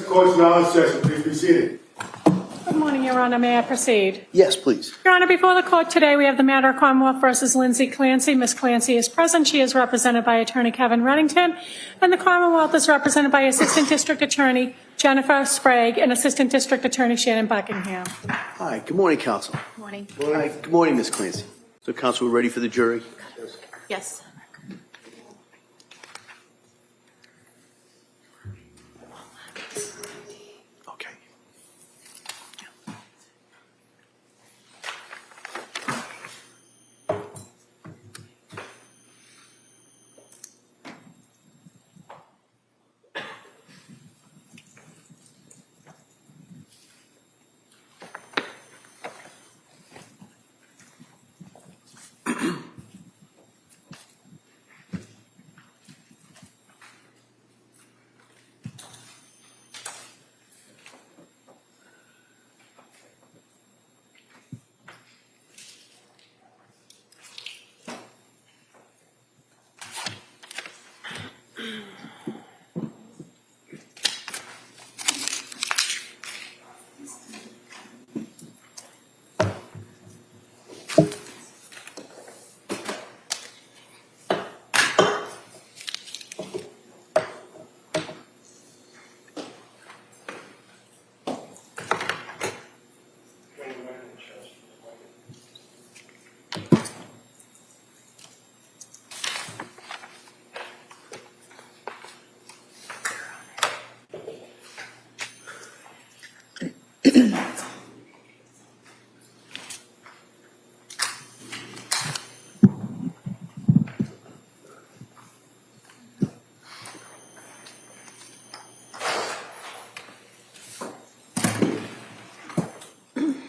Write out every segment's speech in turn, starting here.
court's now in session. Please be seated. Good morning, Your Honor. May I proceed? Yes, please. Your Honor, before the court today, we have the matter of Commonwealth versus Lindsay Clancy. Ms. Clancy is present. She is represented by Attorney Kevin Reddington, and the Commonwealth is represented by Assistant District Attorney Jennifer Sprague and Assistant District Attorney Shannon Buckingham. Hi, good morning, counsel. Good morning. Hi, good morning, Ms. Clancy. So, counsel, we're ready for the jury? Yes. Okay.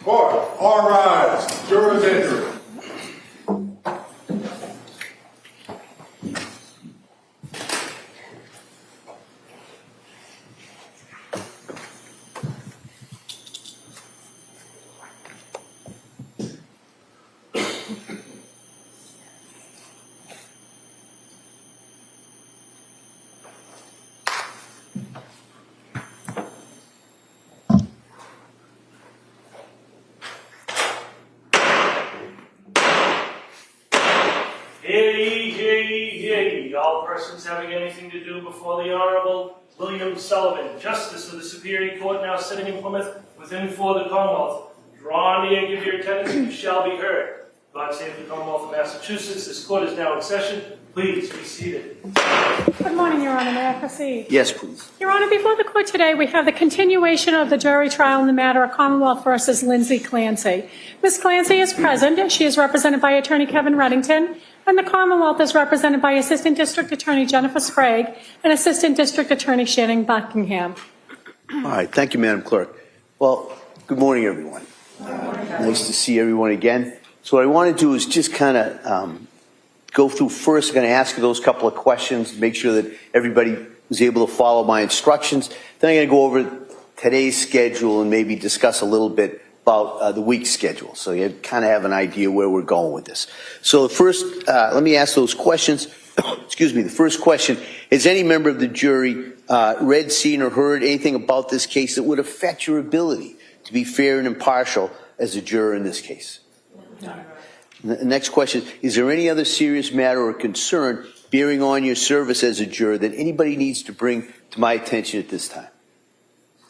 Court, all rise. Jurors enter. Hear ye, hear ye, hear ye. All persons having anything to do before the Honorable William Sullivan, Justice of the Superior Court, now sitting in Plymouth, within for the Commonwealth. Draw near, give your attendance, and you shall be heard. God save the Commonwealth of Massachusetts. This court is now in session. Please be seated. Good morning, Your Honor. May I proceed? Yes, please. Your Honor, before the court today, we have the continuation of the jury trial in the matter of Commonwealth versus Lindsay Clancy. Ms. Clancy is present. She is represented by Attorney Kevin Reddington, and the Commonwealth is represented by Assistant District Attorney Jennifer Sprague and Assistant District Attorney Shannon Buckingham. All right, thank you, Madam Clerk. Well, good morning, everyone. Nice to see everyone again. So what I want to do is just kind of go through first. I'm going to ask you those couple of questions, make sure that everybody was able to follow my instructions. Then I'm going to go over today's schedule and maybe discuss a little bit about the week's schedule, so you kind of have an idea where we're going with this. So first, let me ask those questions. Excuse me. The first question: has any member of the jury read, seen, or heard anything about this case that would affect your ability to be fair and impartial as a juror in this case? No. The next question: is there any other serious matter or concern bearing on your service as a juror that anybody needs to bring to my attention at this time?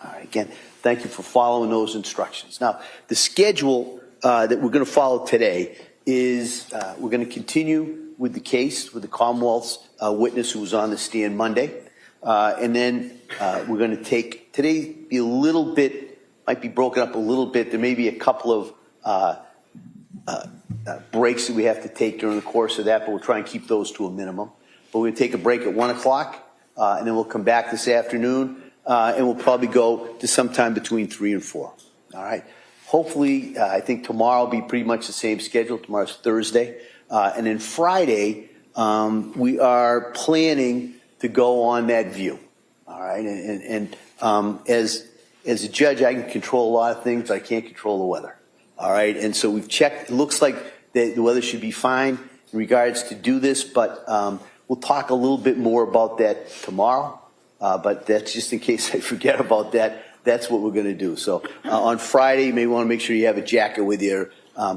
All right, again, thank you for following those instructions. Now, the schedule that we're going to follow today is we're going to continue with the case with the Commonwealth's witness who was on the stand Monday. And then we're going to take today be a little bit, might be broken up a little bit. There may be a couple of breaks that we have to take during the course of that, but we'll try and keep those to a minimum. But we'll take a break at 1 o'clock, and then we'll come back this afternoon, and we'll probably go to sometime between 3 and 4. All right. Hopefully, I think tomorrow will be pretty much the same schedule. Tomorrow's Thursday. And then Friday, we are planning to go on that view. All right. And as a judge, I can control a lot of things, but I can't control the weather. All right. And so we've checked. It looks like the weather should be fine in regards to do this, but we'll talk a little bit more about that tomorrow. but that's just in case I forget about that. That's what we're going to do. So on Friday, you may want to make sure you have a jacket with your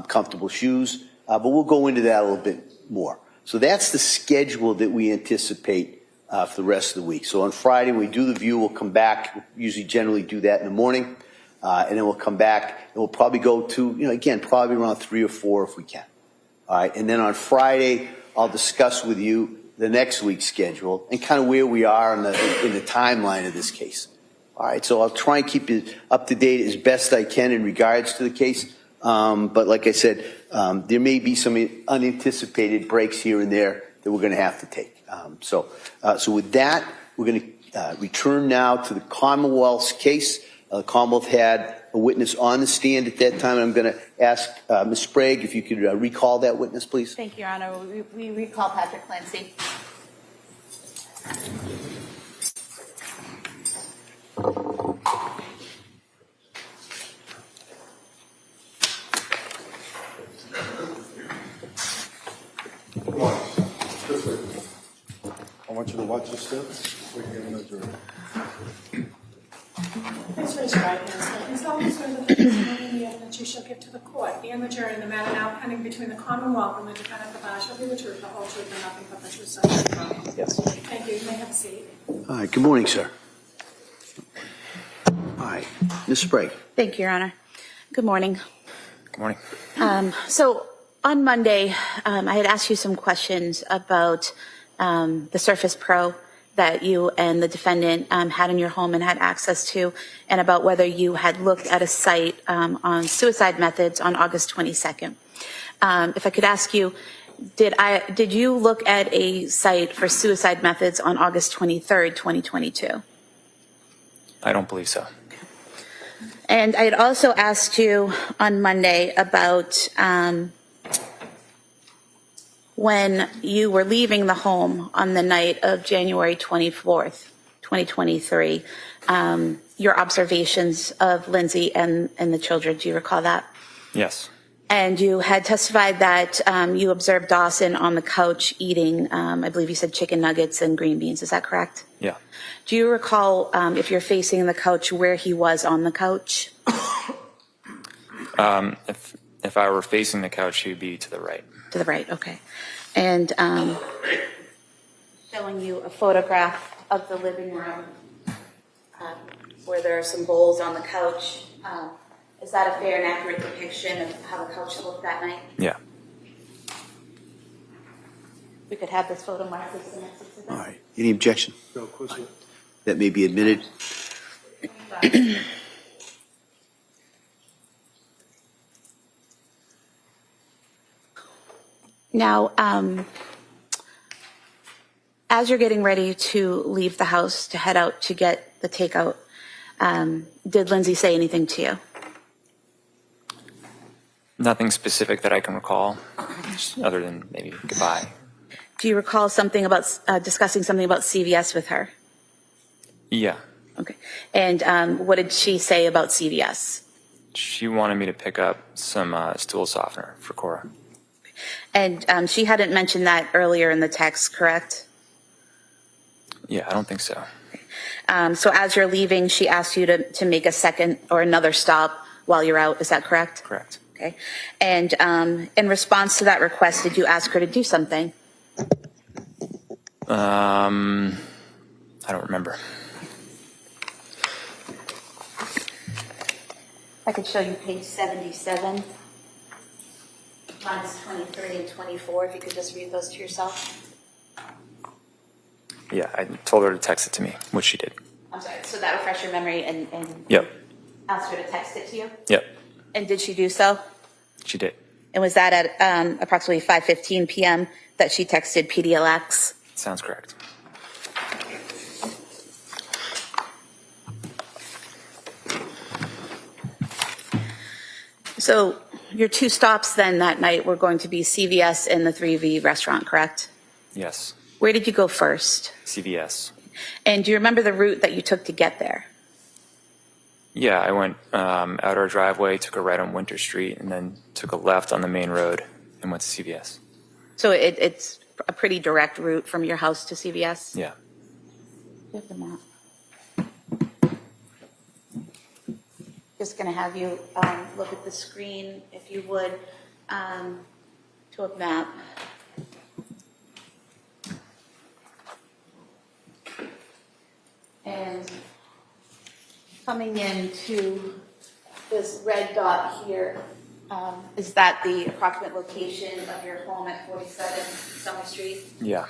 comfortable shoes, but we'll go into that a little bit more. So that's the schedule that we anticipate for the rest of the week. So on Friday, when we do the view, we'll come back. We usually generally do that in the morning, and then we'll come back, and we'll probably go to, again, probably around 3 or 4 if we can. All right, and then on Friday, I'll discuss with you the next week's schedule and kind of where we are in the timeline of this case. All right, so I'll try and keep you up to date as best I can in regards to the case. But like I said, there may be some unanticipated breaks here and there that we're going to have to take. So with that, we're going to return now to the Commonwealth's case. The Commonwealth had a witness on the stand at that time. I'm going to ask Ms. Sprague if you could recall that witness, please. Thank you, Your Honor. We recall Patrick Clancy. Come on. This way. I want you to watch your steps. We can get another jury. Please raise your right hand. Please solemnly swear that the testimony that you shall give to the court and the jury in the matter now pending between the Commonwealth and the defendant, the bar, shall be the truth, the whole truth, and nothing but the truth, so help you God. Yes. Thank you. You may have a seat. All right, good morning, sir. All right, Ms. Sprague. Thank you, Your Honor. Good morning. Good morning. So on Monday, I had asked you some questions about the Surface Pro that you and the defendant had in your home and had access to, and about whether you had looked at a site on suicide methods on August 22nd. If I could ask you, did you look at a site for suicide methods on August 23rd, 2022? I don't believe so. And I had also asked you on Monday about when you were leaving the home on the night of January 24th, 2023, your observations of Lindsay and the children. Do you recall that? Yes. And you had testified that you observed Dawson on the couch eating, I believe you said chicken nuggets and green beans. Is that correct? Yeah. Do you recall, if you're facing the couch, where he was on the couch? If I were facing the couch, he would be to the right. To the right, okay. And showing you a photograph of the living room where there are some bowls on the couch. Is that a fair and accurate depiction of how the couch looked that night? Yeah. We could have this photo marked as the next exhibit. All right, any objection? No, of course not. That may be admitted. Now, as you're getting ready to leave the house to head out to get the takeout, did Lindsay say anything to you? Nothing specific that I can recall, other than maybe goodbye. Do you recall something about discussing something about CVS with her? Yeah. Okay. And what did she say about CVS? She wanted me to pick up some stool softener for Cora. And she hadn't mentioned that earlier in the text, correct? Yeah, I don't think so. So as you're leaving, she asked you to make a second or another stop while you're out. Is that correct? Correct. Okay. And in response to that request, did you ask her to do something? I don't remember. I could show you page 77, lines 23 and 24, if you could just read those to yourself. Yeah, I told her to text it to me, which she did. I'm sorry, so that refresh your memory and Yep. asked her to text it to you? Yep. And did she do so? She did. And was that at approximately 5:15 p.m. that she texted PDLX? Sounds correct. So your two stops then that night were going to be CVS and the 3V restaurant, correct? Yes. Where did you go first? CVS. And do you remember the route that you took to get there? Yeah, I went out our driveway, took a right on Winter Street, and then took a left on the main road and went to CVS. So it's a pretty direct route from your house to CVS? Yeah. You have the map. just going to have you look at the screen, if you would, to a map. And coming into this red dot here, is that the approximate location of your home at 47 Summer Street? Yeah.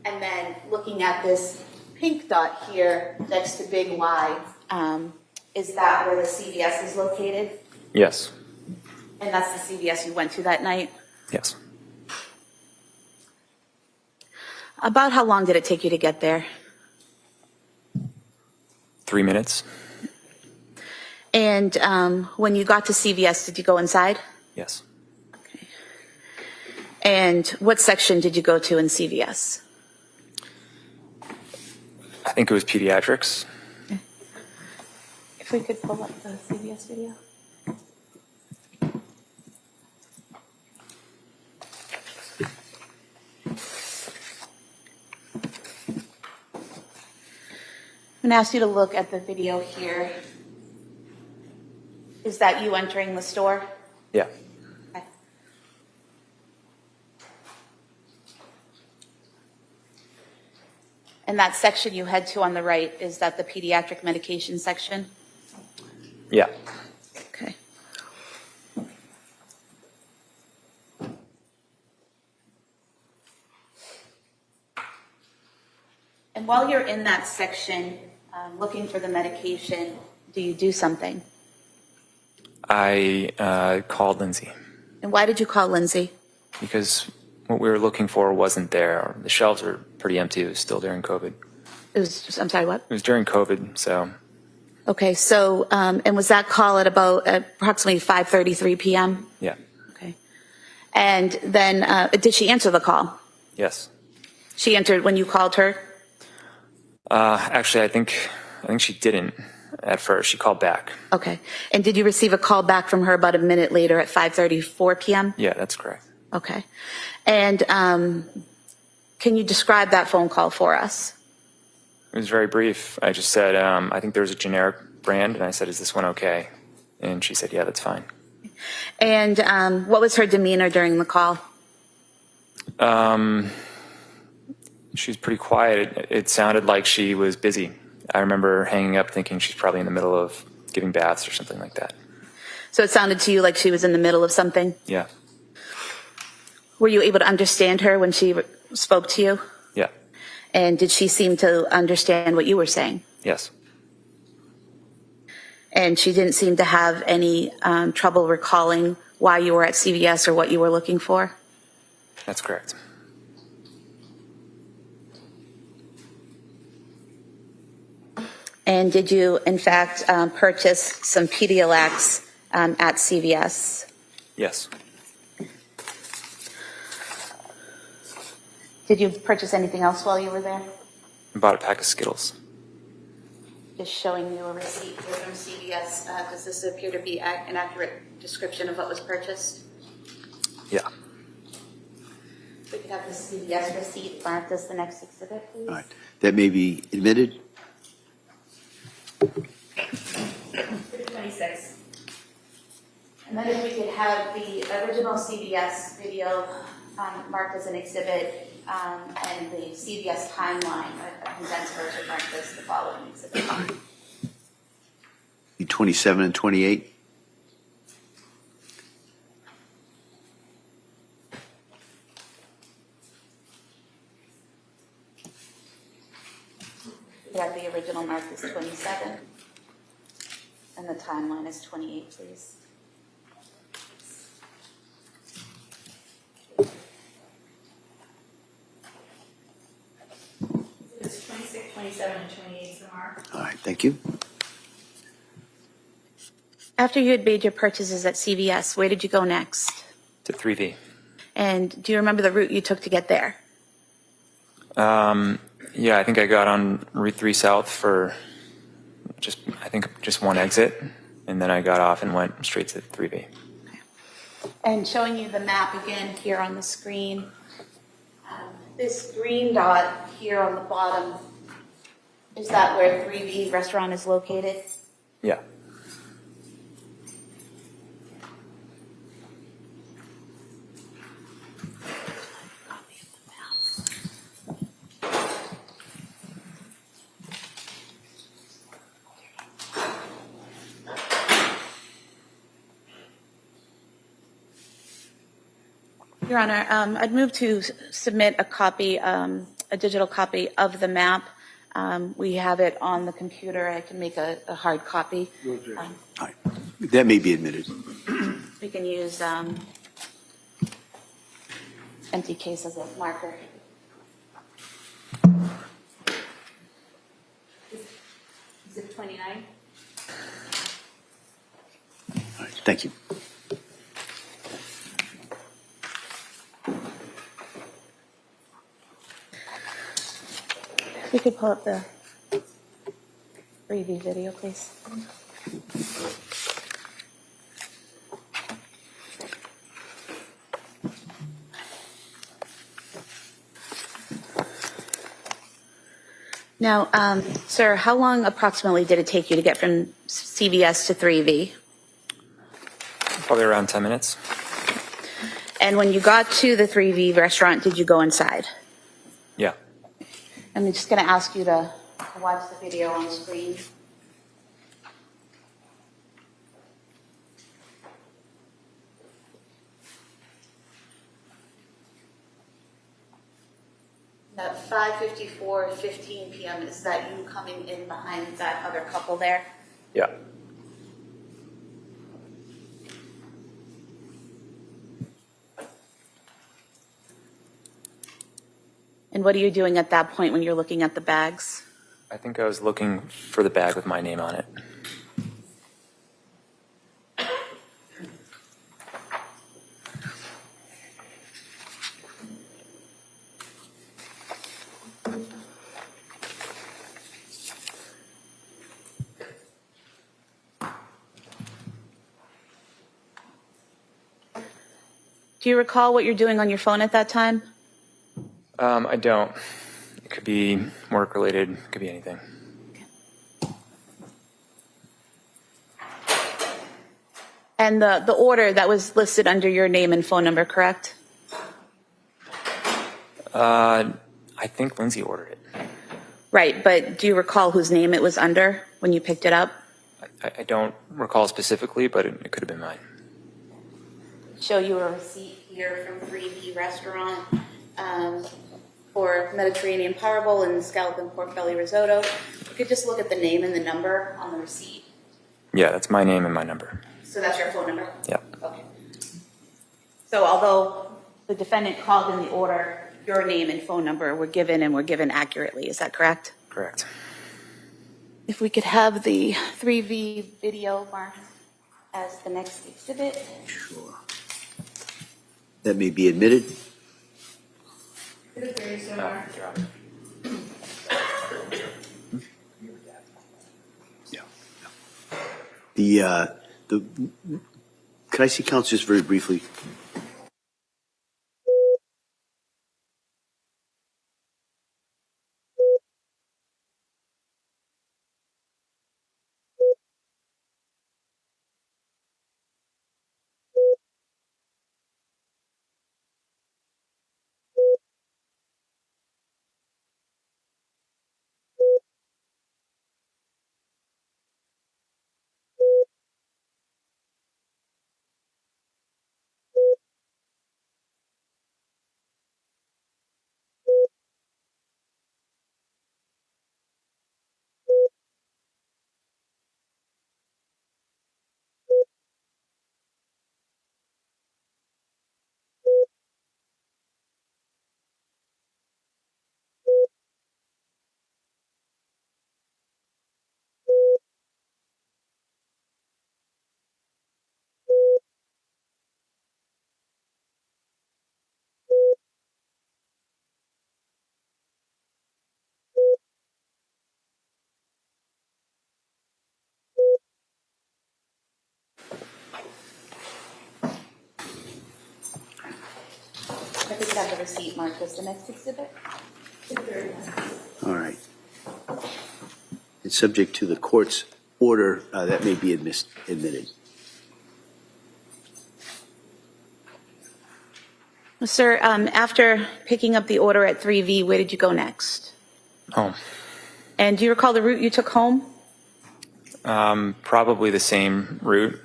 And then looking at this pink dot here next to Big Y, is that where the CVS is located? Yes. And that's the CVS you went to that night? Yes. About how long did it take you to get there? 3 minutes. And when you got to CVS, did you go inside? Yes. Okay. And what section did you go to in CVS? I think it was pediatrics. If we could pull up the CVS video. I'm going to ask you to look at the video here. Is that you entering the store? Yeah. Okay. And that section you head to on the right, is that the pediatric medication section? Yeah. Okay. And while you're in that section, looking for the medication, do you do something? I called Lindsay And why did you call Lindsay? because what we were looking for wasn't there. The shelves were pretty empty. It was still during COVID. I'm sorry, what? It was during COVID, so Okay, so, and was that call at about approximately 5:33 p.m.? yeah. Okay. And then, did she answer the call? Yes. She answered when you called her? Actually, I think she didn't at first. She called back. Okay. And did you receive a call back from her about a minute later at 5:34 p.m.? Yeah, that's correct. Okay. And can you describe that phone call for us? It was very brief. I just said, I think there was a generic brand, and I said, is this one okay? And she said, yeah, that's fine. And what was her demeanor during the call? She was pretty quiet. It sounded like she was busy. I remember hanging up thinking she's probably in the middle of giving baths or something like that. So it sounded to you like she was in the middle of something? Yeah. Were you able to understand her when she spoke to you? Yeah. And did she seem to understand what you were saying? Yes. And she didn't seem to have any trouble recalling why you were at CVS or what you were looking for? That's correct. And did you, in fact, purchase some Pedialyx at CVS? Yes. Did you purchase anything else while you were there? I bought a pack of Skittles. Just showing you a receipt here from CVS. Does this appear to be an accurate description of what was purchased? Yeah. We could have the CVS receipt marked as the next exhibit, please. All right. That may be admitted. 26. And then if we could have the original CVS video marked as an exhibit and the CVS timeline, a condensed version marked as the following exhibit. The 27 and 28. We have the original marked as 27 and the timeline is 28, please. It's 26, 27, and 28 so far. All right. Thank you. After you had made your purchases at CVS, where did you go next? To 3V. And do you remember the route you took to get there? Yeah, I think I got on Route 3 South for just one exit, and then I got off and went straight to 3V. And showing you the map again here on the screen, this green dot here on the bottom, is that where 3V restaurant is located? Yeah. Your Honor, I'd move to submit a copy, a digital copy of the map. We have it on the computer. I can make a hard copy. All right. That may be admitted. We can use empty case as a marker. Is it 29? All right. Thank you. We could pull up the 3V video, please. Now, sir, how long approximately did it take you to get from CVS to 3V? Probably around 10 minutes. And when you got to the 3V restaurant, did you go inside? Yeah. I'm just going to ask you to watch the video on screen. At 5:54:15 p.m., is that you coming in behind that other couple there? Yeah. And what are you doing at that point when you're looking at the bags? I think I was looking for the bag with my name on it. Do you recall what you're doing on your phone at that time? I don't. It could be work related, it could be anything. And the order that was listed under your name and phone number, correct? I think Lindsay ordered it. Right, but do you recall whose name it was under when you picked it up? I don't recall specifically, but it could have been mine. Show you a receipt here from 3V Restaurant for Mediterranean Power Bowl and scallop and pork belly risotto. You could just look at the name and the number on the receipt. Yeah, that's my name and my number. So that's your phone number? Yeah. Okay. So although the defendant called in the order, your name and phone number were given and were given accurately, is that correct? Correct. If we could have the 3V video marked as the next exhibit. Sure. That may be admitted. Yeah. Could I see counsel just very briefly? If we could have the receipt marked as the next exhibit. All right. It's subject to the court's order that may be admitted. Sir, after picking up the order at 3V, where did you go next? Home. And do you recall the route you took home? Probably the same route,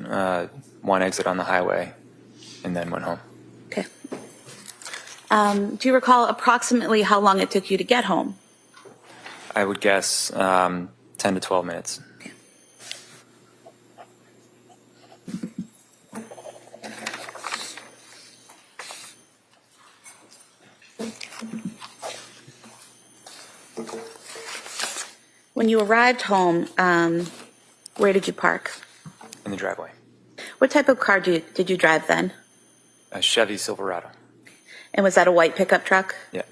one exit on the highway, and then went home. Okay. Do you recall approximately how long it took you to get home? I would guess 10 to 12 minutes. When you arrived home, where did you park? In the driveway. What type of car did you drive then? A Chevy Silverado. And was that a white pickup truck? Yeah.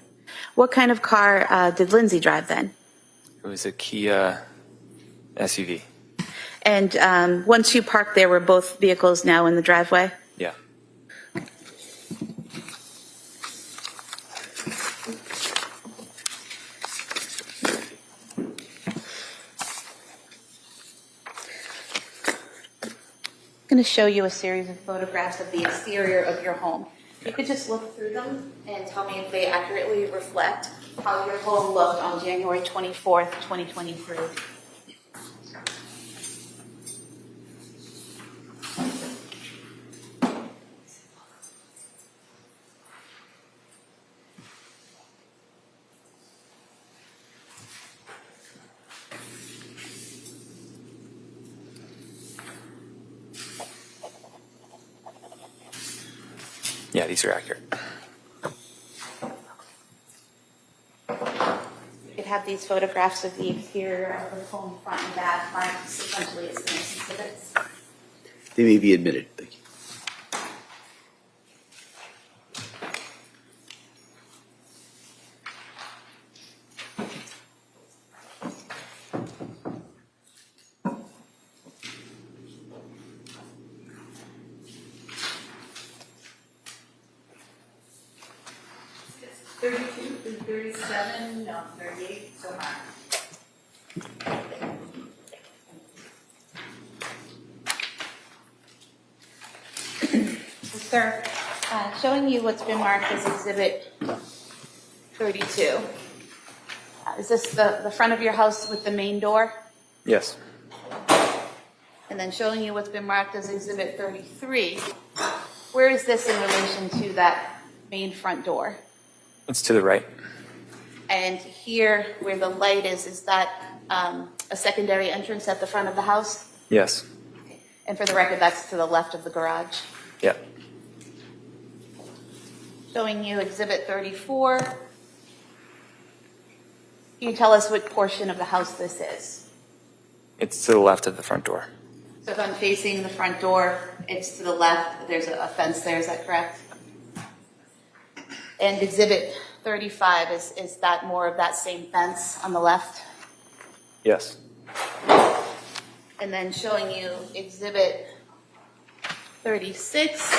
What kind of car did Lindsay drive then? It was a Kia SUV. And once you parked there, were both vehicles now in the driveway? Yeah. I'm going to show you a series of photographs of the exterior of your home. You could just look through them and tell me if they accurately reflect how your home looked on January 24th, 2023. Yeah, these are accurate. You could have these photographs of the exterior of the home, front and back, marked sequentially as nice exhibits. They may be admitted. Thank you. It's 32 through 37, no, 38 so far. Sir, showing you what's been marked as Exhibit 32. Is this the front of your house with the main door? Yes. And then showing you what's been marked as Exhibit 33. Where is this in relation to that main front door? It's to the right. And here, where the light is that a secondary entrance at the front of the house? Yes. And for the record, that's to the left of the garage. Yeah. Showing you Exhibit 34. Can you tell us what portion of the house this is? It's to the left of the front door. So if I'm facing the front door, it's to the left. There's a fence there, is that correct? And Exhibit 35, is that more of that same fence on the left? Yes. And then showing you Exhibit 36,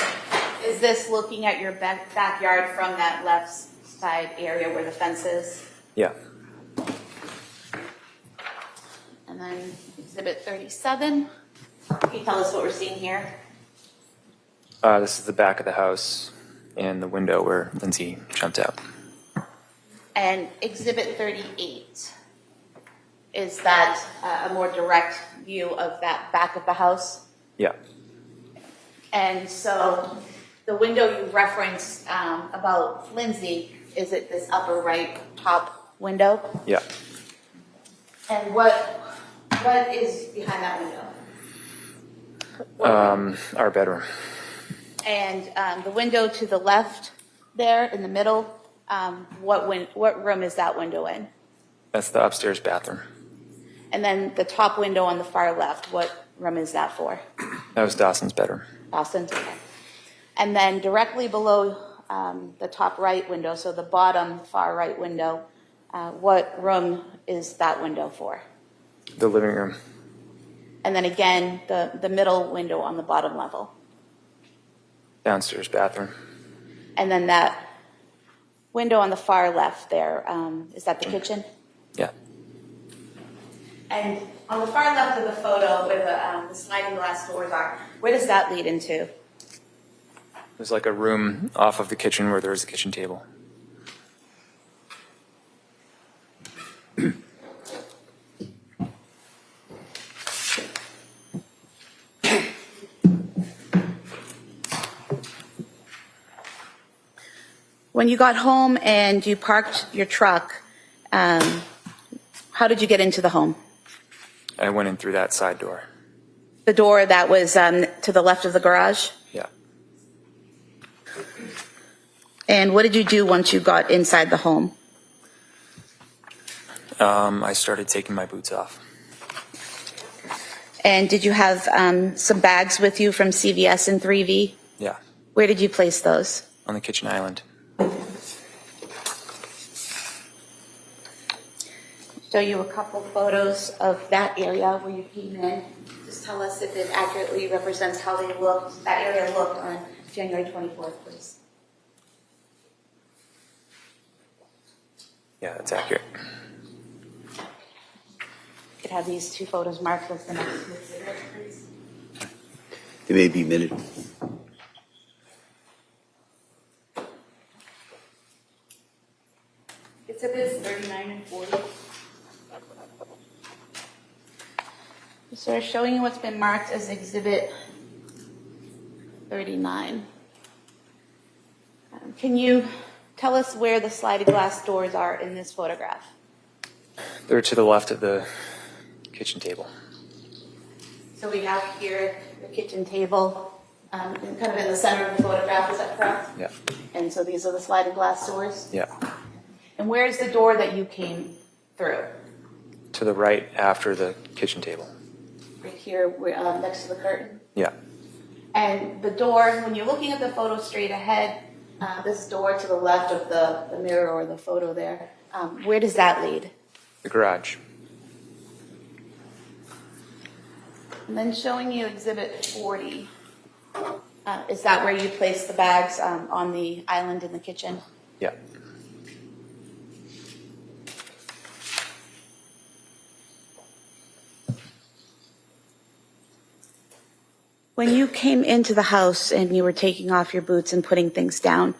is this looking at your backyard from that left side area where the fence is? Yeah. And then Exhibit 37, can you tell us what we're seeing here? This is the back of the house and the window where Lindsay jumped out. And Exhibit 38, is that a more direct view of that back of the house? Yeah. And so the window you referenced about Lindsay, is it this upper right top window? Yeah. And what is behind that window? Our bedroom. And the window to the left there in the middle, what room is that window in? That's the upstairs bathroom. And then the top window on the far left, what room is that for? That was Dawson's bedroom. Dawson's, okay. And then directly below the top right window, so the bottom far right window, what room is that window for? The living room. And then again, the middle window on the bottom level. Downstairs bathroom. And then that window on the far left there, is that the kitchen? Yeah. And on the far left of the photo where the sliding glass doors are, where does that lead into? There's like a room off of the kitchen where there's a kitchen table. When you got home and you parked your truck, how did you get into the home? I went in through that side door. The door that was to the left of the garage? Yeah. And what did you do once you got inside the home? I started taking my boots off. And did you have some bags with you from CVS and 3V? Yeah. Where did you place those? On the kitchen island. Show you a couple photos of that area where you came in. Just tell us if it accurately represents how they looked, that area looked on January 24th, please. Yeah, that's accurate. You could have these two photos marked as the next exhibit, please. They may be minute. Exhibits 39 and 40. So we're showing you what's been marked as exhibit 39. Can you tell us where the sliding glass doors are in this photograph? They're to the left of the kitchen table. So we have here the kitchen table, kind of in the center of the photograph, is that correct? Yeah. And so these are the sliding glass doors? Yeah. And where's the door that you came through? To the right after the kitchen table. Right here, next to the curtain? Yeah. And the door, when you're looking at the photo straight ahead, this door to the left of the mirror or the photo there, where does that lead? The garage. And then showing you exhibit 40. Is that where you place the bags on the island in the kitchen? Yeah. When you came into the house and you were taking off your boots and putting things down,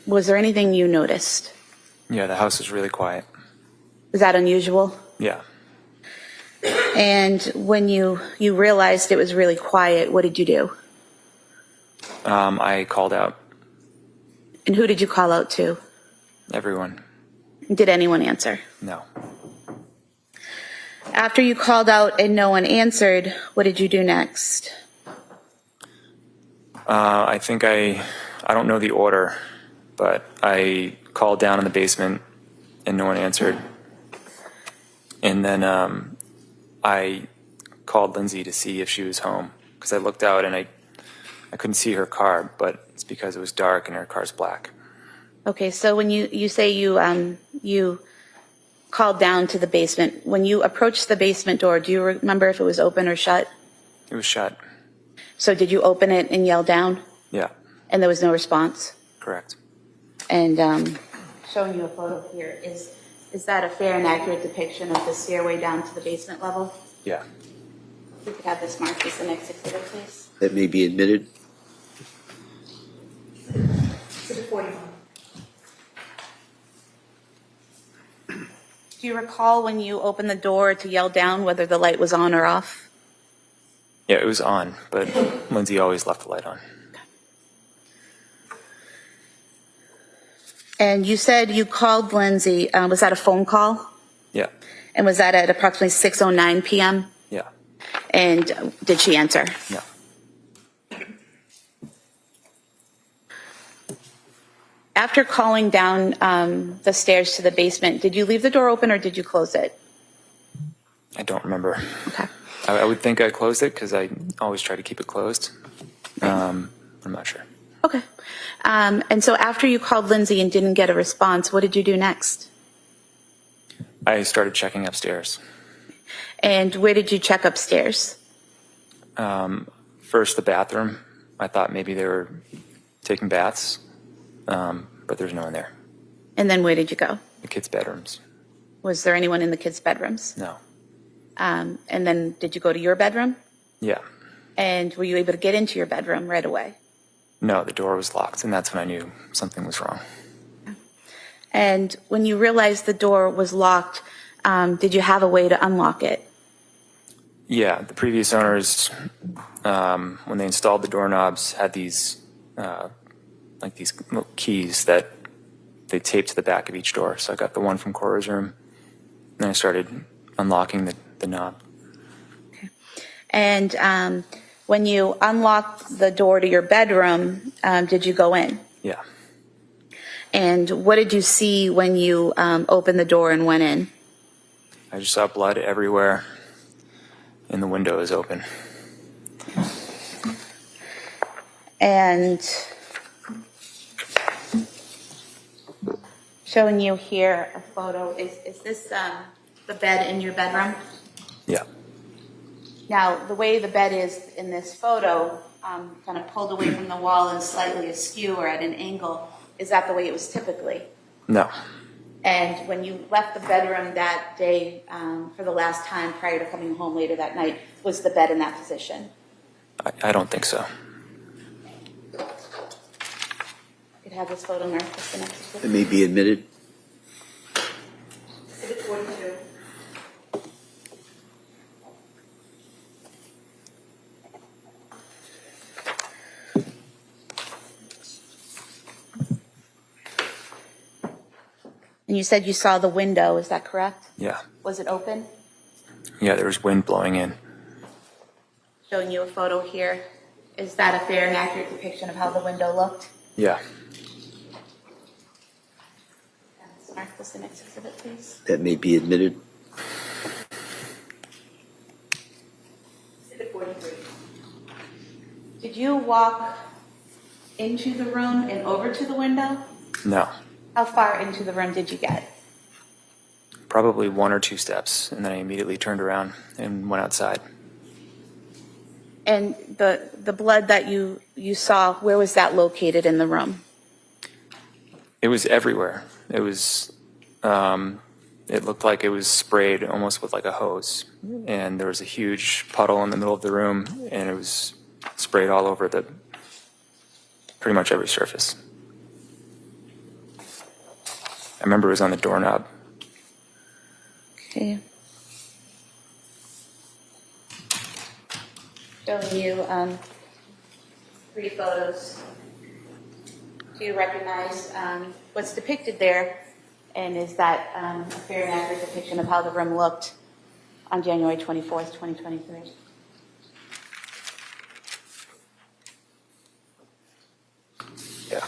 was there anything you noticed? Yeah, the house was really quiet. Is that unusual? Yeah. And when you realized it was really quiet, what did you do? I called out. And who did you call out to? Everyone. Did anyone answer? No. After you called out and no one answered, what did you do next? I think I don't know the order, but I called down in the basement and no one answered. And then I called Lindsay to see if she was home because I looked out and I couldn't see her car, but it's because it was dark and her car's black. Okay, so when you say you called down to the basement, when you approached the basement door, do you remember if it was open or shut? It was shut. So did you open it and yell down? Yeah, And there was no response? correct. And showing you a photo here, is that a fair and accurate depiction of the stairway down to the basement level? Yeah. We could have this marked as the next exhibit, please. That may be admitted. Exhibit 41. Do you recall when you opened the door to yell down whether the light was on or off? Yeah, it was on, but Lindsay always left the light on. And you said you called Lindsay. Was that a phone call? Yeah. And was that at approximately 6:09 p.m.? Yeah. And did she answer? No. After calling down the stairs to the basement, did you leave the door open or did you close it? I don't remember. Okay. I would think I closed it because I always try to keep it closed. I'm not sure. Okay. And so after you called Lindsay and didn't get a response, what did you do next? I started checking upstairs. And where did you check upstairs? First, the bathroom. I thought maybe they were taking baths, but there's no one there. And then where did you go? The kids' bedrooms. Was there anyone in the kids' bedrooms? No. And then did you go to your bedroom? Yeah. And were you able to get into your bedroom right away? No, the door was locked, and that's when I knew something was wrong. And when you realized the door was locked, did you have a way to unlock it? Yeah, the previous owners, when they installed the doorknobs, had these, I like these little keys that they tape to the back of each door. So I got the one from Cora's room, and then I started unlocking the knob. And when you unlocked the door to your bedroom, did you go in? Yeah. And what did you see when you opened the door and went in? I just saw blood everywhere, and the window is open. And showing you here a photo, is this the bed in your bedroom? Yeah. Now, the way the bed is in this photo, kind of pulled away from the wall and slightly askew or at an angle, is that the way it was typically? No. And when you left the bedroom that day for the last time prior to coming home later that night, was the bed in that position? I don't think so. You could have this photo marked as the next It may be admitted. Exhibit 42. And you said you saw the window, is that correct? Yeah. Was it open? Yeah, there was wind blowing in. Showing you a photo here. Is that a fair and accurate depiction of how the window looked? Yeah. Mark this the next exhibit, please. That may be admitted. Exhibit 43. Did you walk into the room and over to the window? No. How far into the room did you get? Probably 1 or 2 steps, and then I immediately turned around and went outside. And the blood that you saw, where was that located in the room? It was everywhere. It was, it looked like it was sprayed almost with like a hose. And there was a huge puddle in the middle of the room, and it was sprayed all over pretty much every surface. I remember it was on the doorknob. Okay. Showing you 3 photos. Do you recognize what's depicted there? And is that a fair and accurate depiction of how the room looked on January 24th, 2023? Yeah.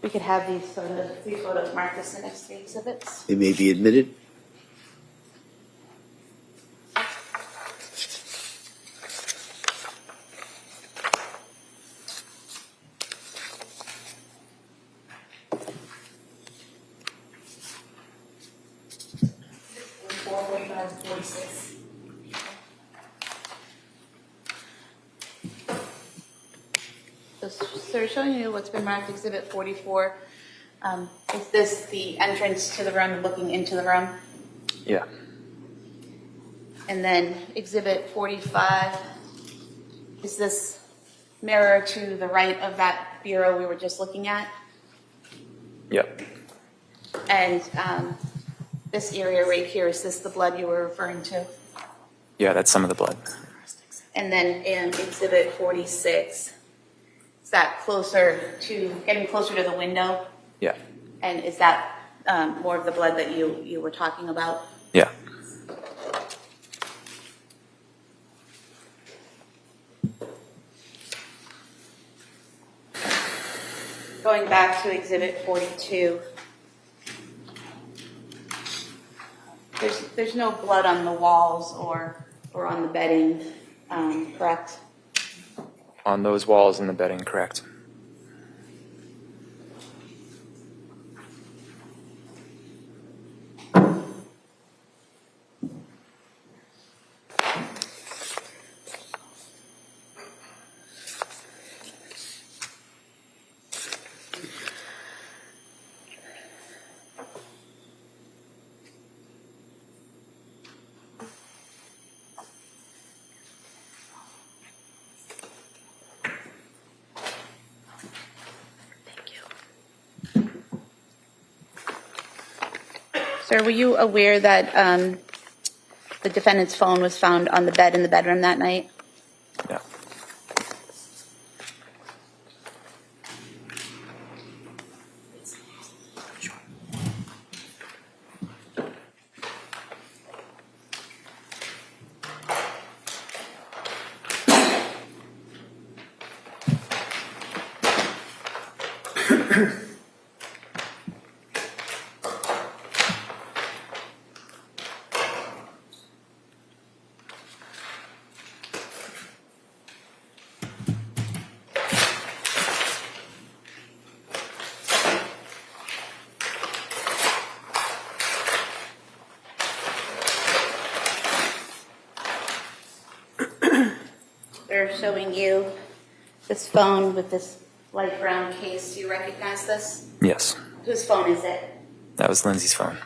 We could have these sort of 3 photos marked as the next 3 exhibits. It may be admitted. So showing you what's been marked Exhibit 44. Is this the entrance to the room, looking into the room? Yeah. And then Exhibit 45, is this mirror to the right of that bureau we were just looking at? Yep. And this area right here, is this the blood you were referring to? Yeah, that's some of the blood. And then in Exhibit 46, is that getting closer to the window? Yeah. And is that more of the blood that you were talking about? Yeah. Going back to Exhibit 42, there's no blood on the walls or on the bedding, correct? On those walls and the bedding, correct. Sir, were you aware that the defendant's phone was found on the bed in the bedroom that night? recorder showing you this phone with this light brown case. Do you recognize this? Yes. Whose phone is it? That was Lindsay's phone.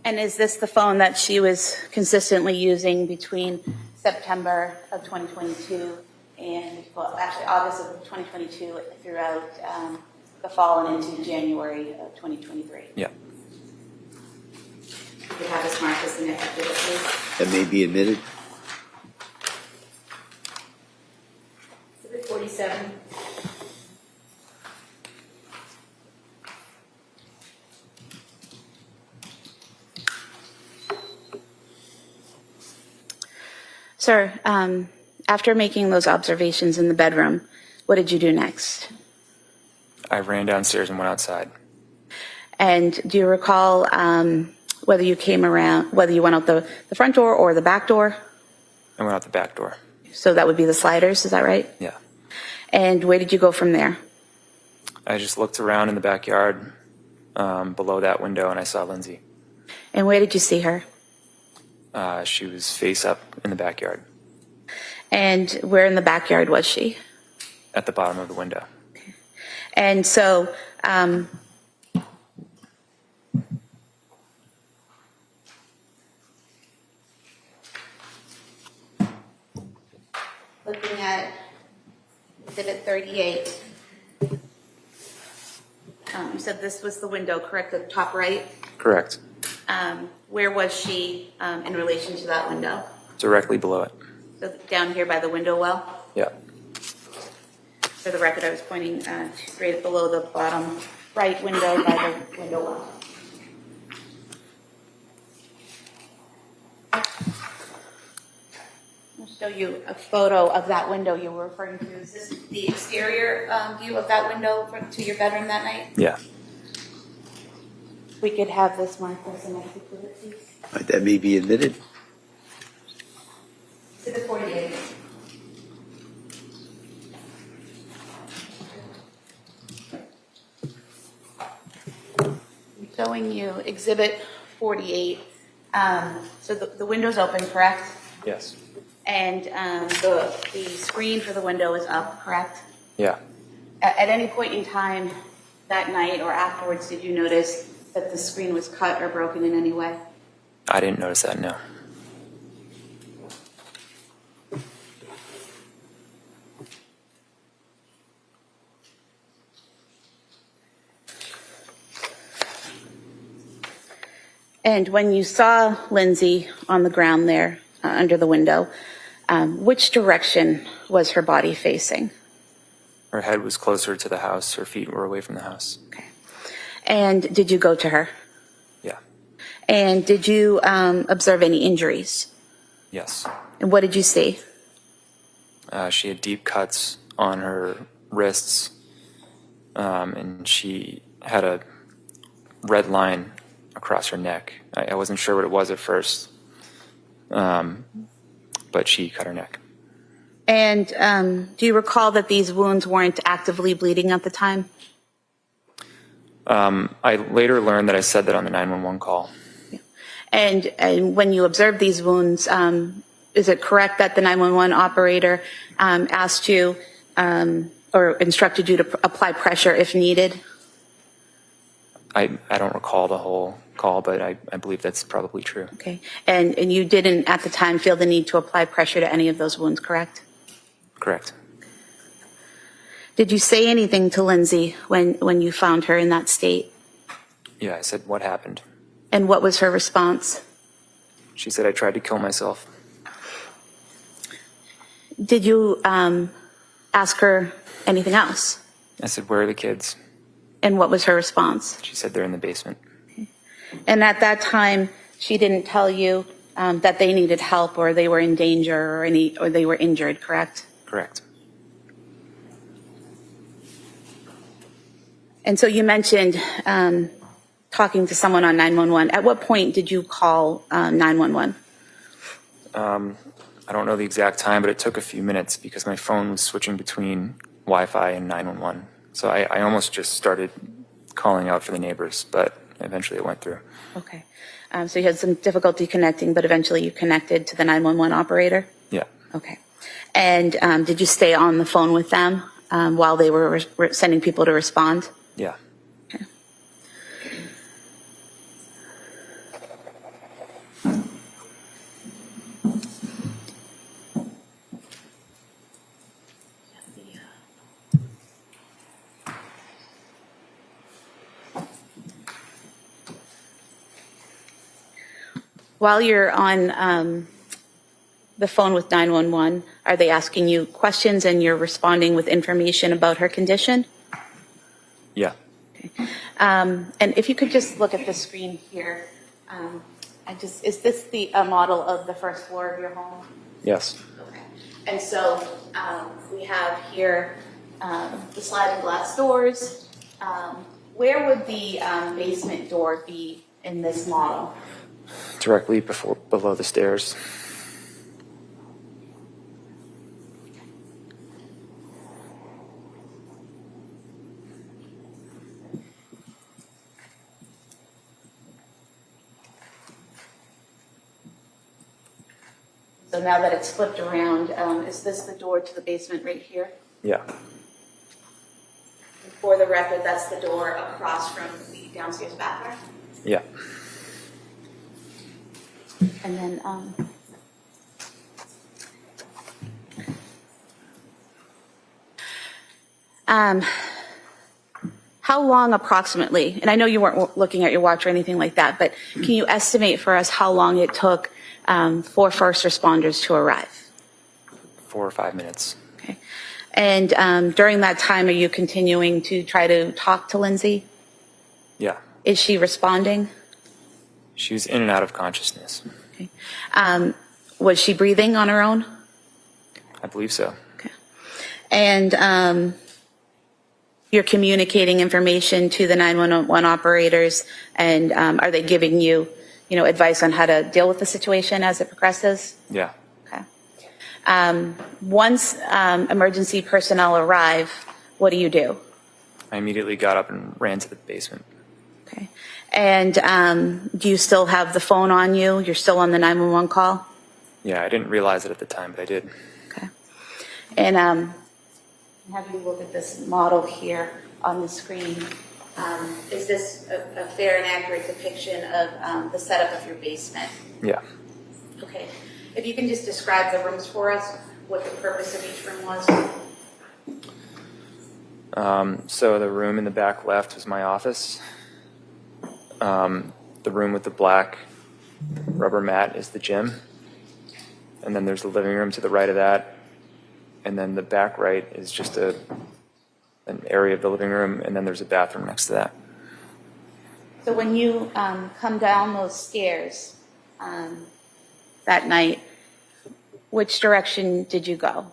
And is this the phone that she was consistently using between September of 2022 and, well, actually August of 2022 throughout the fall and into January of 2023? Yeah. You have this marked as the next exhibit, please. That may be admitted. Exhibit 47. Sir, after making those observations in the bedroom, what did you do next? I ran downstairs and went outside. And do you recall whether you came around, whether you went out the front door or the back door? I went out the back door. So that would be the sliders, is that right? Yeah. And where did you go from there? I just looked around in the backyard below that window, and I saw Lindsay. And where did you see her? She was face up in the backyard, And where in the backyard was she? at the bottom of the window. And so, looking at exhibit 38, you said this was the window, correct, at the top right? Correct. Where was she in relation to that window? Directly below it. So down here by the window well? Yeah. For the record, I was pointing right below the bottom right window by the window well. I'll show you a photo of that window you were referring to. Is this the exterior view of that window to your bedroom that night? Yeah. We could have this marked as the next exhibit, please. That may be admitted. Exhibit 48. I'm showing you exhibit 48. So the window's open, correct? Yes. And the screen for the window is up, correct? Yeah. At any point in time that night or afterwards, did you notice that the screen was cut or broken in any way? I didn't notice that, no. And when you saw Lindsay on the ground there under the window, which direction was her body facing? Her head was closer to the house. Her feet were away from the house. Okay. And did you go to her? Yeah. And did you observe any injuries? Yes. And what did you see? She had deep cuts on her wrists, and she had a red line across her neck. I wasn't sure what it was at first, but she cut her neck. And do you recall that these wounds weren't actively bleeding at the time? I later learned that I said that on the 911 call. And when you observed these wounds, is it correct that the 911 operator asked you or instructed you to apply pressure if needed? I don't recall the whole call, but I believe that's probably true. Okay. And you didn't at the time feel the need to apply pressure to any of those wounds, correct? Correct. Did you say anything to Lindsay when you found her in that state? Yeah, I said, what happened? And what was her response? She said, I tried to kill myself. Did you ask her anything else? I said, where are the kids? And what was her response? She said, they're in the basement. And at that time, she didn't tell you that they needed help or they were in danger or they were injured, correct? Correct. And so you mentioned talking to someone on 911. At what point did you call 911? I don't know the exact time, but it took a few minutes because my phone was switching between Wi-Fi and 911. So I almost just started calling out for the neighbors, but eventually it went through. Okay. So you had some difficulty connecting, but eventually you connected to the 911 operator? Yeah. Okay. And did you stay on the phone with them while they were sending people to respond? Yeah. Okay. While you're on the phone with 911, are they asking you questions and you're responding with information about her condition? Yeah. Okay. And if you could just look at the screen here, is this the model of the first floor of your home? Yes. Okay. And so we have here the sliding glass doors. Where would the basement door be in this model? Directly below the stairs. So now that it's flipped around, is this the door to the basement right here? Yeah. For the record, that's the door across from the downstairs bathroom. Yeah. And then, how long approximately, and I know you weren't looking at your watch or anything like that, but can you estimate for us how long it took for first responders to arrive? 4 or 5 minutes. Okay. And during that time, are you continuing to try to talk to Lindsay? Yeah. Is she responding? She was in and out of consciousness. Okay. Was she breathing on her own? I believe so. Okay. And you're communicating information to the 911 operators, and are they giving you, advice on how to deal with the situation as it progresses? Yeah. Okay. Once emergency personnel arrive, what do? I immediately got up and ran to the basement. Okay. And do you still have the phone on you? You're still on the 911 call? Yeah, I didn't realize it at the time, but I did. Okay. And have you look at this model here on the screen. Is this a fair and accurate depiction of the setup of your basement? Yeah. Okay. If you can just describe the rooms for us, what the purpose of each room was. So the room in the back left was my office. The room with the black rubber mat is the gym. And then there's the living room to the right of that. And then the back right is just an area of the living room, and then there's a bathroom next to that. So when you come down those stairs that night, which direction did you go?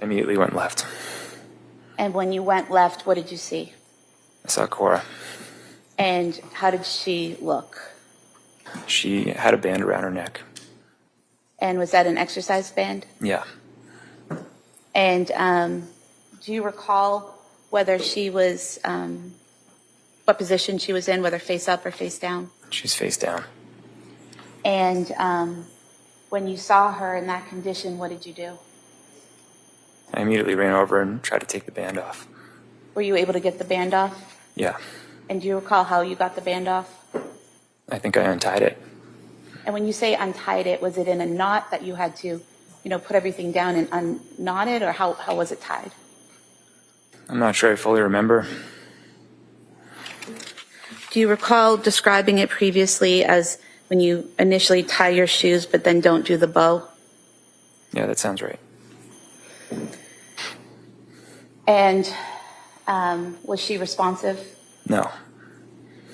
I immediately went left. And when you went left, what did you see? I saw Cora. And how did she look? She had a band around her neck. And was that an exercise band? Yeah. And do you recall whether she was, what position she was in, whether face up or face down? She's face down. And when you saw her in that condition, what did you do? I immediately ran over and tried to take the band off. Were you able to get the band off? Yeah. And do you recall how you got the band off? I think I untied it. And when you say untied it, was it in a knot that you had to, put everything down and unknot it, or how was it tied? I'm not sure I fully remember. Do you recall describing it previously as when you initially tie your shoes but then don't do the bow? Yeah, that sounds right. And was she responsive? No.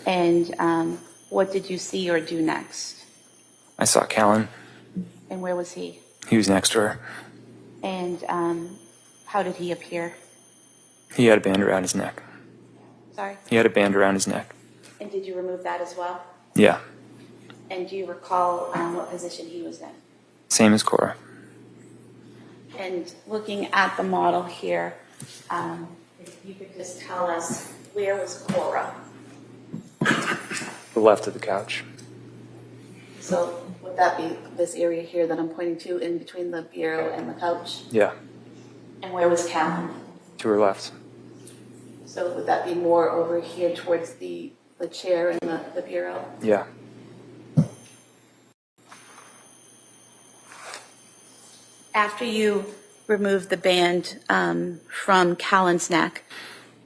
And what did you see or do next? I saw Callan. And where was he? He was next to her. And how did he appear? He had a band around his neck. Sorry? He had a band around his neck. And did you remove that as well? Yeah. And do you recall what position he was in? Same as Cora. And looking at the model here, if you could just tell us, where was Cora? The left of the couch. So was Would that be this area here that I'm pointing to in between the bureau and the couch? Yeah, And where was Callan? to her left. So would that be more over here towards the chair and the bureau? Yeah. After you removed the band from Callan's neck,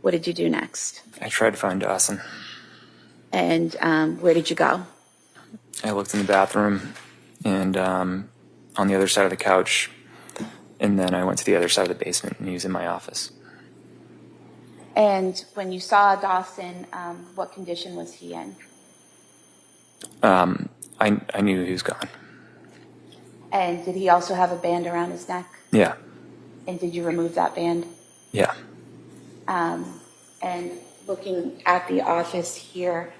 what did you do next? I tried to find Dawson. And where did you go? I looked in the bathroom and on the other side of the couch, and then I went to the other side of the basement, and he was in my office. And when you saw Dawson, what condition was he in? I knew he was gone. And did he also have a band around his neck? Yeah. And did you remove that band? Yeah. And looking at the office here,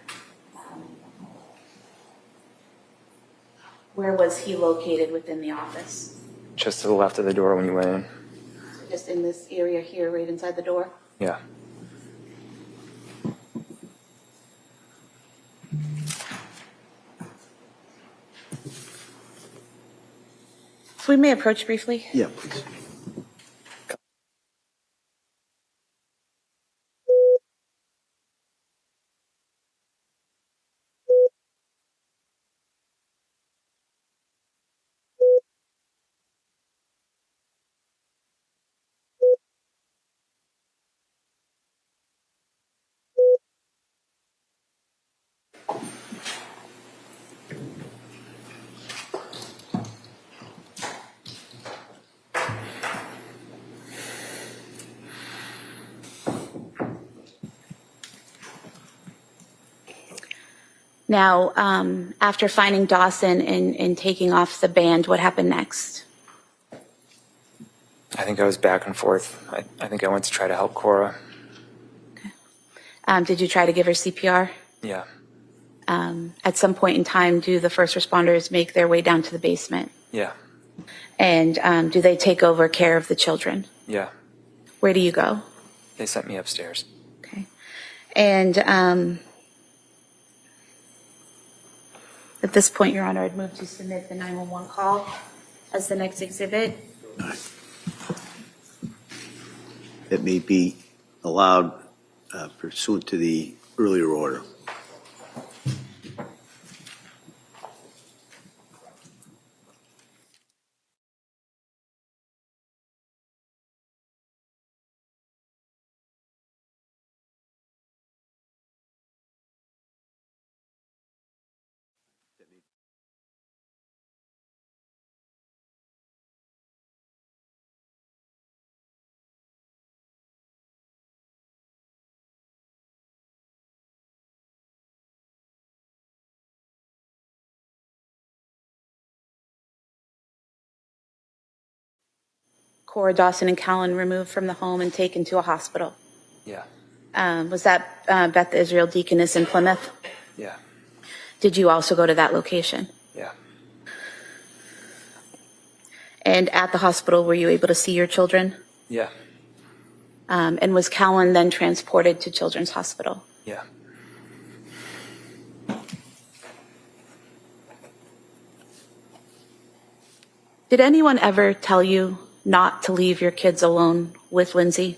where was he located within the office? Just to the left of the door when you went in. Just in this area here, right inside the door? Yeah. So we may approach briefly. Yeah, please. Now, after finding Dawson and taking off the band, what happened next? I think I was back and forth. I think I went to try to help Cora. Did you try to give her CPR? Yeah. At some point in time, do the first responders make their way down to the basement? Yeah. And do they take over care of the children? Yeah. Where do you go? They sent me upstairs. Okay. And at this point, Your Honor, I'd move to submit the 911 call as the next exhibit. It may be allowed pursuant to the earlier order. Cora, Dawson, and Callan removed from the home and taken to a hospital. Yeah. Was that Beth Israel Deaconess in Plymouth? Yeah. Did you also go to that location? Yeah. And at the hospital, were you able to see your children? Yeah. And was Callan then transported to Children's Hospital? Yeah. Did anyone ever tell you not to leave your kids alone with Lindsay?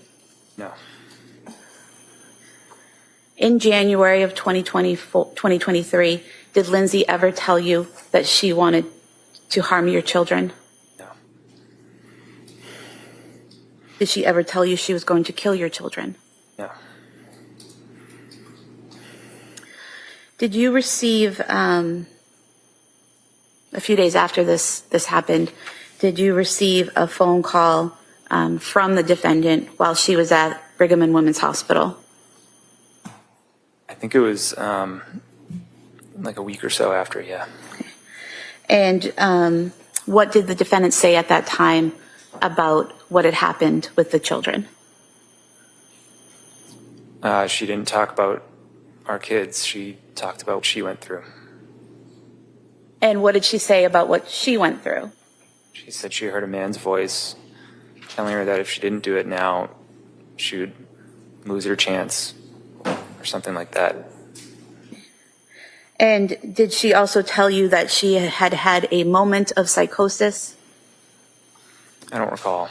No. In January of 2023, did Lindsay ever tell you that she wanted to harm your children? No. Did she ever tell you she was going to kill your children? No. Did you receive, a few days after this happened, did you receive a phone call from the defendant while she was at Brigham and Women's Hospital? I think it was like a week or so after, yeah. And what did the defendant say at that time about what had happened with the children? She didn't talk about our kids. She talked about what she went through. And what did she say about what she went through? She said she heard a man's voice telling her that if she didn't do it now, she would lose her chance or something like that. And did she also tell you that she had had a moment of psychosis? I don't recall.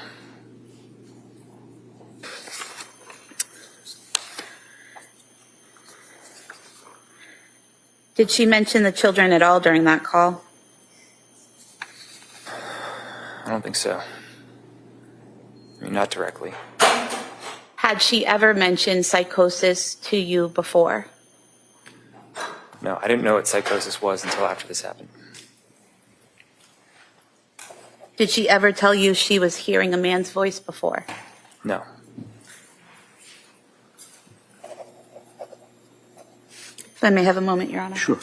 Did she mention the children at all during that call? I don't think so. I mean, not directly. Had she ever mentioned psychosis to you before? No, I didn't know what psychosis was until after this happened. Did she ever tell you she was hearing a man's voice before? No. If I may have a moment, Your Honor. Sure.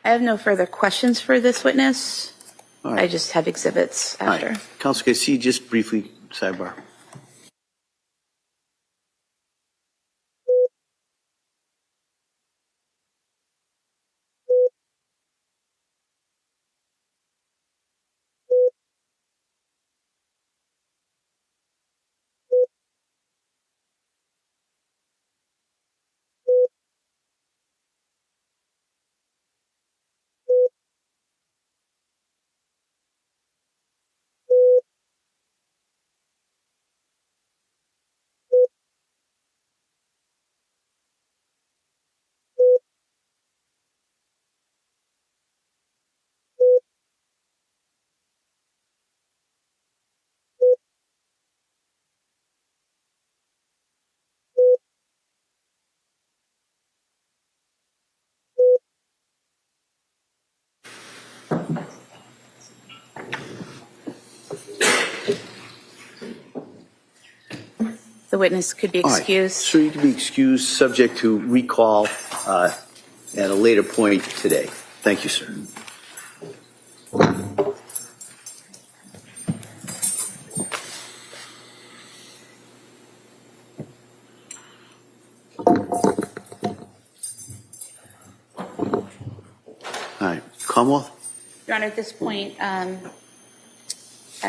I have no further questions for this witness. All I right. just have exhibits All after. right. Counsel, can I see you just briefly, sidebar? The witness could be All right. excused. So you can be excused, subject to recall at a later point today. Thank you, sir. All right. Commonwealth? Your Honor, at this point, I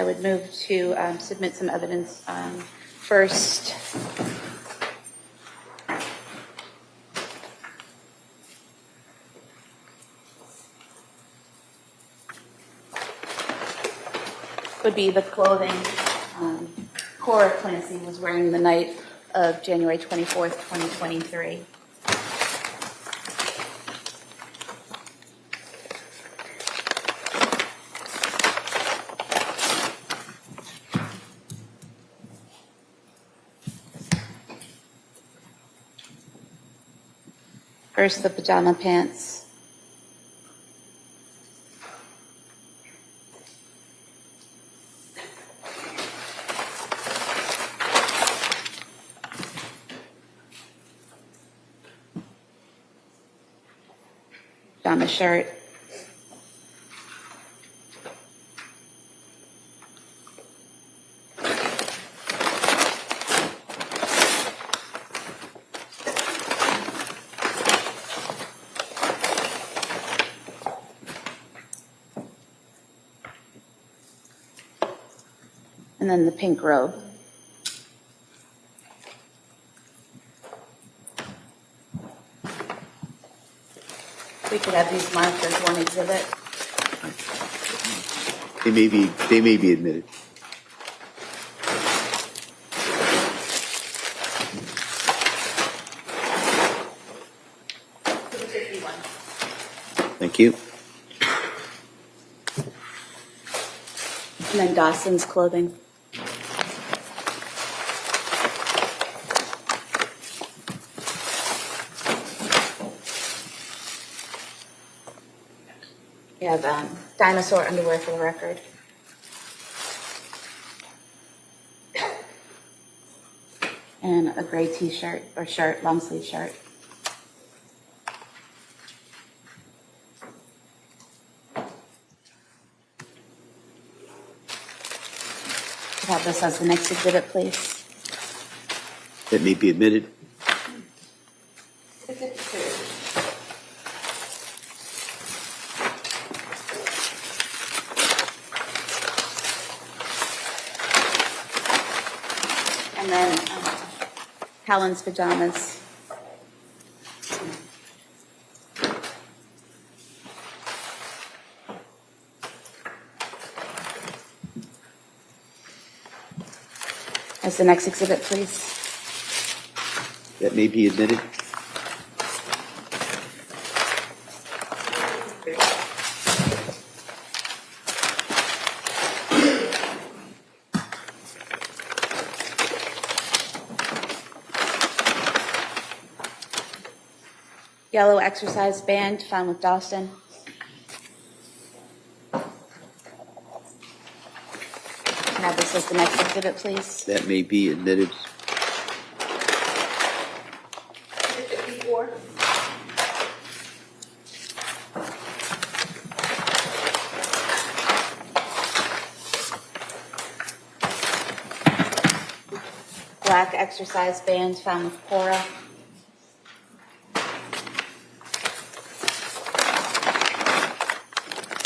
would move to submit some evidence. First, would be the clothing Cora Clancy was wearing the night of January 24th, 2023. First, the pajama pants. Pajama shirt. And then the pink robe. We could have these marked as one exhibit. They may be admitted. Thank you. And then Dawson's clothing. We have dinosaur underwear for the record. And a gray t-shirt or shirt, long sleeve shirt. Could have this as the next exhibit, please. That may be admitted. And then Callan's pajamas. As the next exhibit, please. That may be admitted. Yellow exercise band found with Dawson. Can I have this as the next exhibit, please? That may be admitted. Black exercise band found with Cora.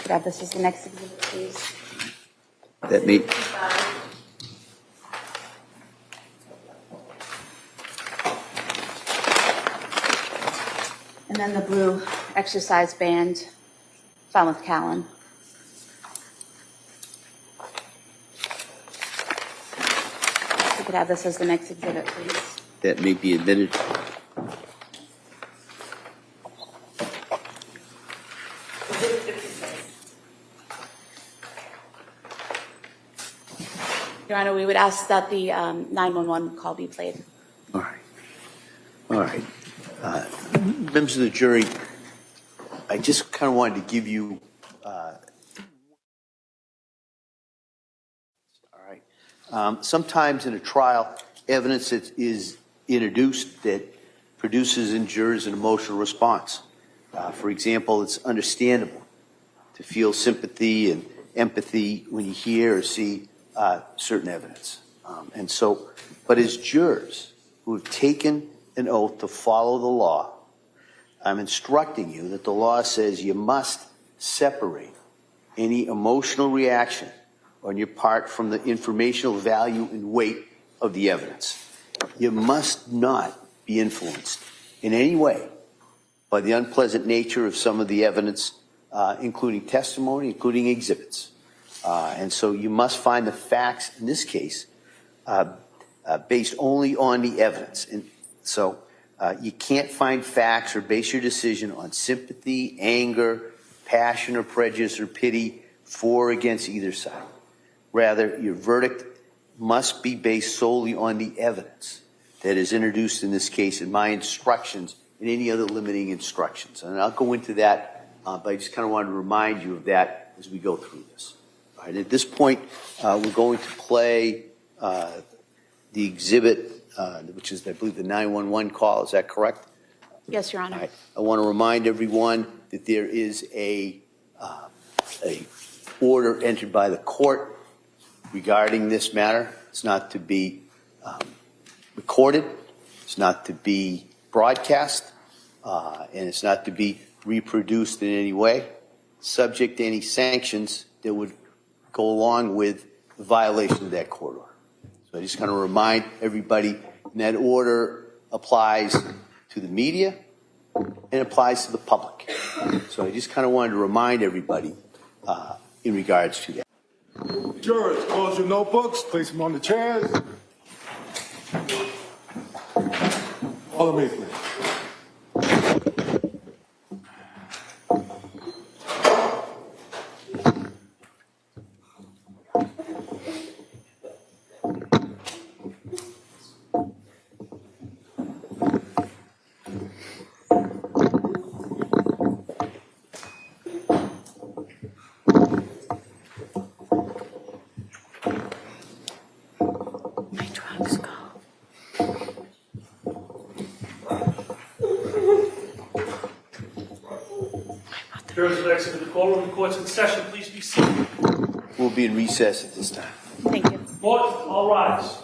Could I have this as the next exhibit, please? That may, And then the blue exercise band found with Callan. We could have this as the next exhibit, please. that may be admitted. Your Honor, we would ask that the 911 call be played. All right. All right. Members of the jury, I just kind of wanted to give you, all right. Sometimes in a trial, evidence that is introduced that produces in jurors an emotional response. For example, it's understandable to feel sympathy and empathy when you hear or see certain evidence. But as jurors who have taken an oath to follow the law, I'm instructing you that the law says you must separate any emotional reaction on your part from the informational value and weight of the evidence. You must not be influenced in any way by the unpleasant nature of some of the evidence, including testimony, including exhibits. And so you must find the facts, in this case, based only on the evidence. And so you can't find facts or base your decision on sympathy, anger, passion or prejudice or pity for or against either side. Rather, your verdict must be based solely on the evidence that is introduced in this case and my instructions and any other limiting instructions. And I'll go into that, but I just kind of wanted to remind you of that as we go through this. All right, at this point, we're going to play the exhibit, which is, I believe, the 911 call. Is that correct? Yes, Your Honor. All right. I want to remind everyone that there is a order entered by the court regarding this matter. It's not to be recorded. It's not to be broadcast. And it's not to be reproduced in any way, subject to any sanctions that would go along with the violation of that court order. So I just kind of remind everybody that order applies to the media and applies to the public. So I just kind of wanted to remind everybody in regards to that. Jurors, close your notebooks, place them on the chairs. Follow me, please. My drugs go. Jurors will exit the courtroom. The court's in session. Please be seated. We'll be in recess at this time. Thank you. Court, all rise.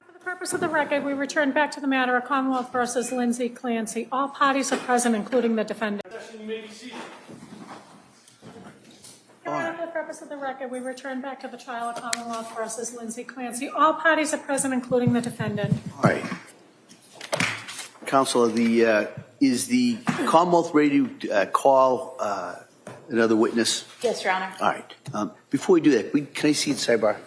For the purpose of the record, we return back to the matter of Commonwealth versus Lindsay Clancy. All parties are present, including the defendant. Session, you may be seated. Your Honor, for the purpose of the record, we return back to the trial of Commonwealth versus Lindsay Clancy. All parties are present, including the defendant. All right. Counselor, is the Commonwealth ready to call another witness? Yes, Your Honor. All right. Before we do that, can I see the sidebar?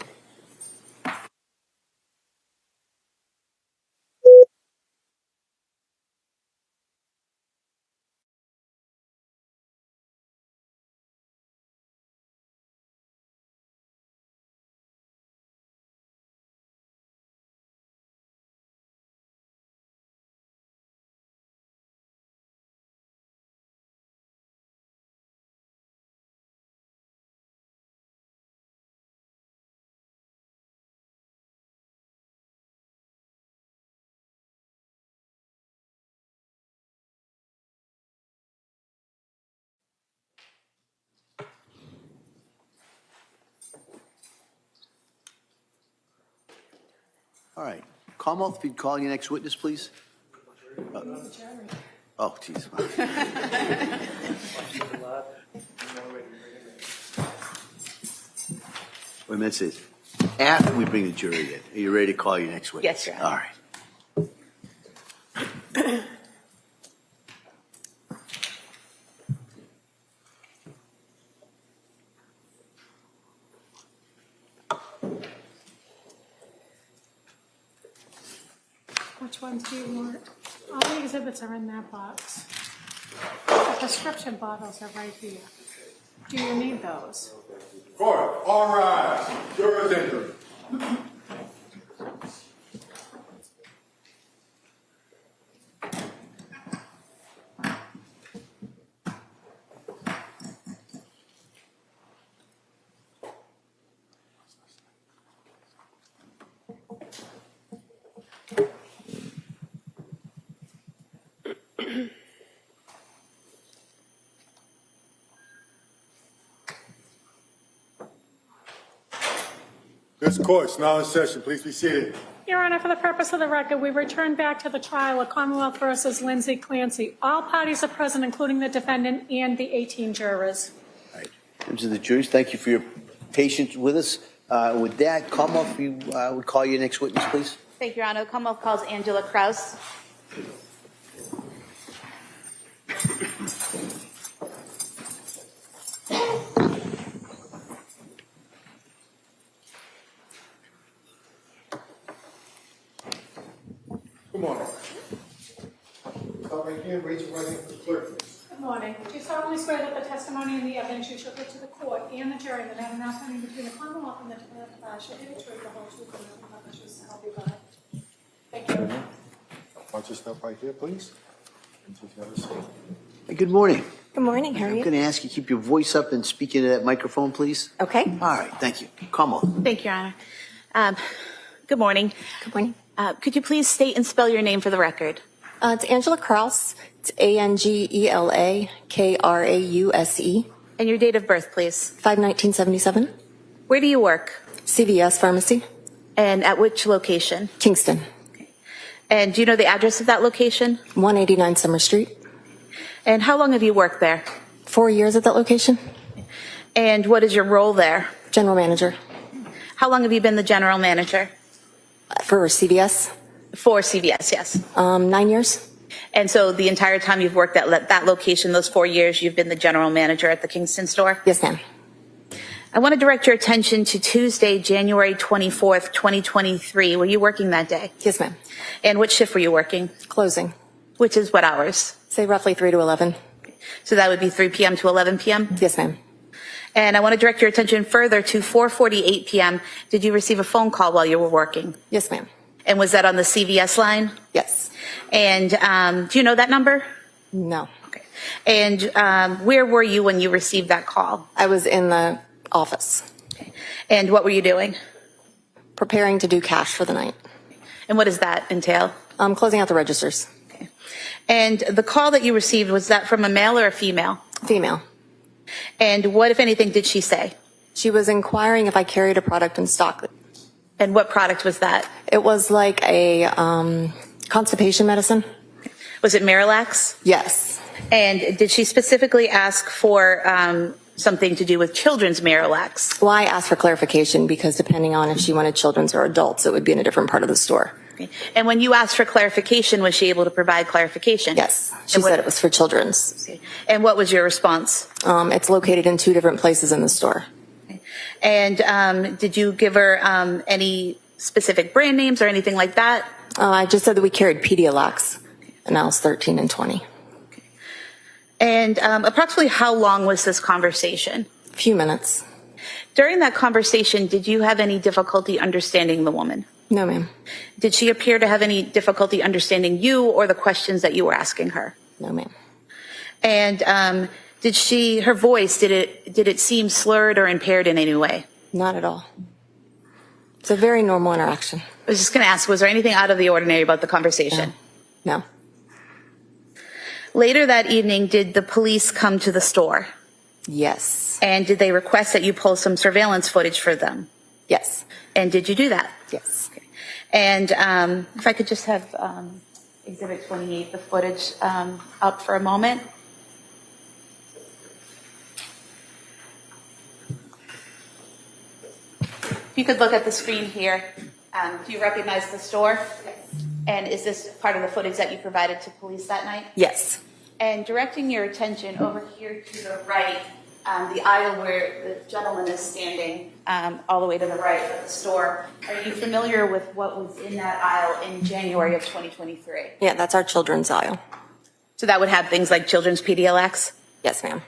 All right. Commonwealth, if you'd call your next witness, please. Oh, geez. Wait a minute, says, after we bring the jury in, are you ready to call your next witness? Yes, Your Honor. All right. Which ones do you want? All the exhibits are in that box. The prescription bottles are right here. Do you need those? Court, all rise. Jurors enter. This court is now in session. Please be seated. Your Honor, for the purpose of the record, we return back to the trial of Commonwealth versus Lindsay Clancy. All parties are present, including the defendant and the 18 jurors. All right. In terms of the juries, thank you for your patience with us. With that, Commonwealth, you would call your next witness, please. Thank you, Your Honor. Commonwealth calls Angela Krause. Good morning. Stop right here. Raise your right hand for the clerk, please. Good morning. Do you solemnly swear that the testimony and the evidence you shall give to the court and the jury that have now coming between the Commonwealth and the defendant shall be the truth, the whole truth, and nothing but the truth, so help you God? Thank you. Why don't you step right here, please? And take the other side. Hey, good morning. Good morning. How are I'm you? going to ask you to keep your voice up and speak into that microphone, please. Okay. All right. Thank you. Commonwealth. Thank you, Your Honor. Good morning. Good morning. Could you please state and spell your name for the record? It's Angela Krause. It's Angela Krause. And your date of birth, please. 5/19/77. Where do you work? CVS Pharmacy, And at which location? Kingston. And do you know the address of that location? 189 Summer Street. And how long have you worked there? 4 years at that location. And what is your role there? General manager How long have you been the general manager? for CVS. For CVS, yes. 9 years. And so the entire time you've worked at that location, those 4 years, you've been the general manager at the Kingston store? Yes, ma'am. I want to direct your attention to Tuesday, January 24th, 2023. Were you working that day? Yes, ma'am. And which shift were you working? Closing. Which is what hours? Say roughly 3 to 11. So that would be 3 p.m. to 11 p.m.? Yes, ma'am. And I want to direct your attention further to 4:48 p.m. Did you receive a phone call while you were working? Yes, ma'am. And was that on the CVS line? Yes. And do you know that number? No. Okay. And where were you when you received that call? I was in the office Okay. And what were you doing? preparing to do cash for the night. And what does that entail? Closing out the registers. Okay. And the call that you received, was that from a male or a female? Female. And what, if anything, did she say? She was inquiring if I carried a product in stock. And what product was that? It was like a constipation medicine. Was it Marilax? Yes. And did she specifically ask for something to do with children's marital acts. Well, I asked for clarification because depending on if she wanted children's or adults, it would be in a different part of the store. Okay. And when you asked for clarification, was she able to provide clarification? Yes, she And what- said it was for children's. Okay. And what was your response? It's located in 2 different places in the store. And did you give her any specific brand names or anything like that? I just said that we carried Pedialax, and now it's 13 and 20. And approximately how long was this conversation? A few minutes. During that conversation, did you have any difficulty understanding the woman? No, ma'am. Did she appear to have any difficulty understanding you or the questions that you were asking her? No, ma'am. And her voice, did it seem slurred or impaired in any way? Not at all. It's a very normal interaction. I was just going to ask, was there anything out of the ordinary about the conversation? No. Later that evening, did the police come to the store? Yes. And did they request that you pull some surveillance footage for them? Yes. And did you do that? Yes. Okay. And if I could just have Exhibit 28, the footage, up for a moment. If you could look at the screen here, do you recognize the store? Yes. And is this part of the footage that you provided to police that night? Yes. And directing your attention over here to the right, the aisle where the gentleman is standing, all the way to the right of the store. Are you familiar with what was in that aisle in January of 2023? Yeah, that's our children's aisle. So that would have things like children's Pedialax? Yes, ma'am.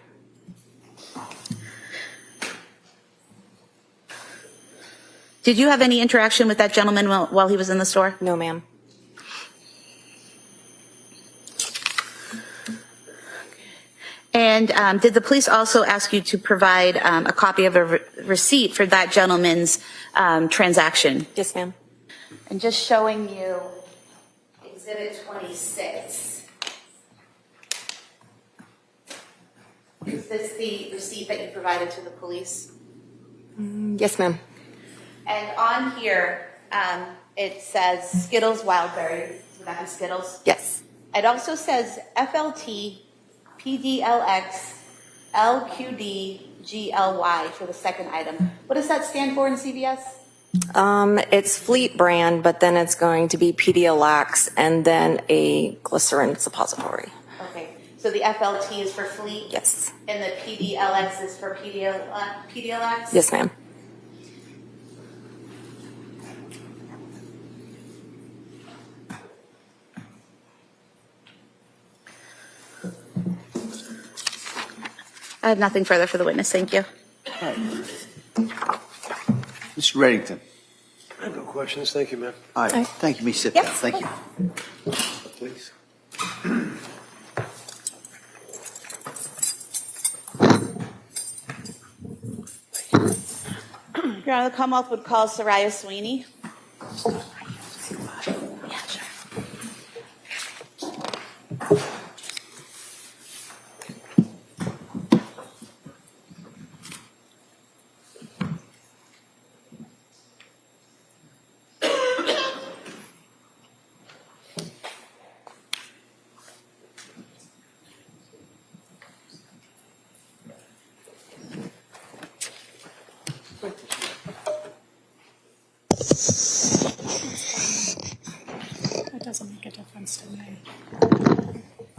Did you have any interaction with that gentleman while he was in the store? No, ma'am. And did the police also ask you to provide a copy of a receipt for that gentleman's transaction? Yes, ma'am. And just showing you Exhibit 26. Is this the receipt that you provided to the police? Yes, ma'am. And on here, it says Skittles Wildberry. Would that be Skittles? Yes. It also says FLT PDLX LQD GLY for the second item. What does that stand for in CVS? It's Fleet brand, but then it's going to be Pedialax and then a glycerin suppository. Okay, so the FLT is for Fleet? Yes. And the PDLX is for Pedialax? Yes, ma'am. I have nothing further for the witness. Thank you. Mr. Reddington. I have no questions. Thank you, ma'am. All right, thank you. Me sit Yes. down. Thank you. Please. Your Honor, the Commonwealth would call Saria Sweeney. That doesn't make a difference to me.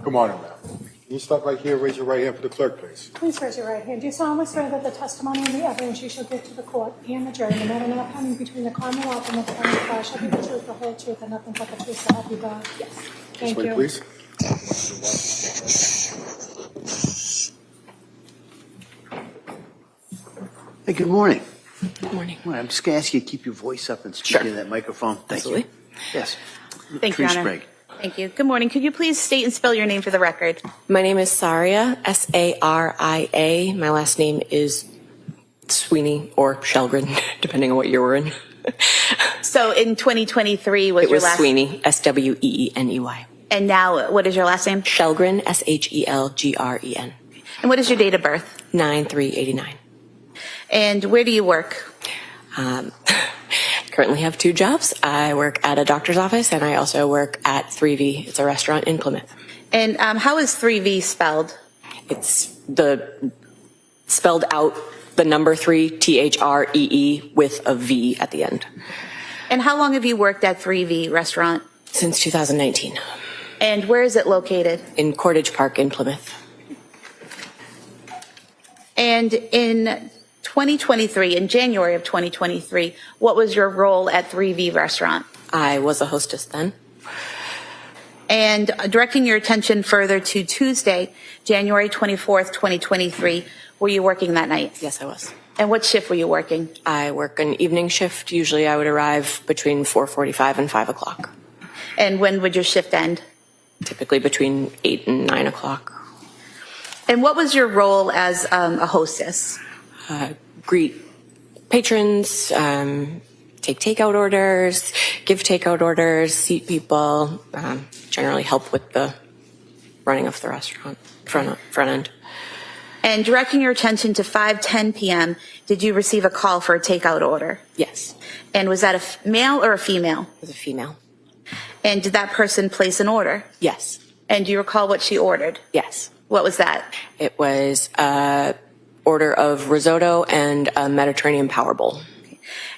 Good morning, ma'am. Can you stop right here, raise your right hand for the clerk, please? Please raise your right hand. Do you solemnly swear that the testimony and the evidence you shall give to the court and the jury, no matter now pending between the Commonwealth and the county of Clare, shall be the truth, the whole truth, and nothing but the truth, so help you God? Yes. Thank Wait, you. please. Hey, good morning. Good morning. Well, I'm just going to ask you to keep your voice up and speak Sure. into that microphone. Thank Absolutely. you. Yes. Thank you, Your Tree Honor. Sprague. Thank you. Good morning. Could you please state and spell your name for the record? My name is Saria, Saria. My last name is Sweeney or Shelgren, depending on what year we're in. So in 2023 was It your was last Sweeney, Sweeney. And now what is your last name? Shelgren, Shelgren. And what is your date of birth? 9/3/89. And where do you work? Currently have 2 jobs. I work at a doctor's office and I also work at 3V. It's a restaurant in Plymouth. And how is 3V spelled? It's the spelled out the number 3, THREE, with a V at the end. And how long have you worked at 3V Restaurant? Since 2019. And where is it located? In Cordage Park in Plymouth. And in 2023, in January of 2023, what was your role at 3V Restaurant? I was a hostess then. And directing your attention further to Tuesday, January 24th, 2023, were you working that night? Yes, I was. And what shift were you working? I work an evening shift. Usually I would arrive between 4:45 and 5 o'clock. And when would your shift end? Typically between 8 and 9 o'clock. And what was your role as a hostess? Greet patrons, take takeout orders, give takeout orders, seat people, generally help with the running of the restaurant front end. And directing your attention to 5:10 p.m., did you receive a call for a takeout order? Yes, And was that a male or a female? it was a female. And did that person place an order? Yes, And do you recall what she ordered? yes. What was that? It was a order of risotto and a Mediterranean power bowl.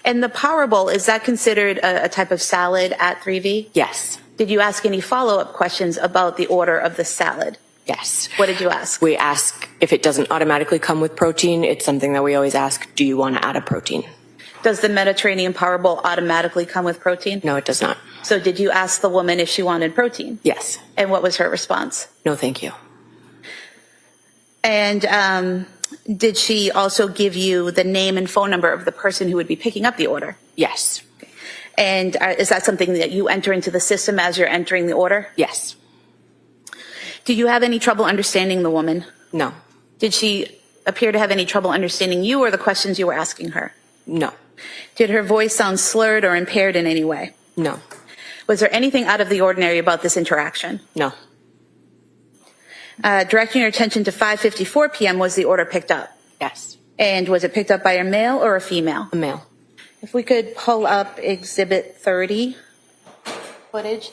And the Power Bowl, is that considered a type of salad at 3V? Yes, Did you ask any follow-up questions about the order of the salad? yes. What did you ask? We ask if it doesn't automatically come with protein. It's something that we always ask, do you want to add a protein? Does the Mediterranean Power Bowl automatically come with protein? No, it does not. So did you ask the woman if she wanted protein? Yes. And what was her response? No, thank you. And did she also give you the name and phone number of the person who would be picking up the order? Yes. And is that something that you enter into the system as you're entering the order? Yes. Did you have any trouble understanding the woman? No. Did she appear to have any trouble understanding you or the questions you were asking her? No. Did her voice sound slurred or impaired in any way? No. Was there anything out of the ordinary about this interaction? No. Directing your attention to 5:54 p.m., was the order picked up? Yes. And was it picked up by a male or a female? A male. If we could pull up Exhibit 30 footage.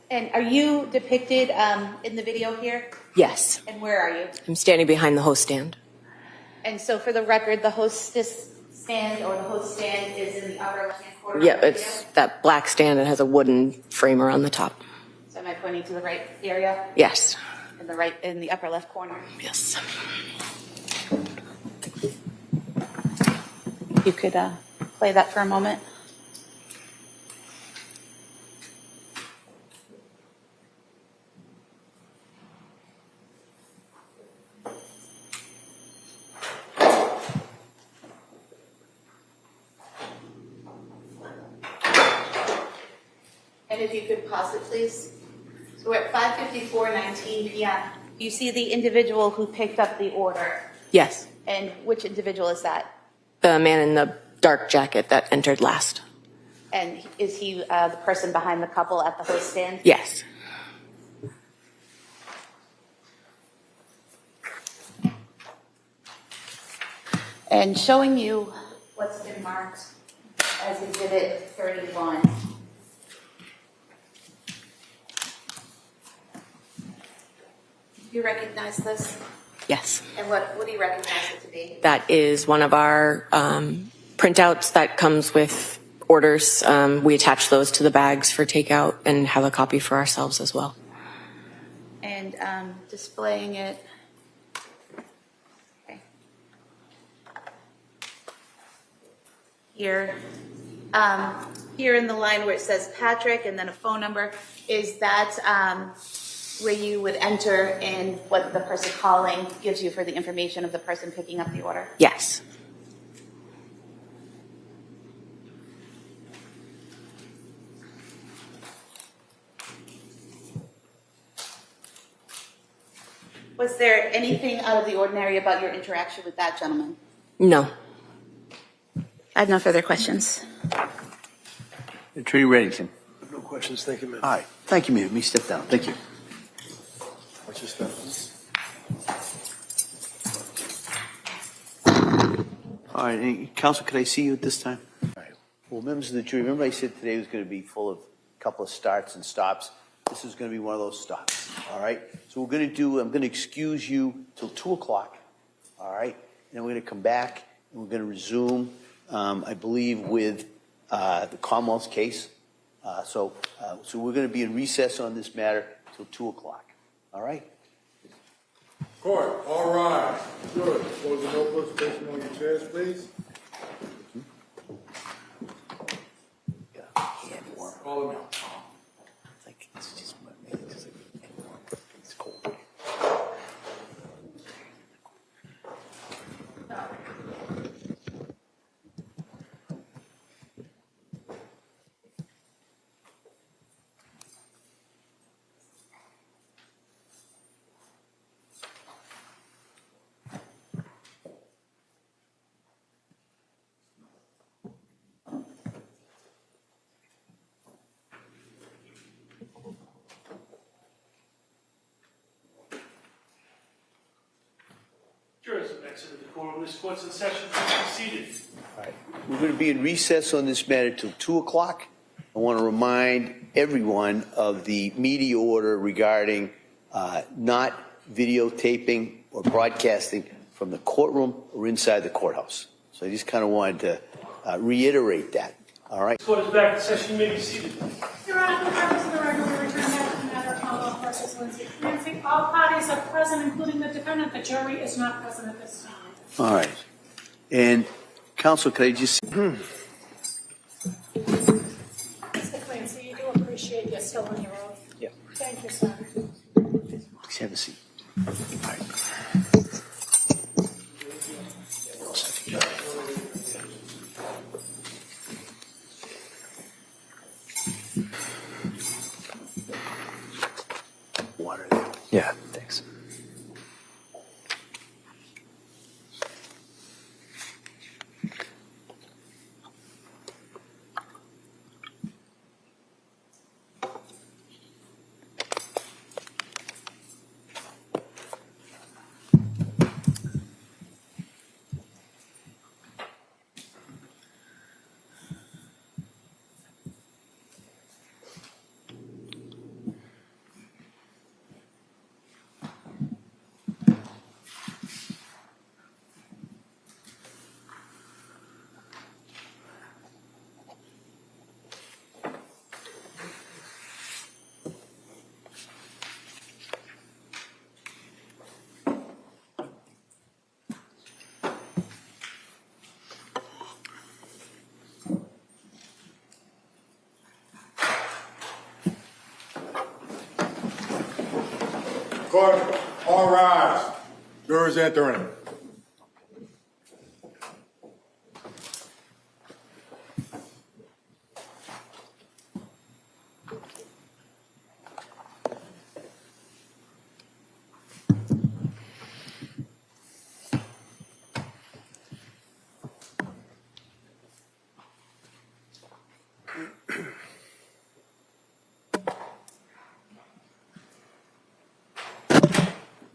And are you depicted in the video here? Yes. And where are you? I'm standing behind the host stand. And so for the record, the hostess stand or the host stand is in the upper left-hand corner. Yeah, of the it's video. that black stand that has a wooden frame around the top. So am I pointing to the right area? Yes. In the upper left corner. Yes. You could play that for a moment. And if you could pause it, please. So we're at 5:54:19 p.m. You see the individual who picked up the order. Yes. And which individual is that? The man in the dark jacket that entered last. And is he the person behind the couple at the host stand? Yes. And showing you what's been marked as Exhibit 31. Do you recognize this? Yes. And what do you recognize it to be? That is one of our printouts that comes with orders. We attach those to the bags for takeout and have a copy for ourselves as well. And displaying it. Okay. Here. Here in the line where it says Patrick and then a phone number, is that where you would enter in what the person calling gives you for the information of the person picking up the order? Yes. Was there anything out of the ordinary about your interaction with that gentleman? No. I have no further questions. Attorney Reddington. No questions, thank you, ma'am. Hi. Thank you, ma'am. Let me step down. Thank you. Watch your step, please. All right, Counsel, could I see you at this time? All right. Well, members of the jury, remember I said today was going to be full of a couple of starts and stops. this is going to be one of those stops. All right. So I'm going to excuse you till 2 o'clock. All right. And then we're going to come back and we're going to resume, I believe, with the Commonwealth's case. So we're going to be in recess on this matter till 2 o'clock. All right. Court, all rise. Good. Close the notebooks, place them on your chairs, please. Call them out. It's just it's cold. Jurors have exited the courtroom. This court's in session. Please be seated. All right. We're going to be in recess on this matter till 2 o'clock. I want to remind everyone of the media order regarding not videotaping or broadcasting from the courtroom or inside the courthouse. So I just kind of wanted to reiterate that. All right. This court is back in session. You may be seated. Your Honor, for the purpose of the record, we return back to the matter of Commonwealth versus Lindsay Clancy. All parties are present, including the defendant. The jury is not present at this time. All right. And counsel, could I just... Mr. Clancy, you do appreciate you're still on your oath. Yeah. Thank you, sir. Please have a seat. All right. Water there. Yeah, thanks. Court, all rise. Jurors entering.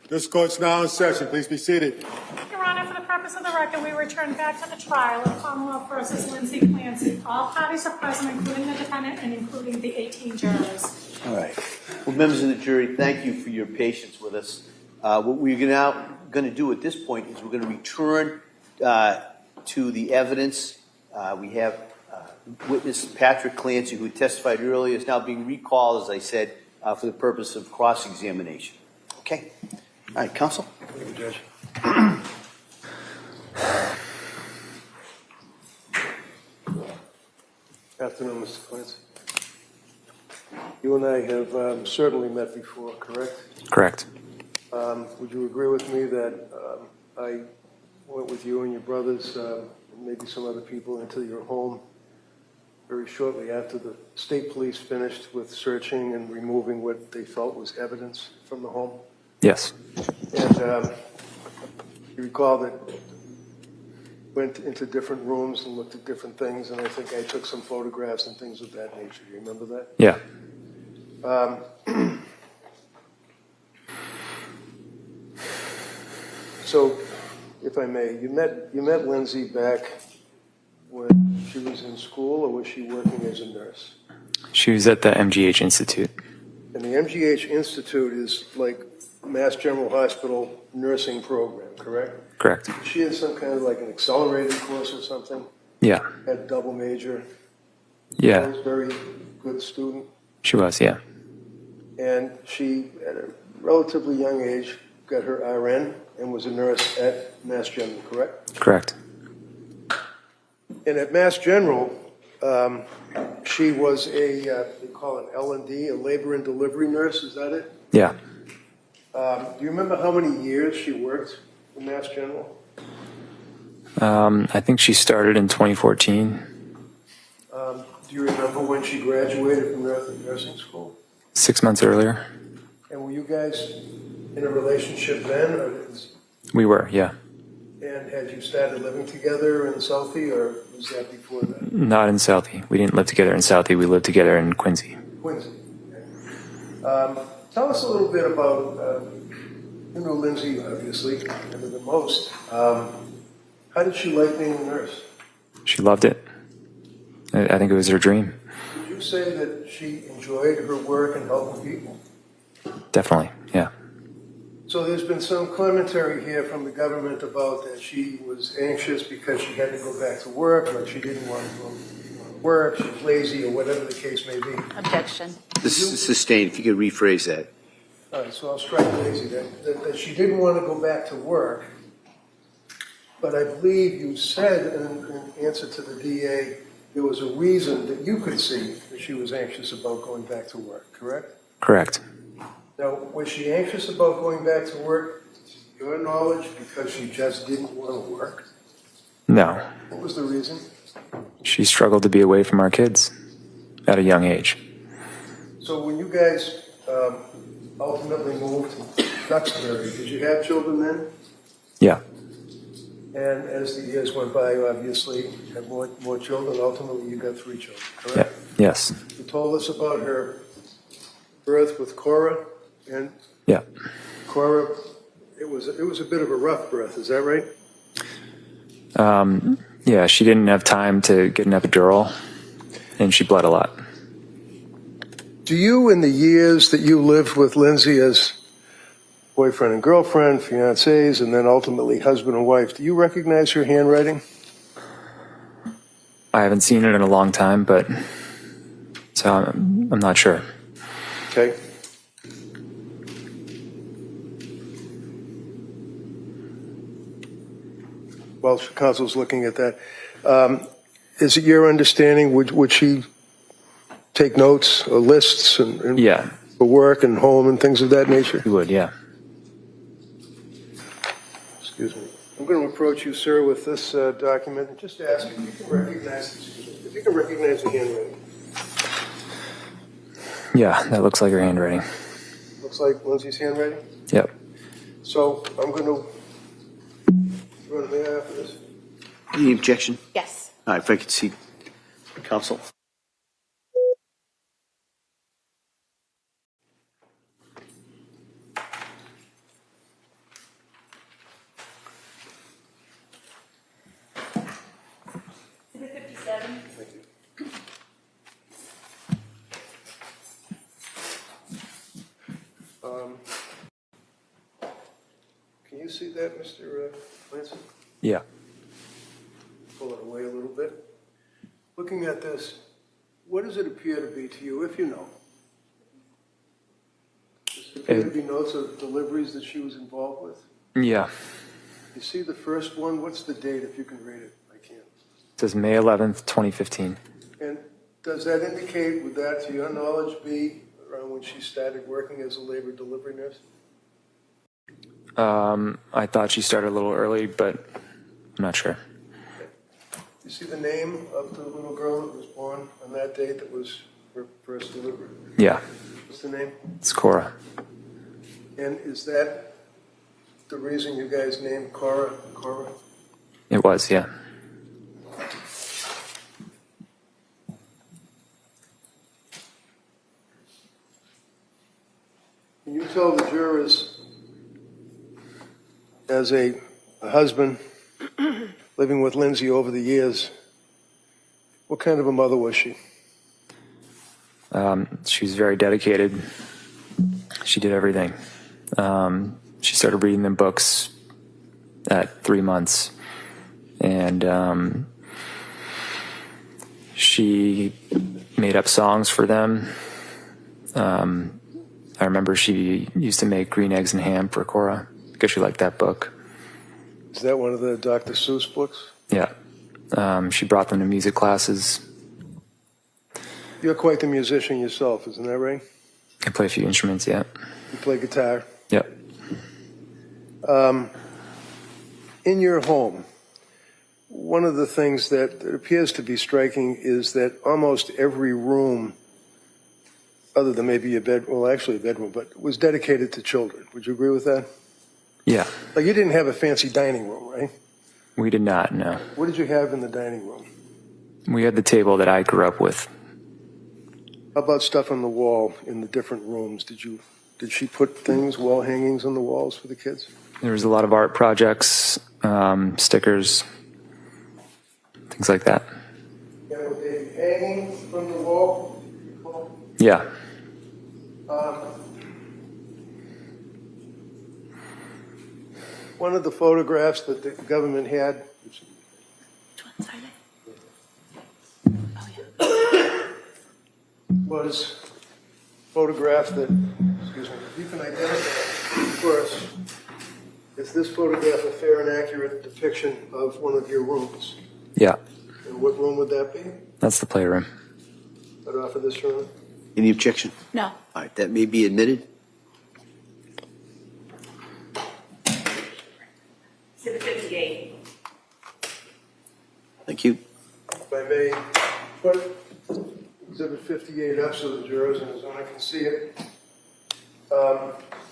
This court's now in session. Please be seated. Your Honor, for the purpose of the record, we return back to the trial of Commonwealth versus Lindsay Clancy. All parties are present, including the defendant and including the 18 jurors. All right. Well, members of the jury, thank you for your patience with us. What we're now going to do at this point is we're going to return to the evidence. We have witness Patrick Clancy, who testified earlier, is now being recalled, as I said, for the purpose of cross-examination. Okay. All right, counsel. Thank you, Judge. Afternoon, Mr. Clancy. You and I have certainly met before, correct? Correct. Would you agree with me that I went with you and your brothers, and maybe some other people, into your home very shortly after the state police finished with searching and removing what they felt was evidence from the home? Yes. And you recall that went into different rooms and looked at different things, and I think I took some photographs and things of that nature. Do you remember that? Yeah. So, if I may, you met Lindsay back when she was in school, or was she working as a nurse? She was at the MGH Institute. And the MGH Institute is like Mass General Hospital nursing program, correct? Correct. She had some kind of like an accelerated course or something, Yeah. had double major. Yeah. Was a very good student. She was, yeah. And she, at a relatively young age, got her RN and was a nurse at Mass General, correct? Correct. And at Mass General, she was a, they call it L&D, a labor and delivery nurse, is that it? Yeah. Do you remember how many years she worked for Mass General? I think she started in 2014. Do you remember when she graduated from nursing school? 6 months earlier. And were you guys in a relationship then? We were, yeah. And had you started living together in Southie, or was that before that? Not in Southie. We didn't live together in Southie. We lived together in Quincy. Quincy. Okay. Tell us a little bit about, you know Lindsay, obviously, better than most. How did she like being a nurse? She loved it. I think it was her dream. Would you say that she enjoyed her work and helping people? Definitely, yeah. So there's been some commentary here from the government about that she was anxious because she had to go back to work, or she didn't want to go to work, she's lazy, or whatever the case may be. Objection. This is sustained, if you could rephrase that. All right, so I'll strike lazy, that she didn't want to go back to work, but I believe you said in answer to the DA, there was a reason that you could see that she was anxious about going back to work, correct? Correct. Now, was she anxious about going back to work, to your knowledge, because she just didn't want to work? No. What was the reason? She struggled to be away from our kids at a young age. So when you guys ultimately moved to Duxbury, did you have children then? Yeah. And as the years went by, you obviously had more children. Ultimately, you got 3 children, correct? Yeah. Yes. You told us about her birth with Cora, and Yeah. Cora, it was a bit of a rough birth. Is that right? Yeah, she didn't have time to get an epidural, and she bled a lot. Do you, in the years that you lived with Lindsay as boyfriend and girlfriend, fiancés, and then ultimately husband and wife, do you recognize her handwriting? I haven't seen it in a long time, but so I'm not sure. Okay. While counsel's looking at that, is it your understanding, would she take notes or lists and Yeah, for work and home and things of that nature? you would, yeah. Excuse me. I'm going to approach you, sir, with this document and just ask if you can recognize the handwriting. Yeah, that looks like her handwriting. Looks like Lindsay's handwriting. Yep. So I'm going to run there after this. Any objection? Yes. All right, if I could see counsel. Is it 57? Thank you. Can you see that, Mr. Clancy? Yeah. Pull it away a little bit. Looking at this, what does it appear to be to you, if you know? Does it appear to be notes of deliveries that she was involved with? Yeah. You see the first one? What's the date, if you can read it? I can't. It says May 11th, 2015. And does that indicate, would that, to your knowledge, be around when she started working as a labor delivery nurse? I thought she started a little early, but I'm not sure. You see the name of the little girl that was born on that date that was her first delivery? Yeah, What's the name? it's Cora. And is that the reason you guys named Cora? It was, yeah. Can you tell the jurors, as a husband living with Lindsay over the years, what kind of a mother was she? She was very dedicated, She did everything. She started reading them books at 3 months, and she made up songs for them. I remember she used to make green eggs and ham for Cora because she liked that book. Is that one of the Dr. Seuss books? Yeah. She brought them to music classes. You're quite the musician yourself, isn't that right? I play a few instruments, yeah. You play guitar. Yep. In your home, one of the things that appears to be striking is that almost every room, other than maybe a bed, well, actually a bedroom, but was dedicated to children. Would you agree with that? Yeah. Like you didn't have a fancy dining room, right? We did not, no. What did you have in the dining room? We had the table that I grew up with. How about stuff on the wall in the different rooms? Did she put things, wall hangings on the walls for the kids? There was a lot of art projects, stickers, things like that. Yeah, were they hanging from the wall? Yeah. One of the photographs that the government had was photograph that, excuse me, you can identify for us. Is this photograph a fair and accurate depiction of one of your rooms? Yeah. And what room would that be? That's the playroom. Right off of this room? Any objection? No. All right, that may be admitted. Exhibit 58. Thank you. If I may put Exhibit 58 up so the jurors in the zone can see it.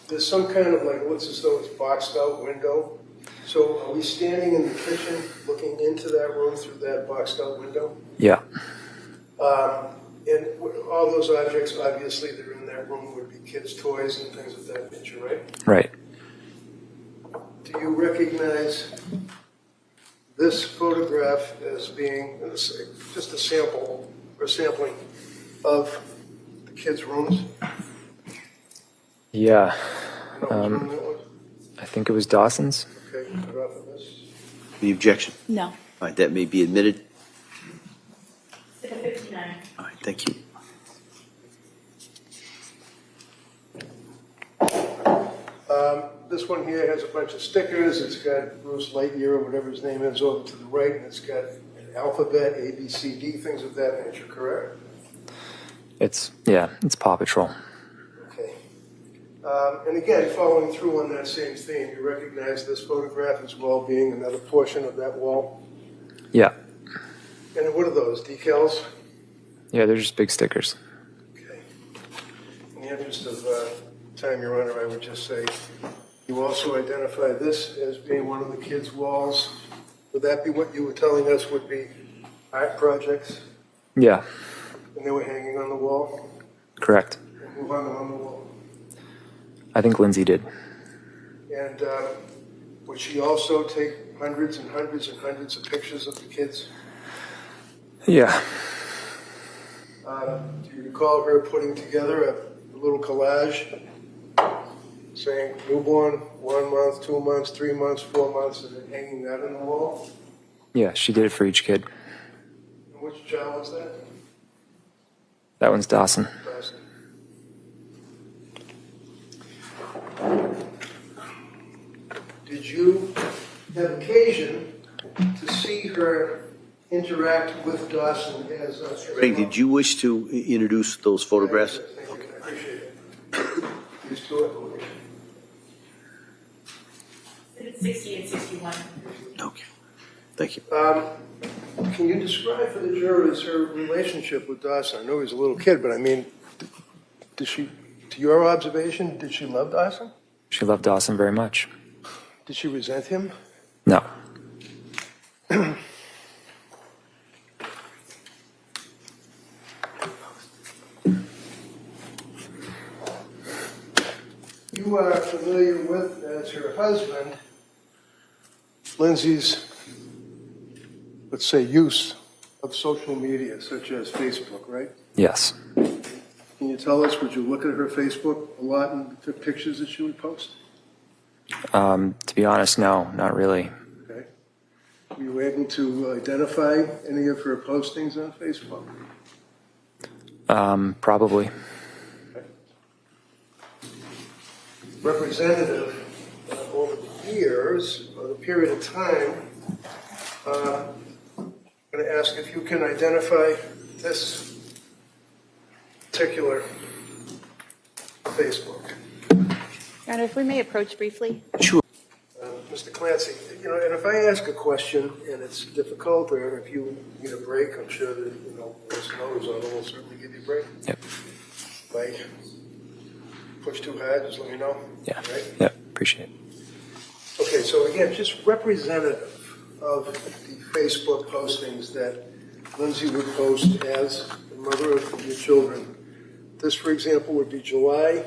There's some kind of like, it looks as though it's boxed out window. So are we standing in the kitchen looking into that room through that boxed out window? Yeah. And all those objects, obviously, that are in that room would be kids' toys and things of that nature, right? Right. Do you recognize this photograph as being just a sample or sampling of the kids' rooms? Yeah. You know which room that was? I think it was Dawson's. Okay, right off of this. Any objection? No. All right, that may be admitted. Exhibit 59. All right, thank you. This one here has a bunch of stickers. It's got Bruce Lightyear or whatever his name is over to the right, and it's got an alphabet, A, B, C, D, things of that nature, correct? It's Paw Patrol. Okay. And again, following through on that same theme, you recognize this photograph as well being another portion of that wall? Yeah. And what are those, decals? Yeah, they're just big stickers. Okay. In the interest of time, Your Honor, I would just say you also identify this as being one of the kids' walls. Would that be what you were telling us would be art projects? Yeah. And they were hanging on the wall? Correct. And who hung them on the wall? I think Lindsay did. And would she also take hundreds and hundreds and hundreds of pictures of the kids? Yeah. Do you recall her putting together a little collage saying newborn, 1 month, 2 months, 3 months, 4 months, and then hanging that on the wall? Yeah, she did it for each kid. And which child was that? That one's Dawson. Dawson. Did you have occasion to see her interact with Dawson as a... Ray, did you wish to introduce those photographs? Thank you. I appreciate it. These two are- Exhibit 60 and 61. Okay, thank you. Can you describe for the jurors her relationship with Dawson? I know he was a little kid, but I mean, did she, to your observation, did she love Dawson? She loved Dawson very much. Did she resent him? No. You are familiar with, as her husband, Lindsay's, let's say, use of social media, such as Facebook, right? Yes. Can Can you tell us, would you look at her Facebook a lot and the pictures that she would post? To be honest, no, not really. Okay. Were you able to identify any of her postings on Facebook? Probably. Representative, over the years, or the period of time, I'm going to ask if you can identify this particular Facebook. Your Honor, if we may approach briefly. Mr. Clancy, and if I ask a question and it's difficult, or if you need a break, I'm sure that, listeners will certainly give you a break. Yep. If I push too hard, just let me know. Yeah. Right? Yep. Appreciate it. Okay, so again, just representative of the Facebook postings that Lindsay would post as the mother of your children. This, for example, would be July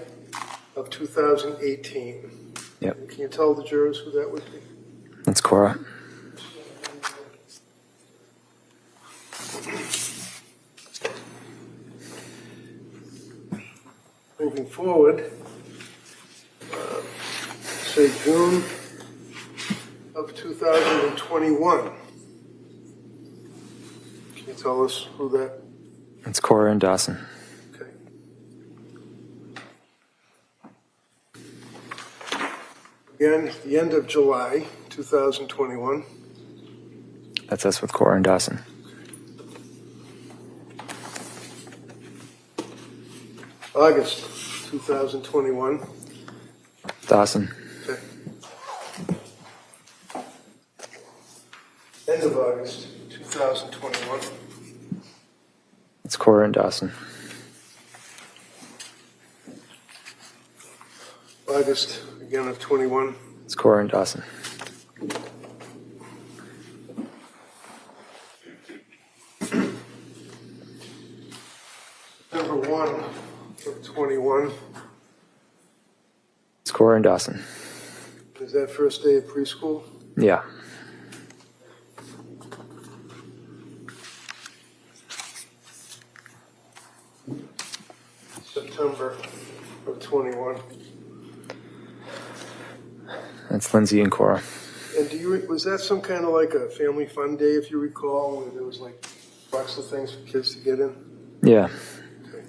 of 2018. Yep. Can you tell the jurors who that would be? That's Cora. Moving forward, say June of 2021. Can you tell us who that? That's Cora and Dawson. Okay. Again, the end of July 2021. That's us with Cora and Dawson. August 2021. Dawson. Okay. End of August 2021. It's Cora and Dawson. August again of 21. It's Cora and Dawson. Number 1 of 21. It's Cora and Dawson. Is that first day of preschool? Yeah. September of 21. That's Lindsay and Cora. And was that some kind of like a family fun day, if you recall, where there was like lots of things for kids to get in? Yeah. Okay.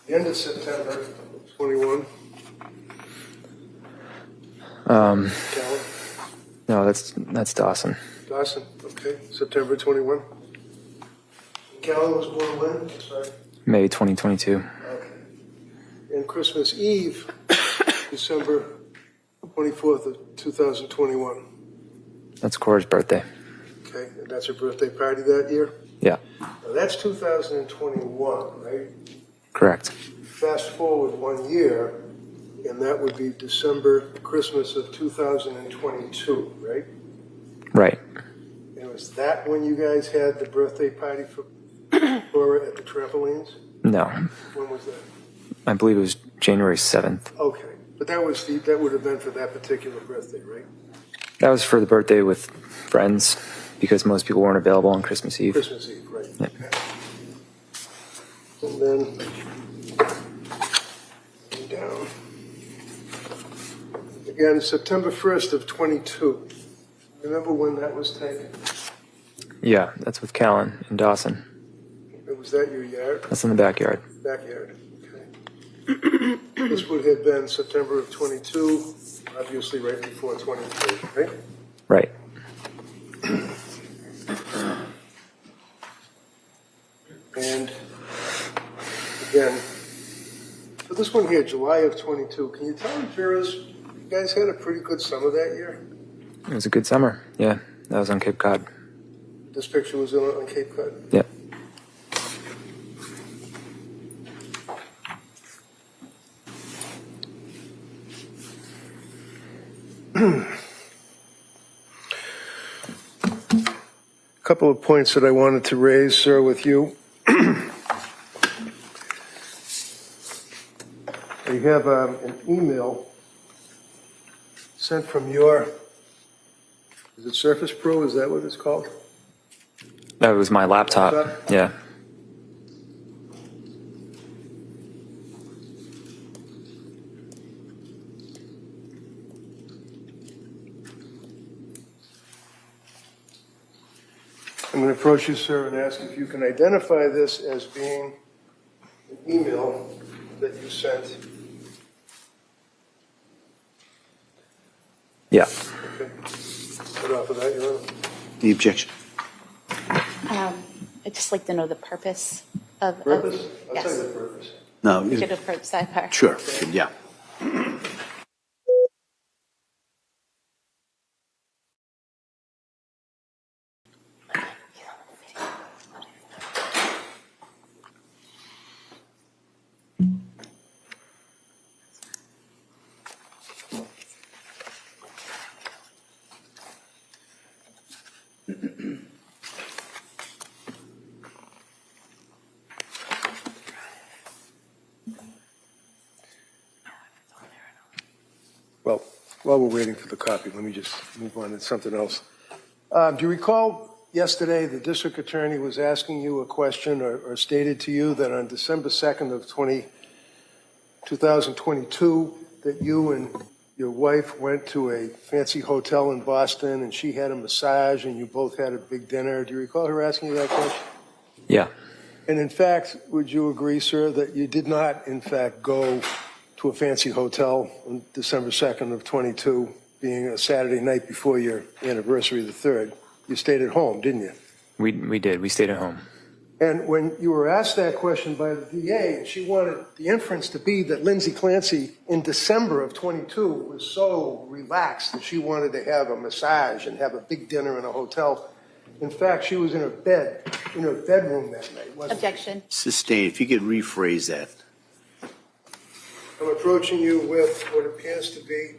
The end of September of 21. Callan? No, that's Dawson. Dawson, okay. September 21. Callan was born when? Sorry. May 2022. Okay. And Christmas Eve, December 24th of 2021. That's Cora's birthday. Okay, and that's her birthday party that year? Yeah. Now that's 2021, right? Correct. Fast forward 1 year, and that would be Christmas of 2022, right? Right. And was that when you guys had the birthday party for Cora at the trampolines? No. When was that? I believe it was January 7th. Okay, but that would have been for that particular birthday, right? That was for the birthday with friends because most people weren't available on Christmas Eve. Christmas Eve, right? Yep. Okay. And then down again, September 1st of 22. Remember when that was taken? Yeah, that's with Callan and Dawson. Was that your yard? That's in the backyard. Backyard. Okay. This would have been September of 22, obviously right before 23, right? Right. And again, for this one here, July of 22, can you tell the jurors, you guys had a pretty good summer that year? It was a good summer. Yeah, that was on Cape Cod. This picture was on Cape Cod? Yep. A couple of points that I wanted to raise, sir, with you. You have an email sent from your, is it Surface Pro? Is that what it's called? That was my laptop. Yeah. I'm going to approach you, sir, and ask if you can identify this as being an email that you sent. Yeah. Okay. Put off of that, Your Honor. The objection. I'd just like to know the purpose of. Purpose? I'll tell you Yes. the purpose. No, We could approach sidebar. sure, yeah. Well, while we're waiting for the copy, let me just move on to something else. Do you recall yesterday the district attorney was asking you a question or stated to you that on December 2nd of 2022, that you and your wife went to a fancy hotel in Boston and she had a massage and you both had a big dinner? Do you recall her asking you that question? Yeah. And in fact, would you agree, sir, that you did not, in fact, go to a fancy hotel on December 2nd of 22, being a Saturday night before your anniversary, the 3rd? You stayed at home, didn't you? We did. We stayed at home. And when you were asked that question by the DA, she wanted the inference to be that Lindsay Clancy in December of 22 was so relaxed that she wanted to have a massage and have a big dinner in a hotel. In fact, she was in her bedroom that night, wasn't she? Objection. Sustained. If you could rephrase that. I'm approaching you with what appears to be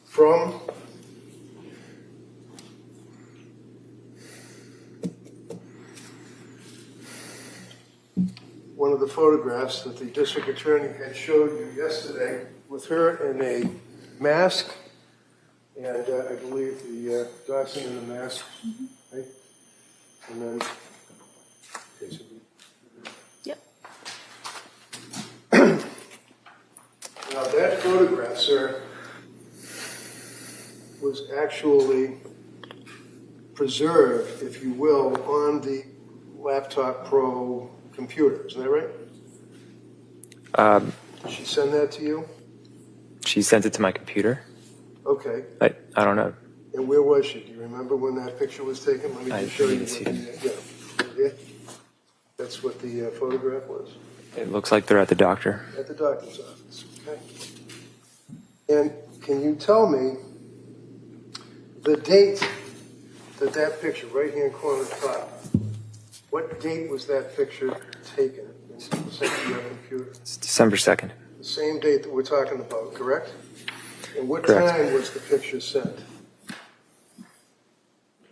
from one of the photographs that the district attorney had showed you yesterday with her in a mask, and I believe the Dawson in a mask, right? And then, Yep. now that photograph, sir, was actually preserved, if you will, on the Laptop Pro computer. Isn't that right? Did she send that to you? She sent it to my computer. Okay. I don't know. And where was she? Do you remember when that picture was taken? Let me I just show you. didn't see Yeah. That's what the photograph was. It looks like they're at the doctor. At the doctor's office. Okay. And can you tell me the date that that picture, right-hand corner top, what date was that picture taken and sent to your computer? It's December 2nd. The same date that we're talking about, correct? And what Correct. time was the picture sent?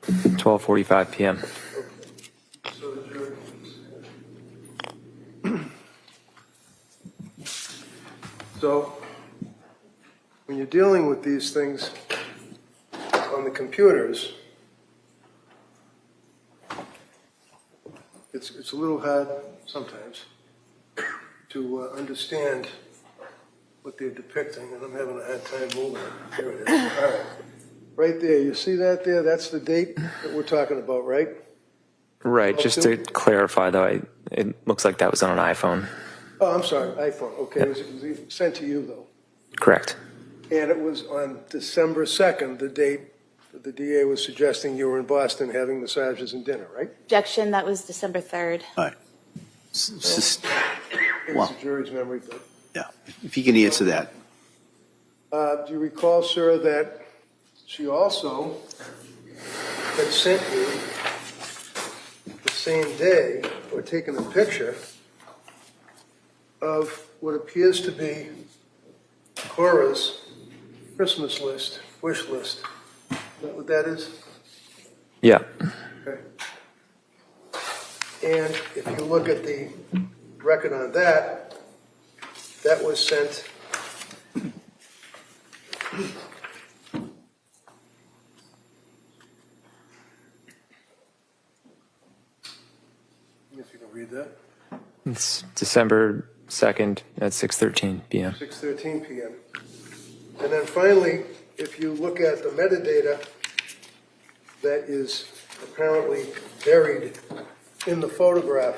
12:45 p.m. Okay. So the jury. So when you're dealing with these things on the computers, it's a little hard sometimes to understand what they're depicting, and I'm having a hard time moving it. There it is. All right. Right there, you see that there? That's the date that we're talking about, right? Right. Just to clarify, though, it looks like that was on an iPhone. Oh, I'm sorry, iPhone. Okay, it was sent to you, though. Correct. And it was on December 2nd, the date that the DA was suggesting you were in Boston having massages and dinner, right? Objection. That was December 3rd. All right. It's Well- a jury's memory, but. Yeah, if you can answer that. Do you recall, sir, that she also had sent you the same day, or taken a picture of what appears to be Cora's Christmas list, wish list? Is that what that is? Yeah. Okay. And if you look at the record on that, that was sent can read that. It's December 2nd at 6:13 p.m. 6:13 p.m. And then finally, if you look at the metadata that is apparently buried in the photograph,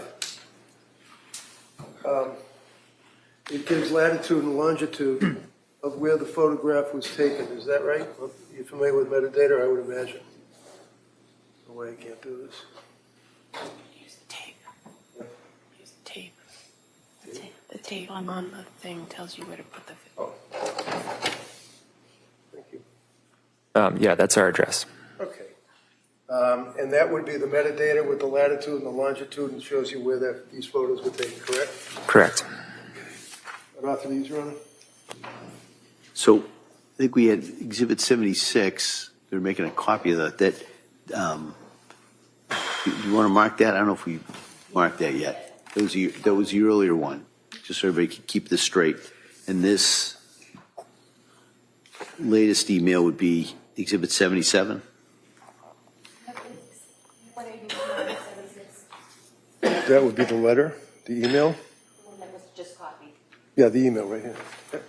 it gives latitude and longitude of where the photograph was taken. Is that right? You're familiar with metadata, I would imagine. No way I can't do this. Use the tape. Use the tape. The tape on the thing tells you where to put the. Oh. Thank you. Yeah, that's our address. Okay. And that would be the metadata with the latitude and the longitude, and shows you where these photos were taken, correct? Correct. What author these, Your Honor? So I think we had Exhibit 76. They're making a copy of that. You want to mark that? I don't know if we marked that yet. That was the earlier one, just so everybody can keep this straight. And this latest email would be Exhibit 77. That would be the letter, the email? That was just copied. Yeah, the email right here. Yep.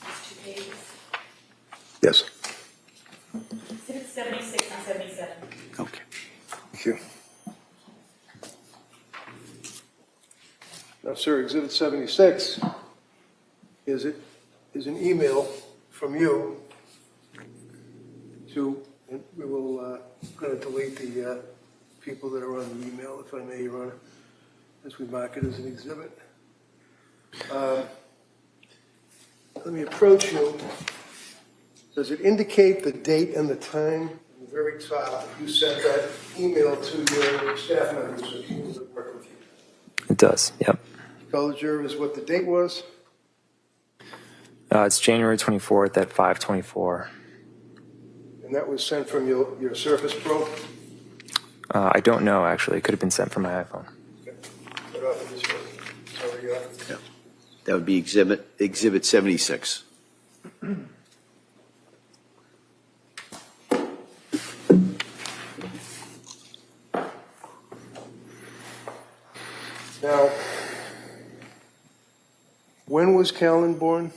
It's 2 pages. Yes. Exhibit 76 and 77. Okay. Thank you. Now, sir, Exhibit 76 is an email from you to, and we will going to delete the people that are on the email, if I may, Your Honor, as we mark it as an exhibit. Let me approach you. Does it indicate the date and the time? At the very top, you sent that email to your staff members or people that work with you. It does. Yep. Tell the jurors what the date was. It's January 24th at 5:24. And that was sent from your Surface Pro? I don't know, actually. It could have been sent from my iPhone. Okay. What author is yours? Sorry, Yeah. That would be Exhibit 76. Now, when was Callan born?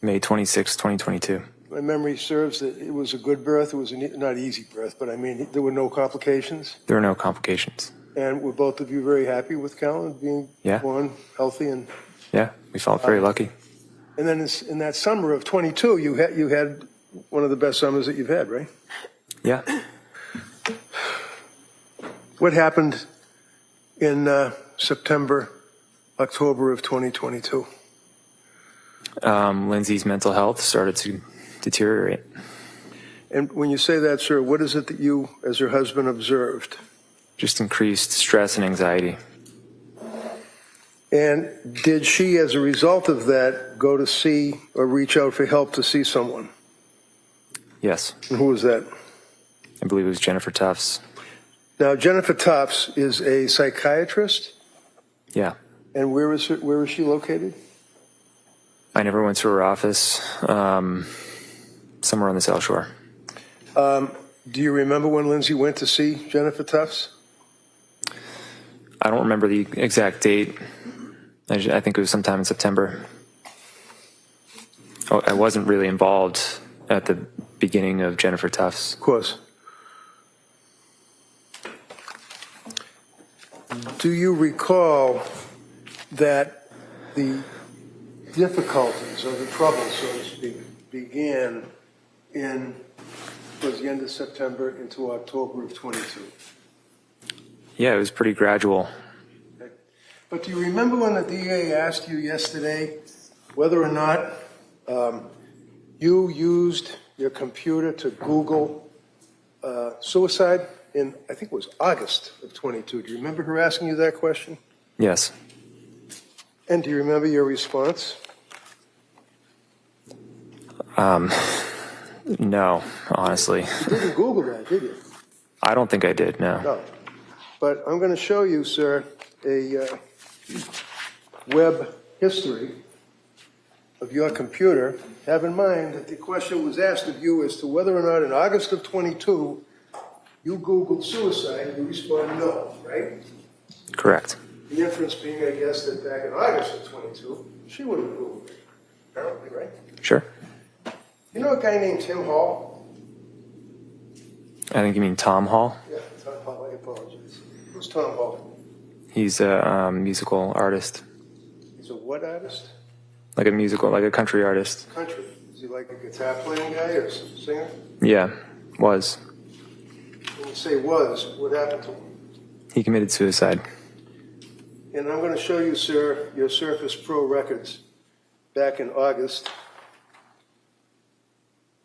May 26, 2022. My memory serves that it was a good birth. It was not easy birth, but I mean, there were no complications. There are no complications. And were both of you very happy with Callan being born healthy? And Yeah, we felt very lucky. and then in that summer of 22, you had one of the best summers that you've had, right? Yeah. What happened in September, October of 2022? Lindsay's mental health started to deteriorate. And when you say that, sir, what is it that you, as her husband, observed? Just increased stress and anxiety. And did she, as a result of that, go to see or reach out for help to see someone? Yes. And who was that? I believe it was Jennifer Tufts. Now, Jennifer Tufts is a psychiatrist. Yeah. And where is she located? I never went to her office. Somewhere on the South Shore. Do you remember when Lindsay went to see Jennifer Tufts? I don't remember the exact date. I think it was sometime in September. I wasn't really involved at the beginning of Jennifer Tufts. Of course. Do you recall that the difficulties or the trouble, so to speak, began towards the end of September into October of 22? Yeah, it was pretty gradual. Okay. But do you remember when the DA asked you yesterday whether or not you used your computer to Google suicide in, I think it was August of 22? Do you remember her asking you that question? Yes. And do you remember your response? No, honestly. You didn't Google that, did you? I don't think I did, no. No. But I'm going to show you, sir, a web history of your computer, have in mind that the question was asked of you as to whether or not in August of 22, you Googled suicide, you responded no, right? Correct. The inference being, I guess, that back in August of 22, she would have Googled it, apparently, right? Sure. You know a guy named Tim Hall? I think you mean Tom Hall. Yeah, Tom Hall, I apologize. Who's Tom Hall? He's a musical artist, He's a what artist? like a country artist. Country. Is he like a guitar playing guy or some singer? Yeah, was. When you say was, what happened to him? He committed suicide. And I'm going to show you, sir, your Surface Pro records back in August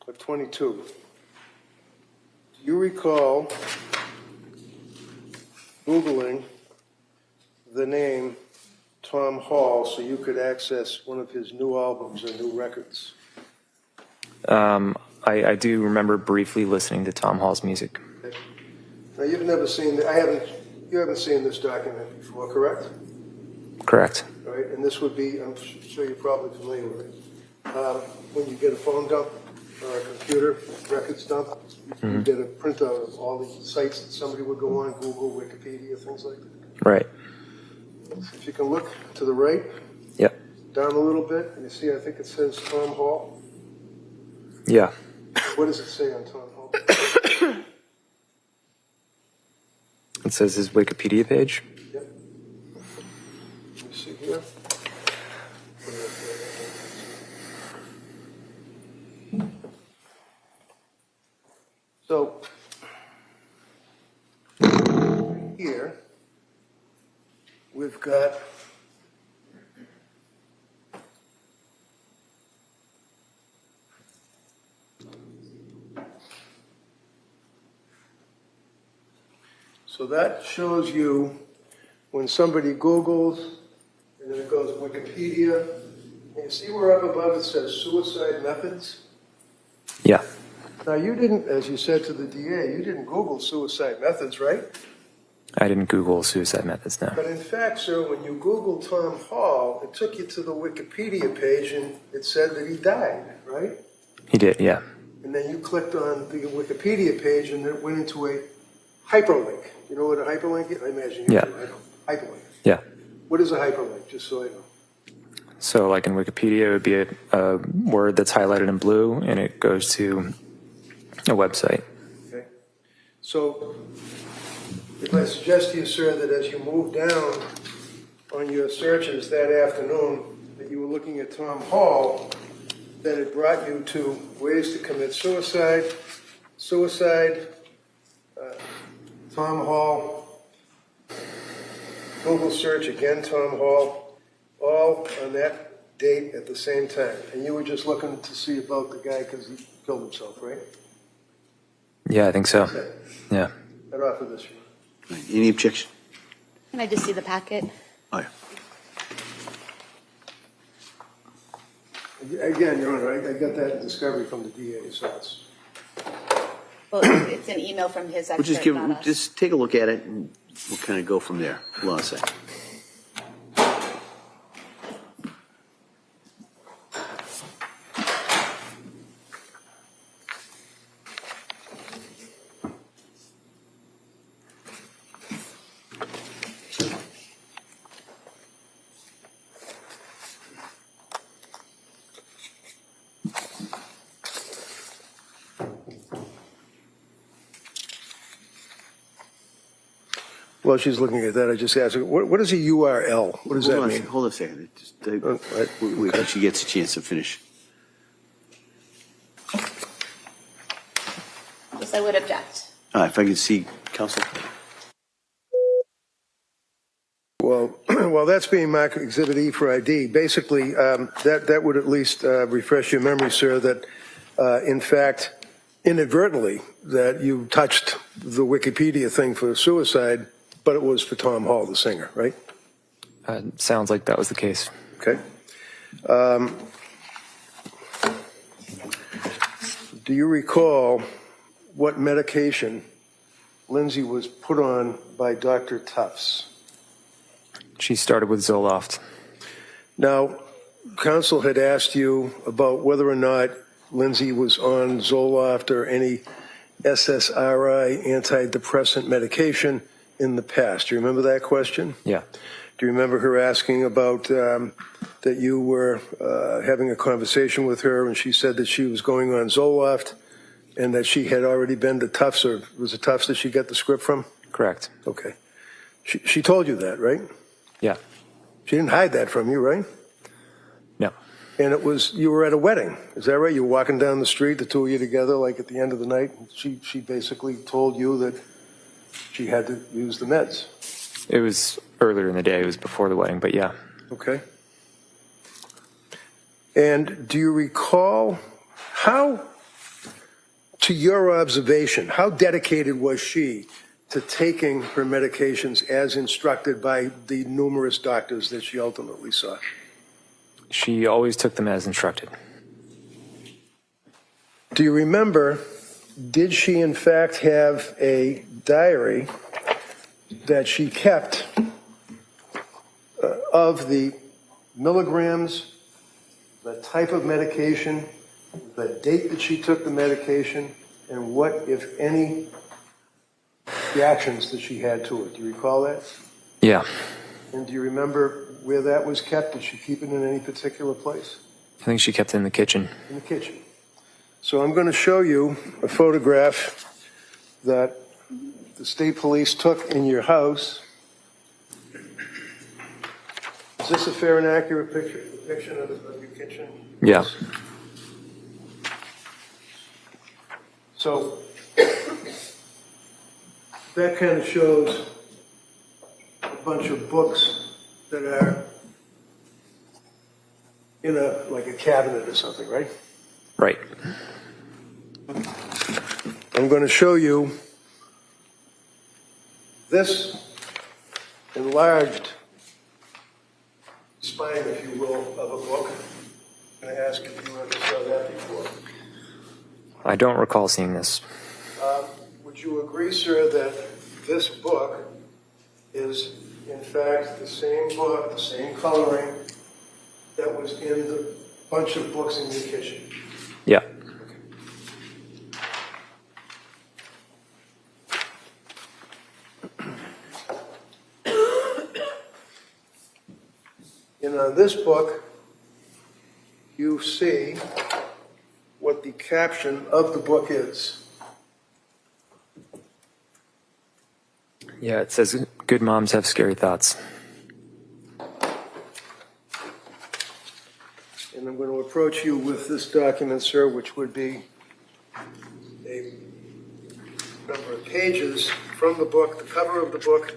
of 22. Do you recall Googling the name Tom Hall so you could access one of his new albums or new records? I do remember briefly listening to Tom Hall's music. Okay. Now, you've never seen, you haven't seen this document before, correct? Correct. All right, and this would be, I'm sure you're probably familiar with it. When you get a phone dump or a computer records dump, you get a printout of all the sites that somebody would go on, Google, Wikipedia, things like that. Right. If you can look to the right, Yep. down a little bit, and you see, I think it says Tom Hall. Yeah. What does it say on Tom Hall? It says his Wikipedia page. Yep. Let me see here. So, here, we've got so that shows you when somebody Googles, and then it goes Wikipedia, and you see where up above it says suicide methods? Yeah. Now, you didn't, as you said to the DA, you didn't Google suicide methods, right? I didn't Google suicide methods, no. But in fact, sir, when you Googled Tom Hall, it took you to the Wikipedia page and it said that he died, right? He did, yeah. And then you clicked on the Wikipedia page and it went into a hyperlink. You know what a hyperlink is? I imagine you Yeah. do. I don't. Hyperlink. Yeah. What is a hyperlink, just so I know? So like in Wikipedia, it would be a word that's highlighted in blue and it goes to a website. Okay. So if I suggest to you, sir, that as you move down on your searches that afternoon, that you were looking at Tom Hall, that it brought you to ways to commit suicide, Tom Hall, Google search again, Tom Hall, all on that date at the same time. And you were just looking to see about the guy because he killed himself, right? Yeah, I think so. Okay. Yeah. I'd offer this. Any objection? Can I just see the packet? Oh, yeah. Again, Your Honor, I got that discovery from the DA, so it's. Well, it's an email from his We'll expert, not us. just take a look at it and we'll kind of go from there. Hold on a second. While she's looking at that, I just asked her, what is a URL? What does that mean? Hold on a second. Just, right. wait till she gets a chance to finish. Yes, I would object. If I can see, Counsel. Well, while that's being marked Exhibit E for ID, basically, that would at least refresh your memory, sir, that in fact, inadvertently, that you touched the Wikipedia thing for suicide, but it was for Tom Hall, the singer, right? Sounds like that was the case. Okay. Do you recall what medication Lindsay was put on by Dr. Tufts? She started with Zoloft. Now, counsel had asked you about whether or not Lindsay was on Zoloft or any SSRI antidepressant medication in the past. Do you remember that question? Yeah. Do you remember her asking about that you were having a conversation with her and she said that she was going on Zoloft and that she had already been to Tufts, or was it Tufts that she got the script from? Correct. Okay. She told you that, right? Yeah. She didn't hide that from you, right? No. And you were at a wedding, is that right? You were walking down the street, the two of you together, like at the end of the night. She basically told you that she had to use the meds. It was earlier in the day. It was before the wedding, but yeah. Okay. And do you recall how, to your observation, how dedicated was she to taking her medications as instructed by the numerous doctors that she ultimately saw? She always took them as instructed. Do you remember, did she in fact have a diary that she kept of the milligrams, the type of medication, the date that she took the medication, and what, if any, reactions that she had to it? Do you recall that? Yeah. And do you remember where that was kept? Did she keep it in any particular place? I think she kept it in the kitchen. In the kitchen. So I'm going to show you a photograph that the state police took in your house. Is this a fair and accurate depiction of your kitchen? Yeah. So that kind of shows a bunch of books that are in like a cabinet or something, right? Right. I'm going to show you this enlarged spine, if you will, of a book. I'm going to ask if you ever saw that before. I don't recall seeing this. Would you agree, sir, that this book is, in fact, the same book, the same coloring that was in the bunch of books in your kitchen? Yeah. In this book, you see what the caption of the book is. Yeah, it says, "Good moms have scary thoughts." And I'm going to approach you with this document, sir, which would be a number of pages from the book, the cover of the book,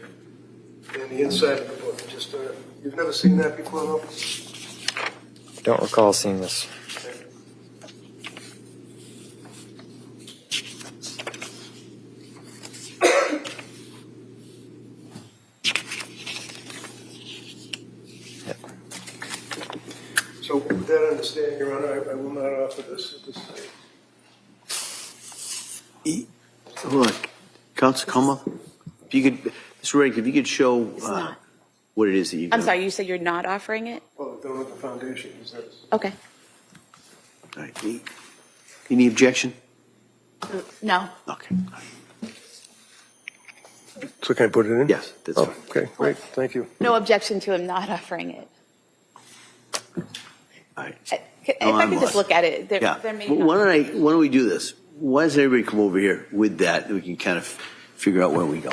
and the inside of the book. Just, you've never seen that before, though? Don't recall seeing this. So with that understanding, Your Honor, I will not offer this at this time. Hold on. Counsel, come up. If you could, Mr. Reddick, if you could show what it is that you've I'm done. sorry, you said you're not offering it? Well, I don't know what the foundation is. Okay. All right. Any objection? No. Okay. So can I put it in? Yes, that's Oh, fine. okay, great, thank you. No objection to him not offering it. All right. If No, I I'm could just lost. look at it, there Yeah. may Well, why don't we do this? Why doesn't everybody come over here with that, and we can kind of figure out where we go.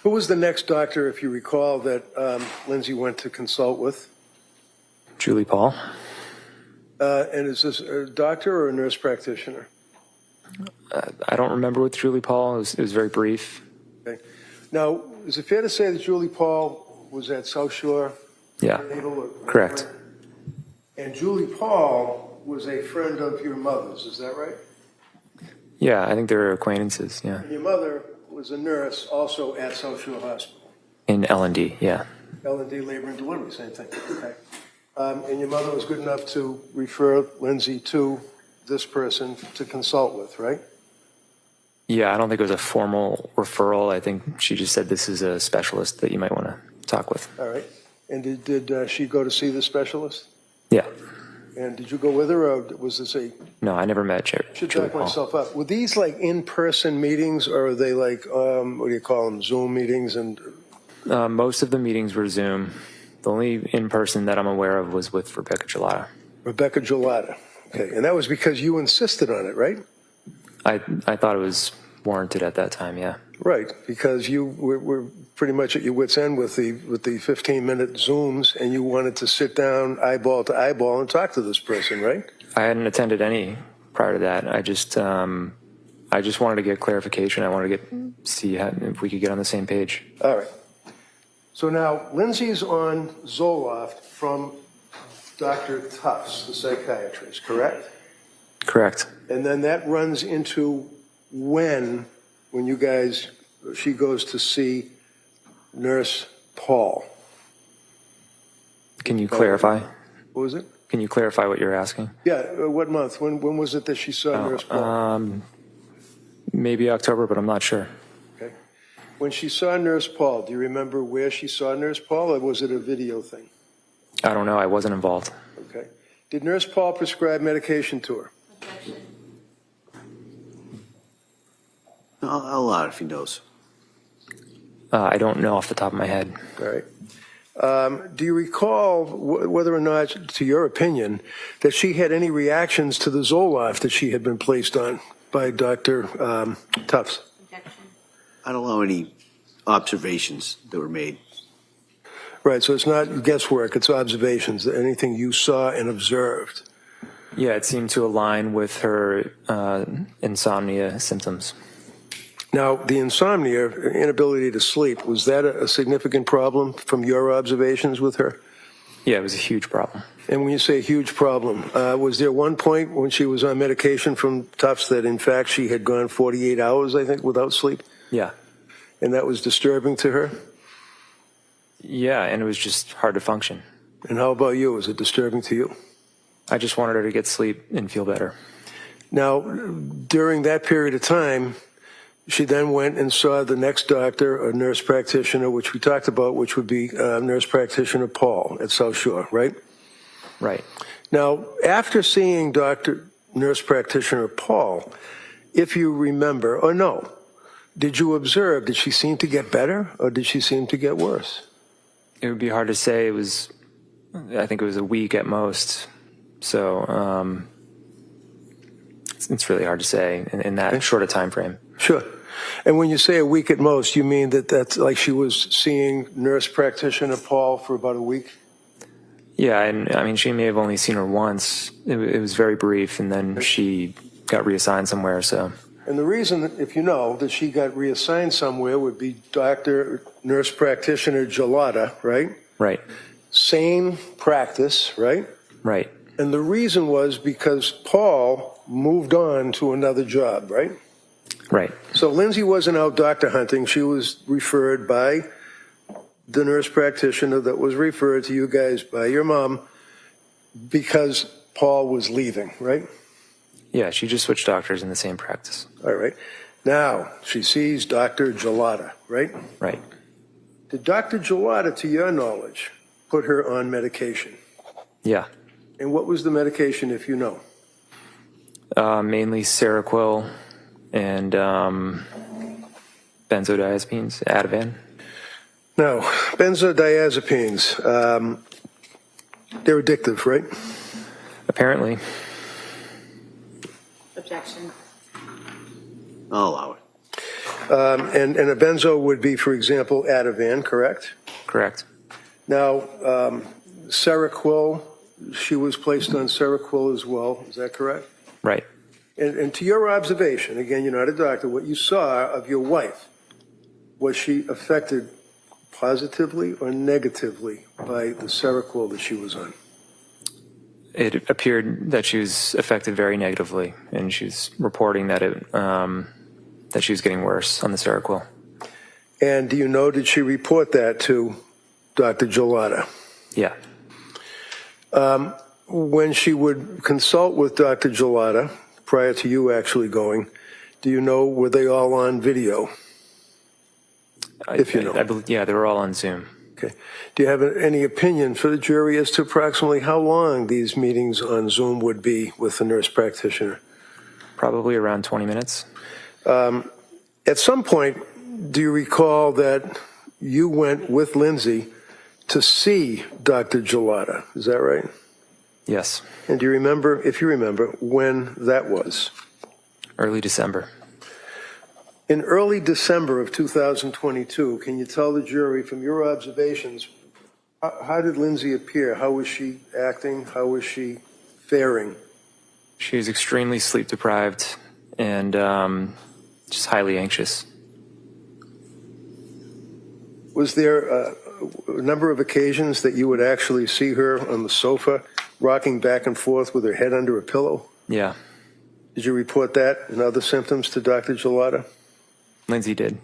Who was the next doctor, if you recall, that Lindsay went to consult with? Julie Paul. And is this a doctor or a nurse practitioner? I don't remember with Julie Paul. It was very brief. Okay. Now, is it fair to say that Julie Paul was at South Shore? Yeah. Naval or- Correct. And Julie Paul was a friend of your mother's, is that right? Yeah, I think they were acquaintances. Yeah. And your mother was a nurse also at South Shore Hospital. In L&D. Yeah. L&D Labor and Delivery, same thing. Okay. And your mother was good enough to refer Lindsay to this person to consult with, right? Yeah, I don't think it was a formal referral. I think she just said this is a specialist that you might want to talk with. All right. And did she go to see the specialist? Yeah. And did you go with her, or was this a... No, I never met I should Julie back Paul. myself up. Were these like in-person meetings, or are they like, what do you call them, Zoom meetings? And Most of the meetings were Zoom. The only in-person that I'm aware of was with Rebecca Gelata. Rebecca Gelata. Okay. And that was because you insisted on it, right? I thought it was warranted at that time, yeah. Right, because you were pretty much at your wit's end with the 15-minute Zooms, and you wanted to sit down eyeball to eyeball and talk to this person, right? I hadn't attended any prior to that. I just wanted to get clarification. I wanted to see if we could get on the same page. All right. So now, Lindsay's on Zoloft from Dr. Tufts, the psychiatrist, correct? Correct. And then that runs into when you guys, she goes to see Nurse Paul. Can you clarify? What was it? Can you clarify what you're asking? Yeah, what month? When was it that she saw Nurse Paul? Maybe October, but I'm not sure. Okay. When she saw Nurse Paul, do you remember where she saw Nurse Paul, or was it a video thing? I don't know. I wasn't involved. Okay. Did Nurse Paul prescribe medication to her? Objection. A lot if he knows. I don't know off the top of my head. All right. Do you recall whether or not, to your opinion, that she had any reactions to the Zoloft that she had been placed on by Dr. Tufts? Objection. I don't know any observations that were made. Right, so it's not guesswork, it's observations, anything you saw and observed. Yeah, it seemed to align with her insomnia symptoms. Now, the insomnia, inability to sleep, was that a significant problem from your observations with her? Yeah, it was a huge problem. And when you say huge problem, was there one point when she was on medication from Tufts that, in fact, she had gone 48 hours, I think, without sleep? Yeah. And that was disturbing to her? Yeah, and it was just hard to function. And how about you? Was it disturbing to you? I just wanted her to get sleep and feel better. Now, during that period of time, she then went and saw the next doctor, a nurse practitioner, which we talked about, which would be nurse practitioner Paul at South Shore, right? Right. Now, after seeing nurse practitioner Paul, if you remember, or no, did you observe, did she seem to get better or did she seem to get worse? It would be hard to say. I think it was a week at most. So it's really hard to say in that short a time frame. Sure. And when you say a week at most, you mean that's like she was seeing nurse practitioner Paul for about a week? Yeah, and I mean, she may have only seen her once. It was very brief, and then she got reassigned somewhere, so. And the reason, if you know, that she got reassigned somewhere would be nurse practitioner Gelata, right? Right. Same practice, right? Right. And the reason was because Paul moved on to another job, right? Right. So Lindsay wasn't out doctor hunting. She was referred by the nurse practitioner that was referred to you guys by your mom because Paul was leaving, right? Yeah, she just switched doctors in the same practice. All right. Now she sees Dr. Gelata, right? Right. Did Dr. Gelata, to your knowledge, put her on medication? Yeah. And what was the medication, if you know? Mainly Seroquel and benzodiazepines, Ativan. No, benzodiazepines, they're addictive, right? Apparently. Objection. I'll allow it. And a benzo would be, for example, Ativan, correct? Correct. Now, Seroquel, she was placed on Seroquel as well, is that correct? Right. And to your observation, again, you're not a doctor, what you saw of your wife, was she affected positively or negatively by the Seroquel that she was on? It appeared that she was affected very negatively, and she's reporting that that she was getting worse on the Seroquel. And do you know, did she report that to Dr. Gelata? Yeah. When she would consult with Dr. Gelada, prior to you actually going, do you know, were they all on video? If you know. I believe, yeah, they were all on Zoom. Okay. Do you have any opinion for the jury as to approximately how long these meetings on Zoom would be with the nurse practitioner? Probably around 20 minutes. At some point, do you recall that you went with Lindsay to see Dr. Gelada? Is that right? Yes. And do you remember, if you remember, when that was? Early December. In early December of 2022, can you tell the jury from your observations, how did Lindsay appear? How was she acting? How was she faring? She was extremely sleep deprived and just highly anxious. Was there a number of occasions that you would actually see her on the sofa, rocking back and forth with her head under a pillow? Yeah. Did you report that and other symptoms to Dr. Gelada? Lindsay did.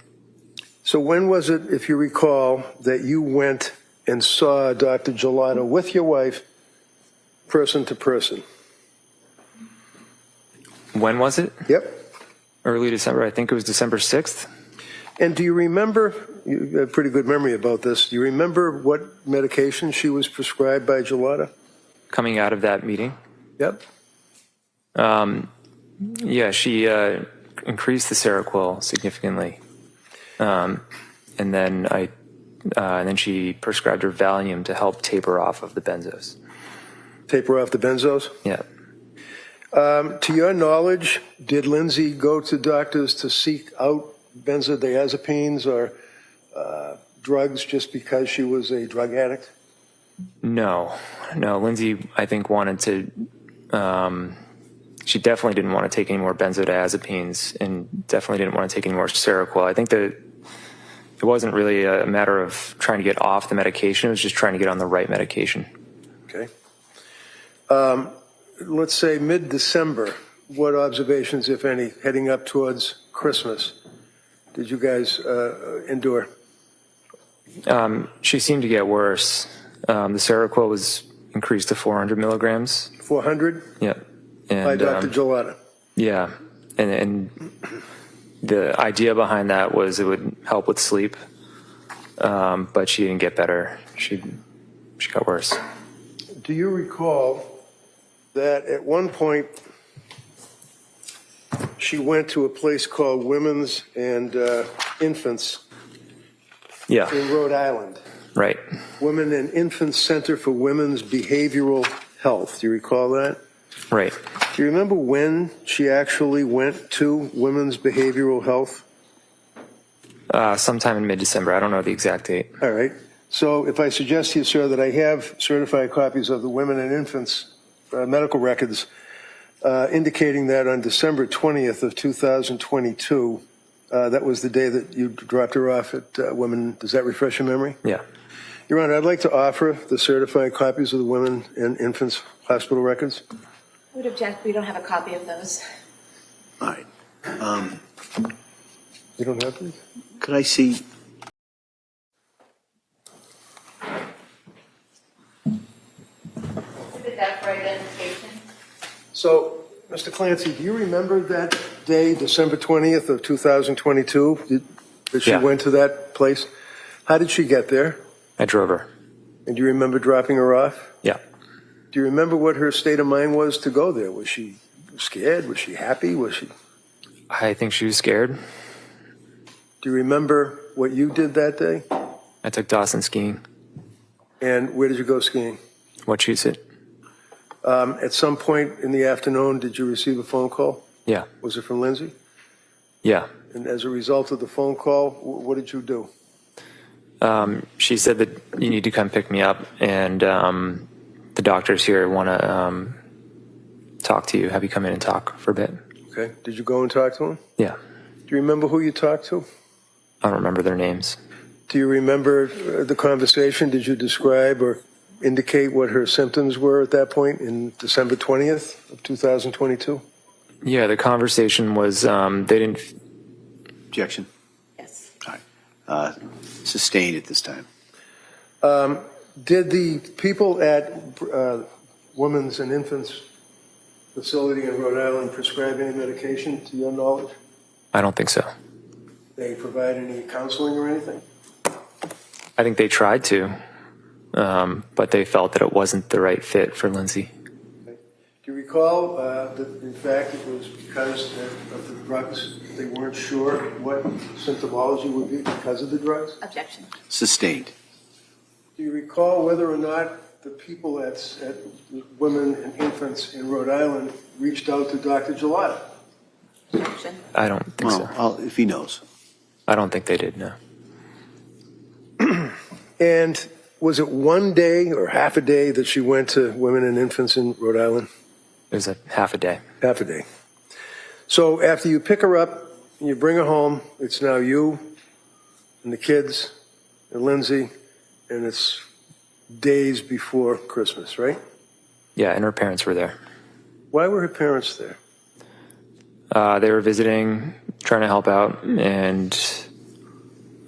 So when was it, if you recall, that you went and saw Dr. Gelada with your wife, person to person? When was it? Yep. Early December. I think it was December 6th. And do you remember, you have a pretty good memory about this, do you remember what medication she was prescribed by Gelada? Coming out of that meeting. Yep. Yeah, she increased the Seroquel significantly, and then she prescribed her Valium to help taper off of the benzos. Taper off the benzos? Yeah. To your knowledge, did Lindsay go to doctors to seek out benzodiazepines or drugs just because she was a drug addict? No. Lindsay, I think, wanted to. She definitely didn't want to take any more benzodiazepines, and definitely didn't want to take any more Seroquel. I think that it wasn't really a matter of trying to get off the medication; it was just trying to get on the right medication. Okay. Let's say mid-December. What observations, if any, heading up towards Christmas, did you guys endure? She seemed to get worse. The Seroquel was increased to 400 milligrams. 400? Yeah. And, by Dr. Gelada? Yeah. And the idea behind that was it would help with sleep, but she didn't get better. She got worse. Do you recall that at one point she went to a place called Women's and Infants Yeah. in Rhode Island? Right. Women and Infants Center for Women's Behavioral Health. Do you recall that? Right. Do you remember when she actually went to Women's Behavioral Health? Sometime in mid-December. I don't know the exact date. All right. So if I suggest to you, sir, that I have certified copies of the Women and Infants medical records indicating that on December 20th of 2022, that was the day that you dropped her off at Women. Does that refresh your memory? Yeah. Your Honor, I'd like to offer the certified copies of the Women and Infants hospital records. I would object. We don't have a copy of those. All right. You don't have these? Could I see? Is it that for identification? So, Mr. Clancy, do you remember that day, December 20th of 2022, that she Yeah. went to that place? How did she get there? I drove her. And do you remember dropping her off? Yeah. Do you remember what her state of mind was to go there? Was she scared? Was she happy? Was she? I think she was scared. Do you remember what you did that day? I took Dawson skiing. And where did you go skiing? Wachusett. At some point in the afternoon, did you receive a phone call? Yeah. Was it from Lindsay? Yeah. And as a result of the phone call, what did you do? She said that you need to come pick me up, and the doctors here want to talk to you, have you come in and talk for a bit. Okay. Did you go and talk to him? Yeah. Do you remember who you talked to? I don't remember their names. Do you remember the conversation? Did you describe or indicate what her symptoms were at that point in December 20th of 2022? Yeah, the conversation was they didn't. Objection. Yes. All right. Sustained at this time. Did the people at women's and infants facility in Rhode Island prescribe any medication to your knowledge? I don't think so. They provide any counseling or anything? I think they tried to, but they felt that it wasn't the right fit for Lindsay. Do you recall that in fact it was because of the drugs? They weren't sure what symptomology would be because of the drugs? Objection. Sustained. Do you recall whether or not the people at Women and Infants in Rhode Island reached out to Dr. Gelada? Objection. I don't think so. Well, if he knows. I don't think they did, no. And was it one day or half a day that she went to Women and Infants in Rhode Island? It was a half a day. Half a day. So after you pick her up and you bring her home, it's now you and the kids and Lindsay, and it's days before Christmas, right? Yeah, and her parents were there. Why were her parents there? They were visiting, trying to help out, and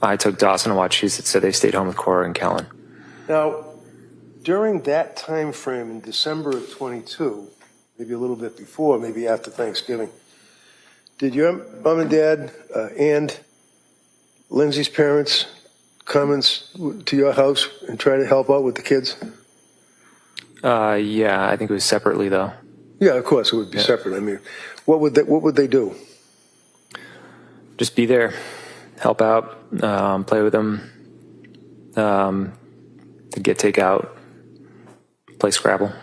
I took Dawson to watch. So they stayed home with Cora and Callan. Now, during that time frame in December of 22, maybe a little bit before, maybe after Thanksgiving, did your mom and dad and Lindsay's parents come to your house and try to help out with the kids? Yeah, I think it was separately, though. Yeah, of course, it would be separate. I mean, what would they do? Just be there, help out, play with them, to get takeout, play Scrabble.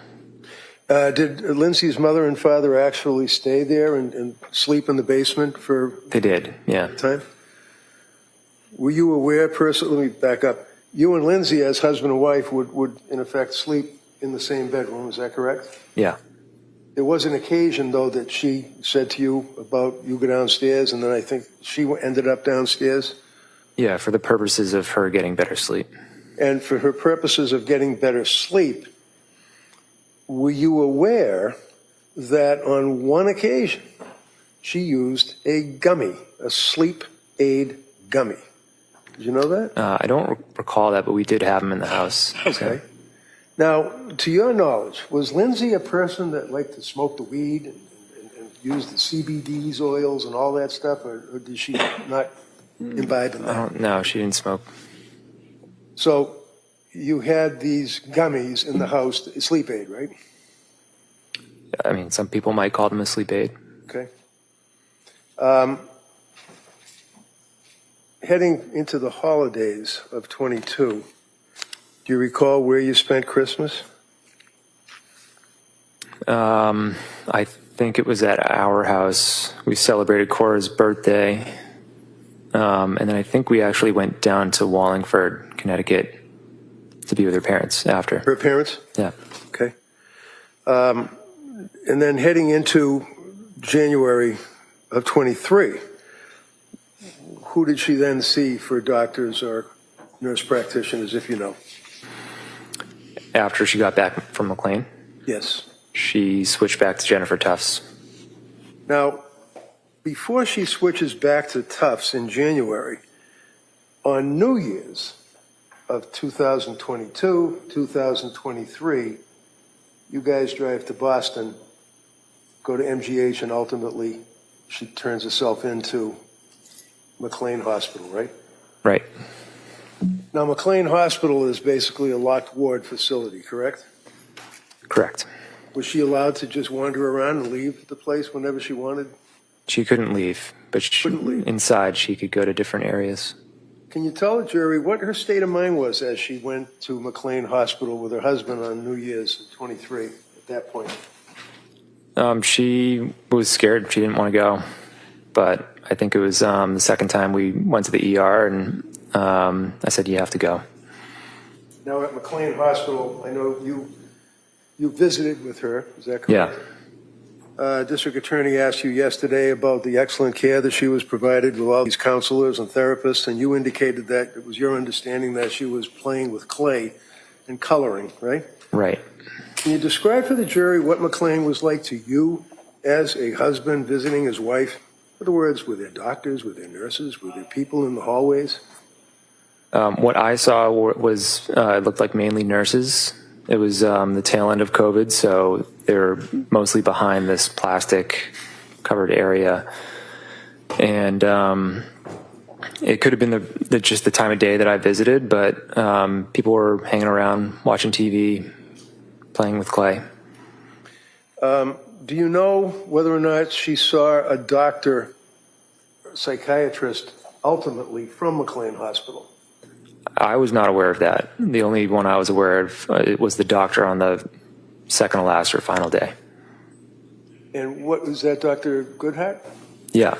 Did Lindsay's mother and father actually stay there and sleep in the basement for They did, yeah. time? Were you aware personally, let me back up, you and Lindsay as husband and wife would in effect sleep in the same bedroom, is that correct? Yeah. There was an occasion, though, that she said to you about you go downstairs, and then I think she ended up downstairs? Yeah, for the purposes of her getting better sleep. And for her purposes of getting better sleep, were you aware that on one occasion she used a gummy, a sleep aid gummy? Did you know that? I don't recall that, but we did have them in the house. Okay. Now, to your knowledge, was Lindsay a person that liked to smoke the weed and use the CBDs oils and all that stuff, or did she not imbibe in I that? don't know. She didn't smoke. So you had these gummies in the house, sleep aid, right? I mean, some people might call them a sleep aid. Okay. Heading into the holidays of 22, do you recall where you spent Christmas? I think it was at our house. We celebrated Cora's birthday. And then I think we actually went down to Wallingford, Connecticut to be with her parents after. Her parents? Yeah. Okay. And then heading into January of 23, who did she then see for doctors or nurse practitioners, if you know? After she got back from McLean, Yes. she switched back to Jennifer Tufts. Now, before she switches back to Tufts in January, on New Year's of 2022, 2023, you guys drive to Boston, go to MGH, and ultimately she turns herself into McLean Hospital, right? Right. Now, McLean Hospital is basically a locked ward facility, correct? Correct. Was she allowed to just wander around and leave the place whenever she wanted? She couldn't leave, but Couldn't leave. inside she could go to different areas. Can you tell the jury what her state of mind was as she went to McLean Hospital with her husband on New Year's 23 at that point? She was scared. She didn't want to go. But I think it was the second time we went to the ER, and I said, you have to go. Now at McLean Hospital, I know you visited with her, is that correct? Yeah. District Attorney asked you yesterday about the excellent care that she was provided with all these counselors and therapists, and you indicated that it was your understanding that she was playing with clay and coloring, right? Right. Can you describe for the jury what McLean was like to you as a husband visiting his wife? In other words, were there doctors, were there nurses, were there people in the hallways? What I saw was it looked like mainly nurses, It was the tail end of COVID, so they were mostly behind this plastic covered area. And it could have been just the time of day that I visited, but people were hanging around, watching TV, playing with clay. Do you know whether or not she saw a doctor, psychiatrist, ultimately from McLean Hospital? I was not aware of that. The only one I was aware of it was the doctor on the second to last or final day. And what was that, Dr. Goodhart? Yeah.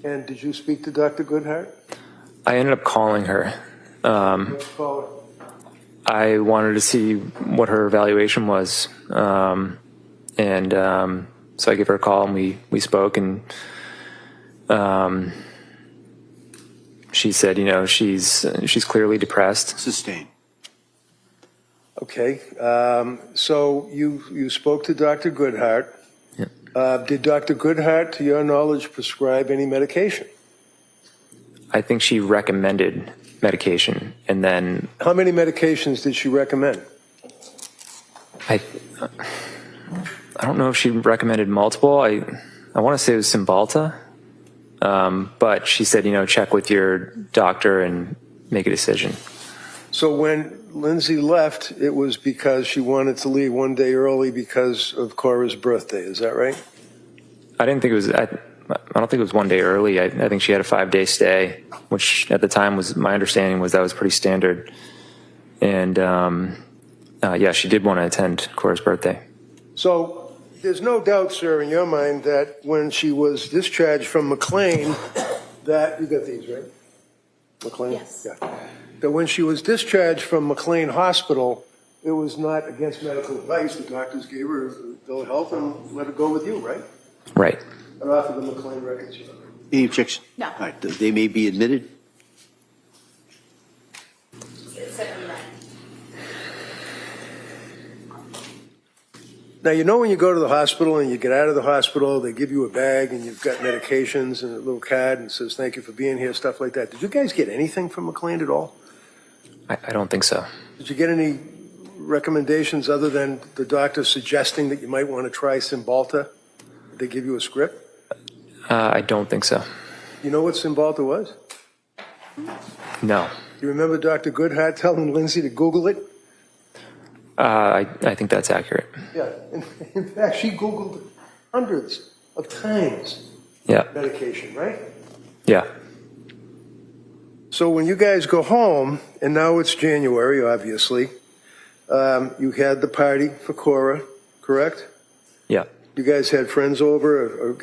And did you speak to Dr. Goodhart? I ended up calling her. Let's call her. I wanted to see what her evaluation was. So I gave her a call and we spoke, and she said, she's clearly depressed. Sustained. Okay. So you spoke to Dr. Goodhart. Yeah. Did Dr. Goodhart, to your knowledge, prescribe any medication? I think she recommended medication, and then How many medications did she recommend? I don't know if she recommended multiple. I want to say it was Cymbalta, but she said, check with your doctor and make a decision. So when Lindsay left, it was because she wanted to leave one day early because of Cora's birthday. Is that right? I didn't think it was. I don't think it was one day early. I think she had a 5-day stay, which at the time was my understanding was that was pretty standard. And yeah, she did want to attend Cora's birthday. So there's no doubt, sir, in your mind that when she was discharged from McLean, that you got these, right? McLean? Yes. Yeah. That when she was discharged from McLean Hospital, it was not against medical advice. The doctors gave her ill health and let her go with you, right? Right. And off of the McLean records. Any objection? No. All right, they may be admitted. 79. Now, when you go to the hospital and you get out of the hospital, they give you a bag and you've got medications and a little card and it says, thank you for being here, stuff like that. Did you guys get anything from McLean at all? I don't think so. Did you get any recommendations other than the doctor suggesting that you might want to try Cymbalta? Did they give you a script? I don't think so. You know what Cymbalta was? No. You remember Dr. Goodhart telling Lindsay to Google it? I think that's accurate. Yeah. In fact, she Googled hundreds of times Yeah. medication, right? Yeah. So when you guys go home, and now it's January, obviously, you had the party for Cora, correct? Yeah. You guys had friends over, or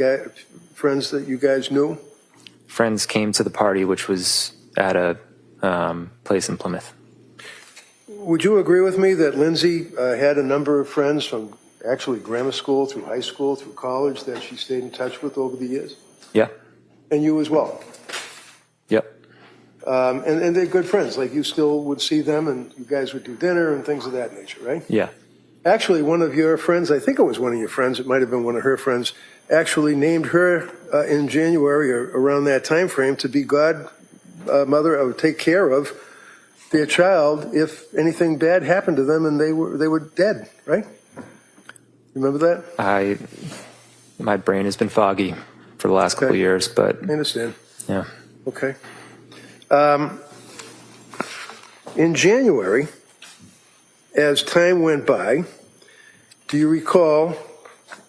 friends that you guys knew? Friends came to the party, which was at a place in Plymouth. Would you agree with me that Lindsay had a number of friends from actually grammar school through high school through college that she stayed in touch with over the years? Yeah. And you as well? Yep. And they're good friends. Like, you still would see them and you guys would do dinner and things of that nature, right? Yeah. Actually, one of your friends, I think it was one of your friends, it might have been one of her friends, actually named her in January or around that time frame to be godmother or take care of their child if anything bad happened to them and they were dead, right? Remember that? My brain has been foggy for the last couple of years, but I understand. yeah. Okay. In January, as time went by, do you recall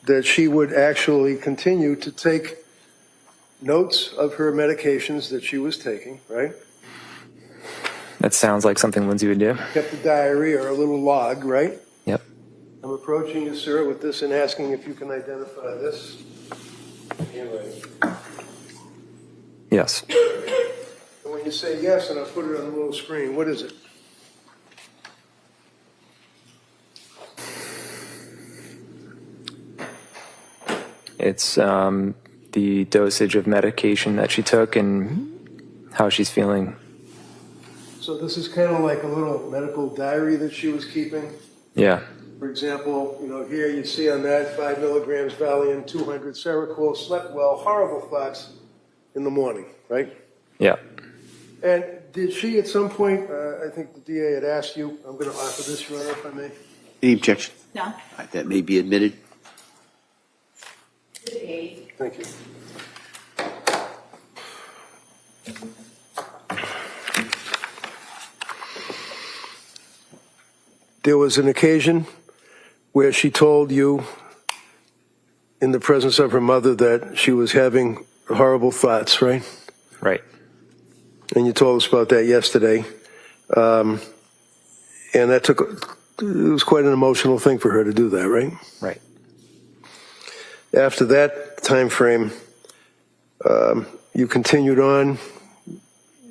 that she would actually continue to take notes of her medications that she was taking, right? That sounds like something Lindsay would do. Kept a diary or a little log, right? Yep. I'm approaching you, sir, with this and asking if you can identify this. Handwriting. Yes. And when you say yes, and I'll put it on the little screen, what is it? It's the dosage of medication that she took and how she's feeling. So this is kind of like a little medical diary that she was keeping. Yeah. For example, here you see on that 5 milligrams Valium, 200 Seroquel, slept well, horrible thoughts in the morning, right? Yeah. And did she at some point, I think the DA had asked you, I'm going to offer this, Your Honor, if I may. Any objection? No. All right, that may be admitted. Thank you. There was an occasion where she told you, in the presence of her mother, that she was having horrible thoughts, right? Right. And you told us about that yesterday. And that it was quite an emotional thing for her to do that, right? Right. After that time frame, you continued on.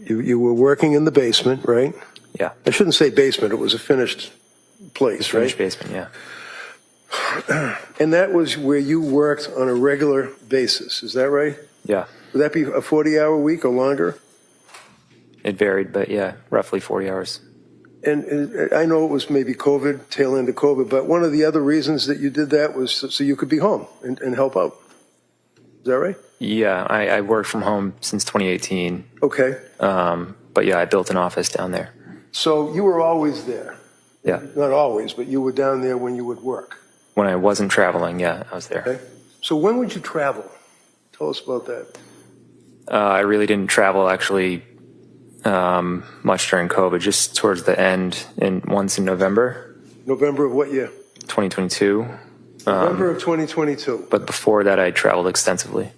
You were working in the basement, right? Yeah. I shouldn't say basement. It was a finished place, right? Finished basement, yeah. And that was where you worked on a regular basis. Is that right? Yeah. Would that be a 40-hour week or longer? It varied, but yeah, roughly 40 hours. And I know it was maybe COVID, tail end of COVID, but one of the other reasons that you did that was so you could be home and help out. Is that right? Yeah, I worked from home since 2018. Okay. But yeah, I built an office down there. So you were always there. Yeah. Not always, but you were down there when you would work. When I wasn't traveling, yeah, I was there. Okay. So when would you travel? Tell us about that. I really didn't travel actually much during COVID, just towards the end and once in November. November of what year? 2022. November of 2022. But before that, I traveled extensively.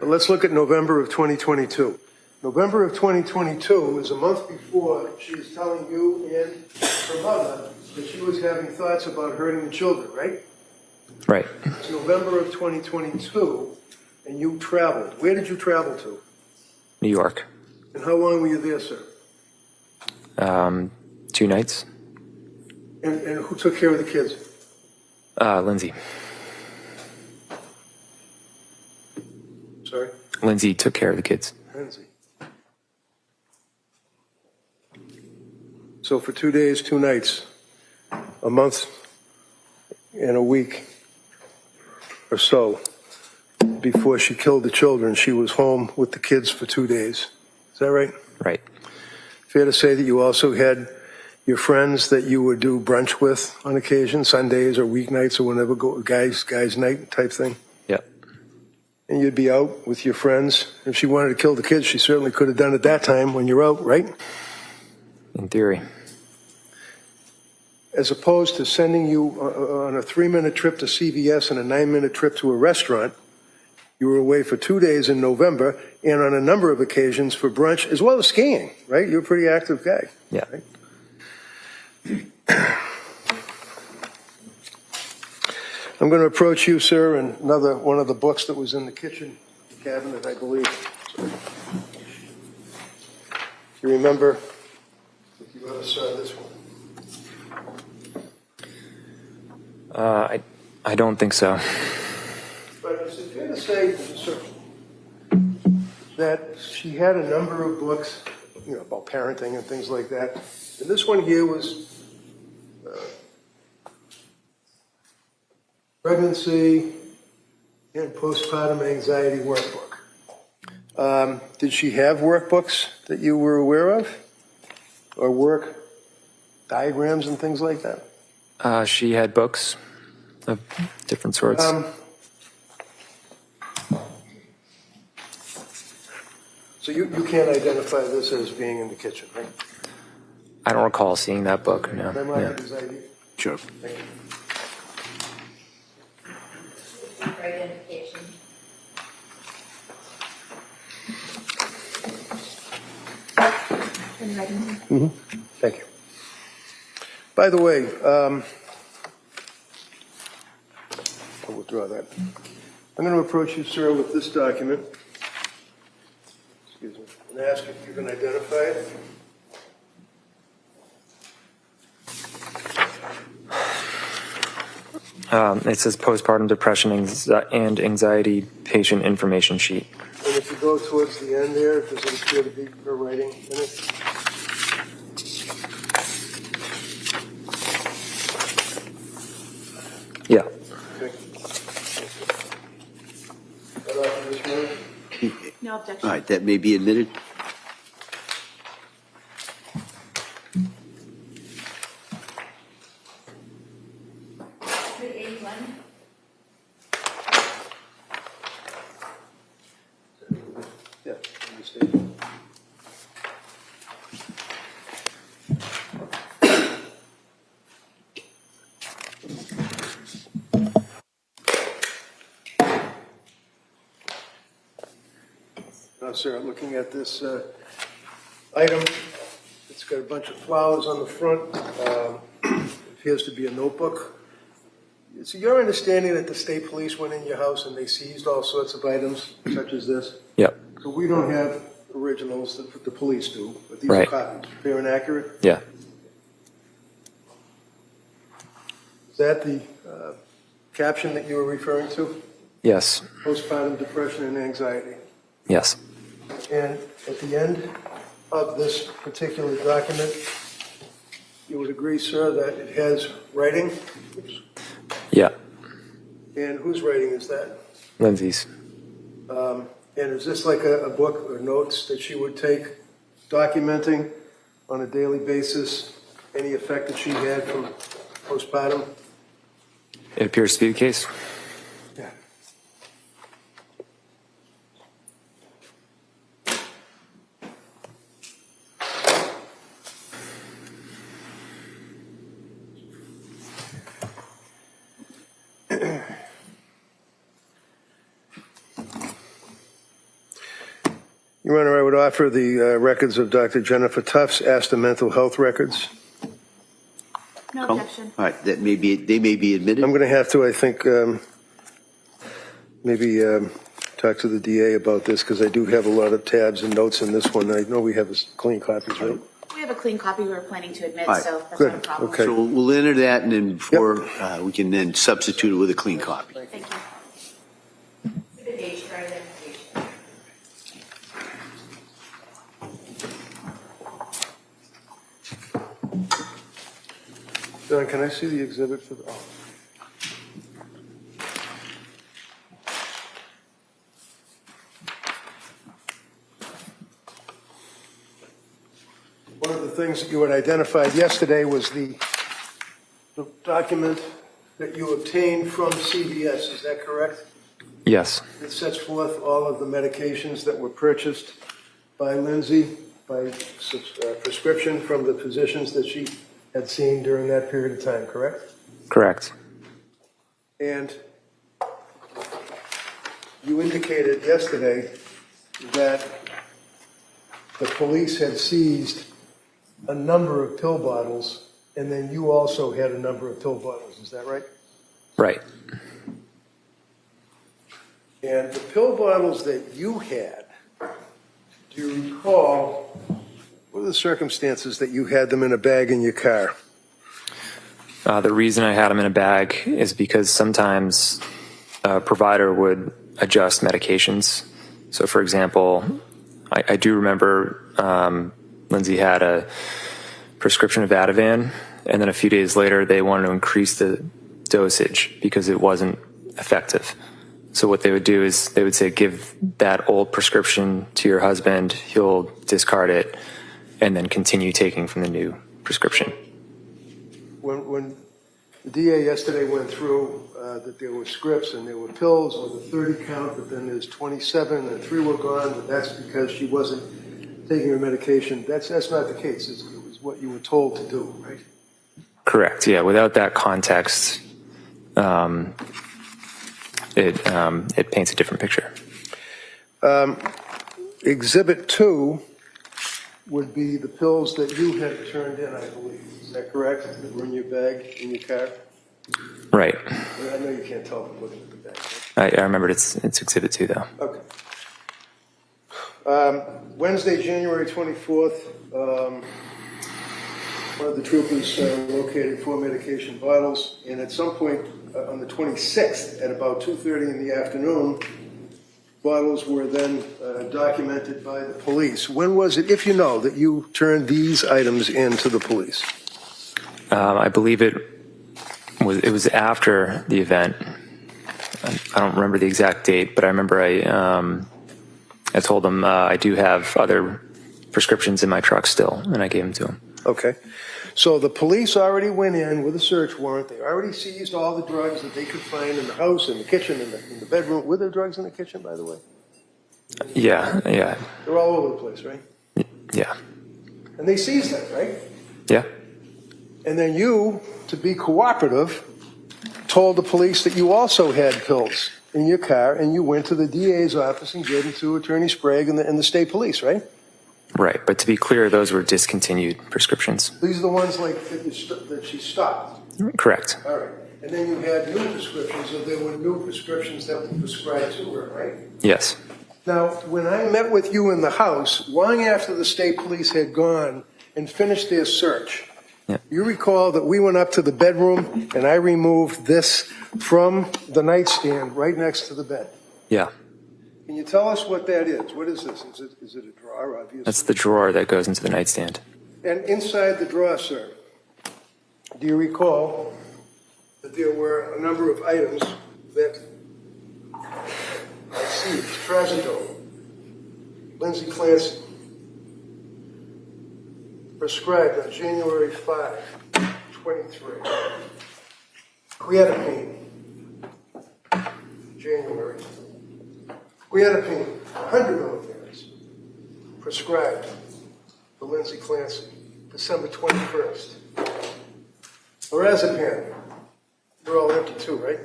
But let's look at November of 2022. November of 2022 is a month before she was telling you and her mother that she was having thoughts about hurting the children, right? Right. It's November of 2022, and you traveled. Where did you travel to? New York. And how long were you there, sir? 2 nights. And who took care of the kids? Lindsay. Sorry? Lindsay took care of the kids. Lindsay. So for 2 days, 2 nights, a month and a week or so before she killed the children, she was home with the kids for 2 days. Is that right? Right. Fair to say that you also had your friends that you would do brunch with on occasion, Sundays or weeknights or whenever, guys night type thing? Yep. And you'd be out with your friends. If she wanted to kill the kids, she certainly could have done it that time when you're out, right? In theory. As opposed to sending you on a 3-minute trip to CVS and a 9-minute trip to a restaurant, you were away for 2 days in November and on a number of occasions for brunch as well as skiing, right? You're a pretty active guy. Yeah. Right? I'm going to approach you, sir, and another one of the books that was in the kitchen cabinet, I believe. If you remember, if you ever saw this one. I don't think so. But is it fair to say, sir, that she had a number of books, about parenting and things like that, and this one here was pregnancy and postpartum anxiety workbook. Did she have workbooks that you were aware of, or work diagrams and things like that? She had books of different sorts. So you can't identify this as being in the kitchen, right? I don't recall seeing that book. No. Am I Yeah. right, anxiety? Sure. Thank you. For identification. And writing. Thank you. By the way, I'll withdraw that. I'm going to approach you, sir, with this document. Excuse me. And ask if you can identify it. It says postpartum depression and anxiety patient information sheet. And if you go towards the end there, does it appear to be her writing in it? Yeah. Okay. That off of this one? No objection. All right, that may be admitted. state. Now, sir, I'm looking at this item. It's got a bunch of flowers on the front. Appears to be a notebook. Is it your understanding that the state police went in your house and they seized all sorts of items, such as this? Yep. So we don't have originals, the police do, but these Right. are copies. Fair and accurate? Yeah. Is that the caption that you were referring to? Yes. Postpartum depression and anxiety. Yes. And at the end of this particular document, you would agree, sir, that it has writing? Yeah. And whose writing is that? Lindsay's. And is this like a book or notes that she would take, documenting on a daily basis any effect that she had from postpartum? It appears to be the case. Yeah. Your Honor, I would offer the records of Dr. Jennifer Tufts, ASTA mental health records. No All objection. right, they may be admitted. I'm going to have to, I think, maybe talk to the DA about this, because I do have a lot of tabs and notes in this one. I know we have clean copies, right? We have a clean copy we were planning to admit, All right. so that's Good. not a problem. Okay. So we'll enter that, and then before we can then substitute it with a clean copy. Thank you. Exhibit H for identification. John, can I see the exhibit for the, One of the things that you had identified yesterday was the document that you obtained from CVS, is that correct? Yes. It sets forth all of the medications that were purchased by Lindsay, by prescription from the physicians that she had seen during that period of time, correct? Correct. And you indicated yesterday that the police had seized a number of pill bottles, and then you also had a number of pill bottles, is that right? Right. And the pill bottles that you had, do you recall, what are the circumstances that you had them in a bag in your car? The reason I had them in a bag is because sometimes a provider would adjust medications. So, for example, I do remember Lindsay had a prescription of Ativan, and then a few days later they wanted to increase the dosage because it wasn't effective. So what they would do is they would say, give that old prescription to your husband, he'll discard it, and then continue taking from the new prescription. When the DA yesterday went through that there were scripts and there were pills with a 30 count, but then there's 27 and 3 were gone, but that's because she wasn't taking her medication. That's not the case. It was what you were told to do, right? Correct. Yeah. Without that context, it paints a different picture. Exhibit 2 would be the pills that you had turned in, I believe. Is that correct? That were in your bag, in your car? Right. I know you can't tell from looking at the bag. I remembered it's Exhibit 2, though. Okay. Wednesday, January 24th, one of the troopers located 4 medication bottles, and at some point on the 26th, at about 2:30 in the afternoon, bottles were then documented by the police. When was it, if you know, that you turned these items in to the police? I believe it was after the event. I don't remember the exact date, but I remember I told them I do have other prescriptions in my truck still, and I gave them to him. Okay. So the police already went in with a search warrant. They already seized all the drugs that they could find in the house, in the kitchen, in the bedroom. Were there drugs in the kitchen, by the way? Yeah, yeah, They're all over the place, right? yeah, And they seized that, right? yeah, And then you, to be cooperative, told the police that you also had pills in your car, and you went to the DA's office and gave them to Attorney Sprague and the state police, right? right. But to be clear, those were discontinued prescriptions. These are the ones like that she stopped. Correct. All right. And then you had new prescriptions, so there were new prescriptions that were prescribed to her, right? Yes. Now, when I met with you in the house, long after the state police had gone and finished their search, Yeah. you recall that we went up to the bedroom and I removed this from the nightstand right next to the bed. Yeah. Can you tell us what that is? What is this? Is it a drawer, obviously? That's the drawer that goes into the nightstand. And inside the drawer, sir, do you recall that there were a number of items that I see? Trazodone, Lindsay Clancy, prescribed on January 5, 23. Creatinine, January. Creatinine, 100 milligrams, prescribed for Lindsay Clancy, December 21st. Lorazepam, they're all empty too, right?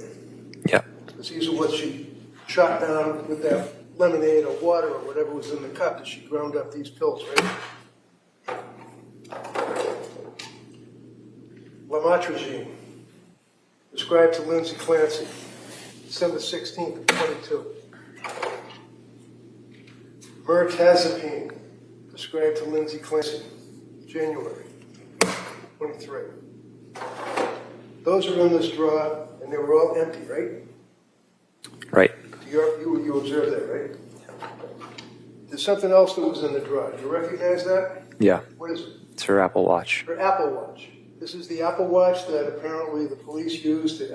Yeah. Because these are what she shot down with that lemonade or water or whatever was in the cup that she ground up these pills, right? Lamotrigine, prescribed to Lindsay Clancy, December 16th, 22. Mirtazapine, prescribed to Lindsay Clancy, January 23. Those are in this drawer, and they were all empty, right? Right. You observed that, right? There's something else that was in the drawer. Do you recognize that? Yeah. What is it? It's her Apple Watch. Her Apple Watch. This is the Apple Watch that apparently the police used to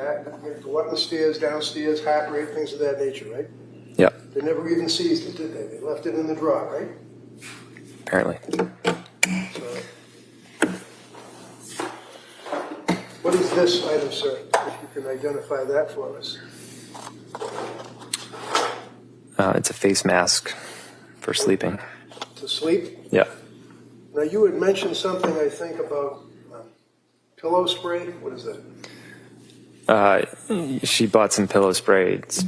go up the stairs, downstairs, heart rate, things of that nature, right? Yeah. They never even seized it, did they? They left it in the drawer, right? Apparently. So, what is this item, sir? If you can identify that for us. It's a face mask for sleeping. To sleep? Yeah. Now, you had mentioned something, I think, about pillow spray. What is that? She bought some pillow spray. It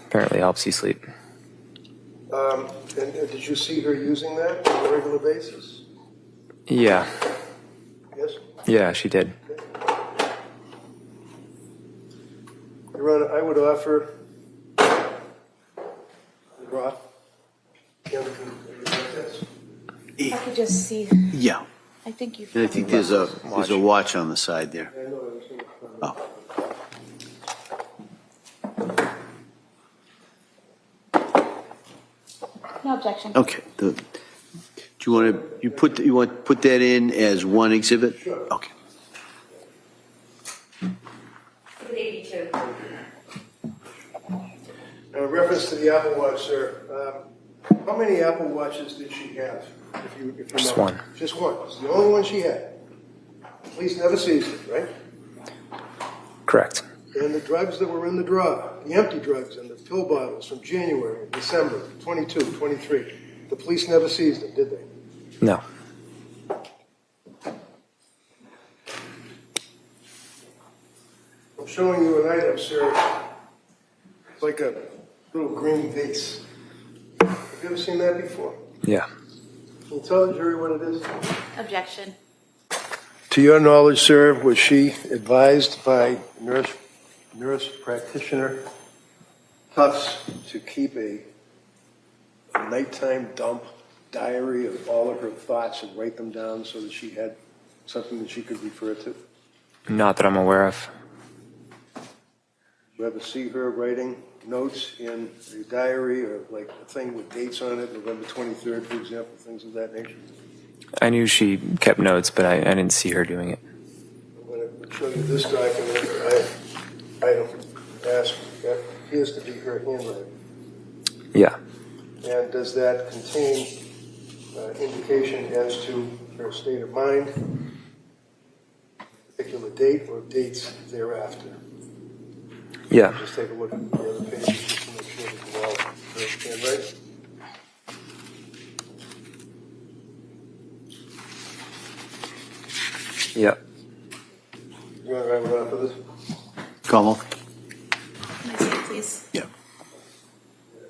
apparently helps you sleep. And did you see her using that on a regular basis? Yeah. Yes? Yeah, she did. Your Honor, I would offer the draw. If I could just see, Yeah. I think you. And I think there's a watch on the side there. I know I was going to Oh. No objection. Okay. Do you want to put that in as one exhibit? Sure. Okay. Look at 82. Now, in reference to the Apple Watch, sir, how many Apple Watches did she have? If you Just know? one. Just one. It's the only one she had. Police never seized it, right? Correct. And the drugs that were in the drawer, the empty drugs and the pill bottles from January, December, 22, 23, the police never seized them, did they? No. I'm showing you an item, sir. It's like a little green vase. Have you ever seen that before? Yeah. Can you tell the jury what it is? Objection. To your knowledge, sir, was she advised by nurse practitioner Tufts to keep a nighttime dump diary of all of her thoughts and write them down so that she had something that she could refer to? Not that I'm aware of. You ever see her writing notes in a diary or like a thing with dates on it, November 23rd, for example, things of that nature? I knew she kept notes, but I didn't see her doing it. I'm going to show you this document. I don't ask. That appears to be her handwriting. Yeah. And does that contain indication as to her state of mind, particular date, or dates thereafter? Yeah. Just take a look at the other pages just to make sure that you all understand, right? Yep. You want to write it off for this? Commonwealth? Can I see it, please? Yeah.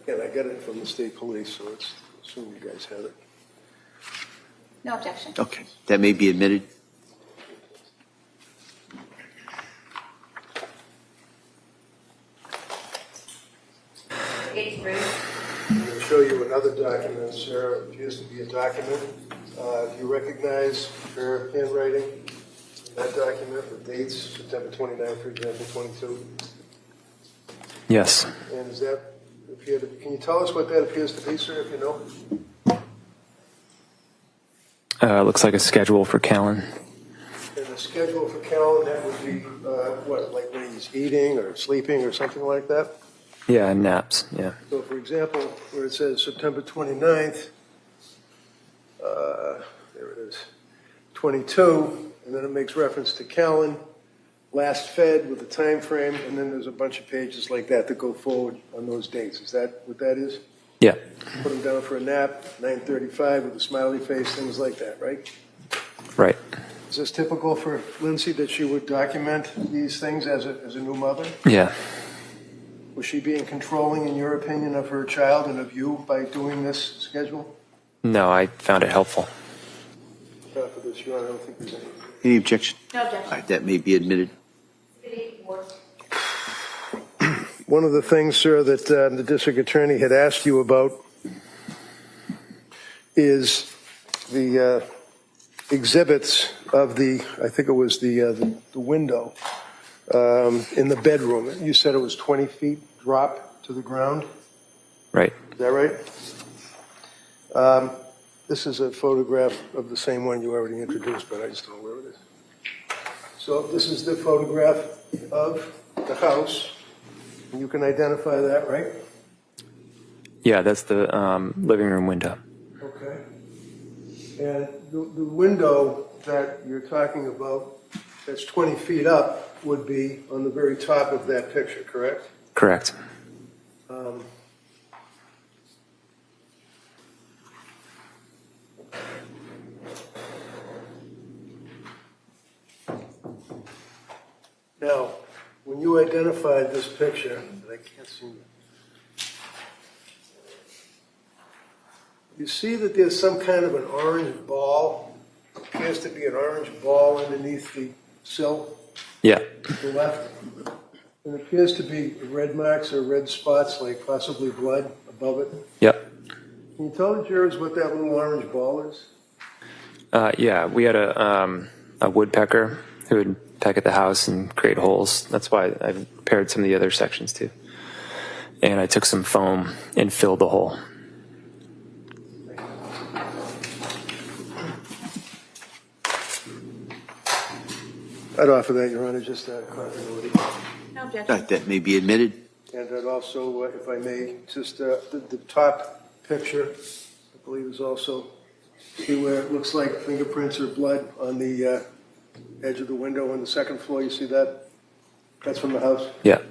Yeah, I got it from the state police, so it's assume you guys have it. No objection. Okay, that may be admitted. Page 3. I'm going to show you another document, Sarah. It appears to be a document. Do you recognize her handwriting in that document, the dates, September 29, for example, 22? Yes. And does that appear to, can you tell us what that appears to be, sir, if you know? Looks like a schedule for Callan. And the schedule for Callan, that would be, what, like when he's eating or sleeping or something like that? Yeah, and naps. Yeah. So, for example, where it says September 29th, there it is, 22, and then it makes reference to Callan, last fed with a time frame, and then there's a bunch of pages like that that go forward on those dates. Is that what that is? Yeah. Put him down for a nap, 9:35 with a smiley face, things like that, right? Right. Is this typical for Lindsay that she would document these things as a new mother? Yeah. Was she being controlling, in your opinion, of her child and of you by doing this schedule? No, I found it helpful. For this, Your Honor, I don't think there's any. Any objection? No objection. All right, that may be admitted. Page 4. One of the things, sir, that the district attorney had asked you about is the exhibits of the, I think it was the window in the bedroom. You said it was 20 feet drop to the ground. Right. Is that right? This is a photograph of the same one you already introduced, but I just don't know where it is. So this is the photograph of the house. You can identify that, right? Yeah, that's the living room window. Okay. And the window that you're talking about, that's 20 feet up, would be on the very top of that picture, correct? Correct. Now, when you identified this picture, and I can't see it, you see that there's some kind of an orange ball, appears to be an orange ball underneath the sill Yeah. to the left. And it appears to be red marks or red spots, like possibly blood above it. Yep. Can you tell the jurors what that little orange ball is? Yeah, we had a woodpecker who would peck at the house and create holes. That's why I prepared some of the other sections too. And I took some foam and filled the hole. I'd offer that, Your Honor, just out of continuity. No All objection. right, that may be admitted. And I'd also, if I may, just the top picture, I believe is also, see where it looks like fingerprints or blood on the edge of the window on the second floor. You see that? That's from the house? Yeah.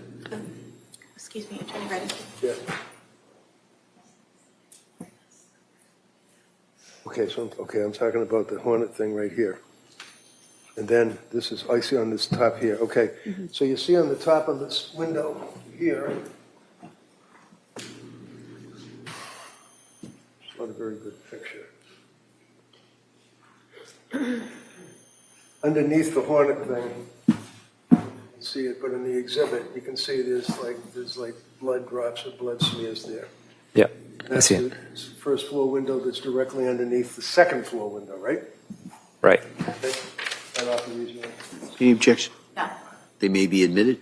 Excuse me, Attorney Redding. Yeah. Okay, I'm talking about the hornet thing right here. And then this is, I see on this top here. Okay, so you see on the top of this window here, it's not a very good picture. Underneath the hornet thing, you can see it, but in the exhibit, you can see there's like blood drops or blood smears there. Yeah. I That's see the it. first floor window that's directly underneath the second floor window, right? Right. That offer these, Your Honor. Any objection? No. They may be admitted.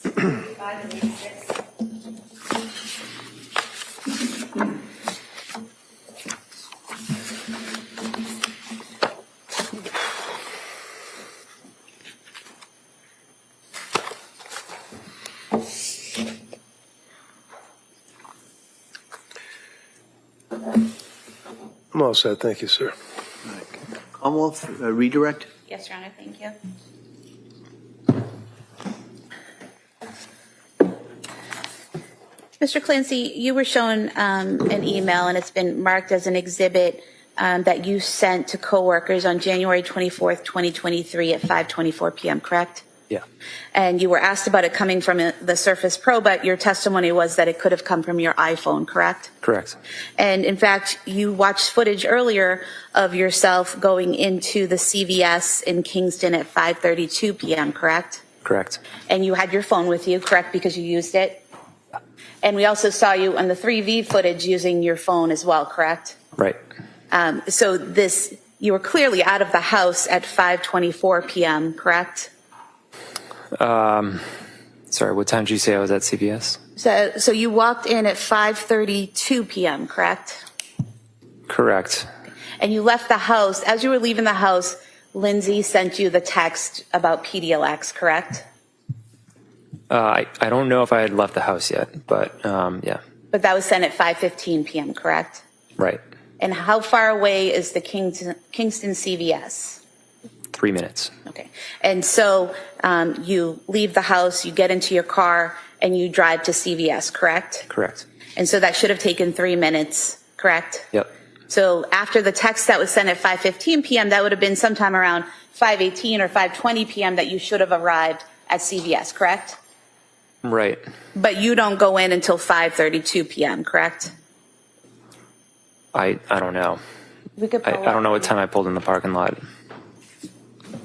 85 and 86. I'm all set, thank you, sir. All right. Commonwealth, redirect? Yes, Your Honor, thank you. Mr. Clancy, you were shown an email, and it's been marked as an exhibit that you sent to coworkers on January 24th, 2023 at 5:24 p.m., correct? Yeah. And you were asked about it coming from the Surface Pro, but your testimony was that it could have come from your iPhone, correct? Correct. And in fact, you watched footage earlier of yourself going into the CVS in Kingston at 5:32 p.m., correct? Correct. And you had your phone with you, correct, because you used it? And we also saw you on the 3V footage using your phone as well, correct? Right. So you were clearly out of the house at 5:24 p.m., correct? Sorry, what time did you say I was at CVS? So you walked in at 5:32 p.m., correct? Correct. And you left the house. As you were leaving the house, Lindsay sent you the text about PDLX, correct? I don't know if I had left the house yet, but yeah. But that was sent at 5:15 p.m., correct? Right. And how far away is the Kingston CVS? 3 minutes. Okay. And so you leave the house, you get into your car, and you drive to CVS, correct? Correct. And so that should have taken 3 minutes, correct? Yep. So after the text that was sent at 5:15 p.m., that would have been sometime around 5:18 or 5:20 p.m. that you should have arrived at CVS, correct? Right. But you don't go in until 5:32 p.m., correct? I don't know. We could I don't know what time I pulled in the parking lot.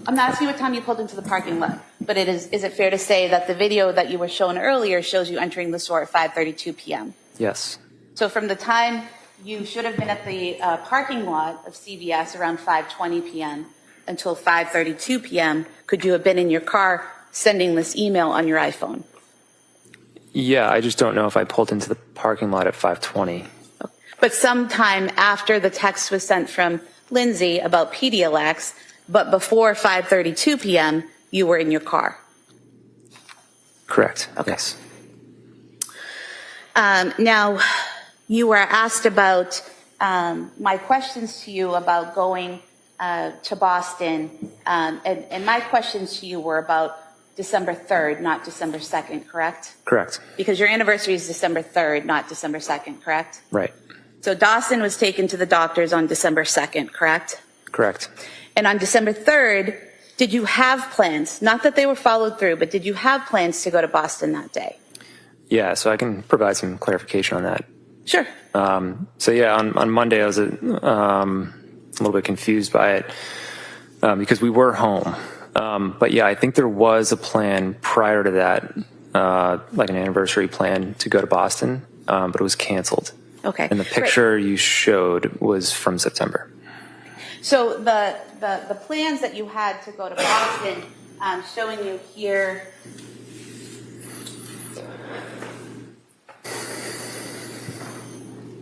I'm not asking what time you pulled into the parking lot, but is it fair to say that the video that you were shown earlier shows you entering the store at 5:32 p.m.? Yes. So from the time you should have been at the parking lot of CVS around 5:20 p.m. until 5:32 p.m., could you have been in your car sending this email on your iPhone? Yeah, I just don't know if I pulled into the parking lot at 5:20. But sometime after the text was sent from Lindsay about PDLX, but before 5:32 p.m., you were in your car. Correct. Okay. Yes. Now, you were asked about my questions to you about going to Boston, and my questions to you were about December 3rd, not December 2nd, correct? Correct. Because your anniversary is December 3rd, not December 2nd, correct? Right. So Dawson was taken to the doctors on December 2nd, correct? Correct. And on December 3rd, did you have plans? Not that they were followed through, but did you have plans to go to Boston that day? Yeah, so I can provide some clarification on that. Sure. So yeah, on Monday I was a little bit confused by it because we were home. But yeah, I think there was a plan prior to that, like an anniversary plan to go to Boston, but it was canceled. Okay. And the picture you showed was from September. So the plans that you had to go to Boston, showing you here.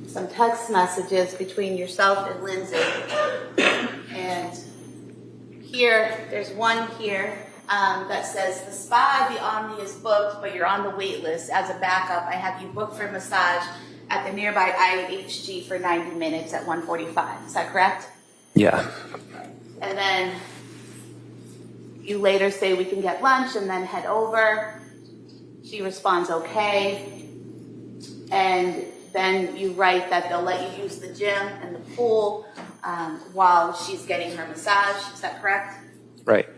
Some text messages between yourself and Lindsay. And here, there's one here that says, the spa at the Omni is booked, but you're on the wait list. As a backup, I have you booked for massage at the nearby IHG for 90 minutes at 1:45. Is that correct? Yeah. And then you later say we can get lunch and then head over. She responds, okay. And then you write that they'll let you use the gym and the pool while she's getting her massage. Is that correct? Right.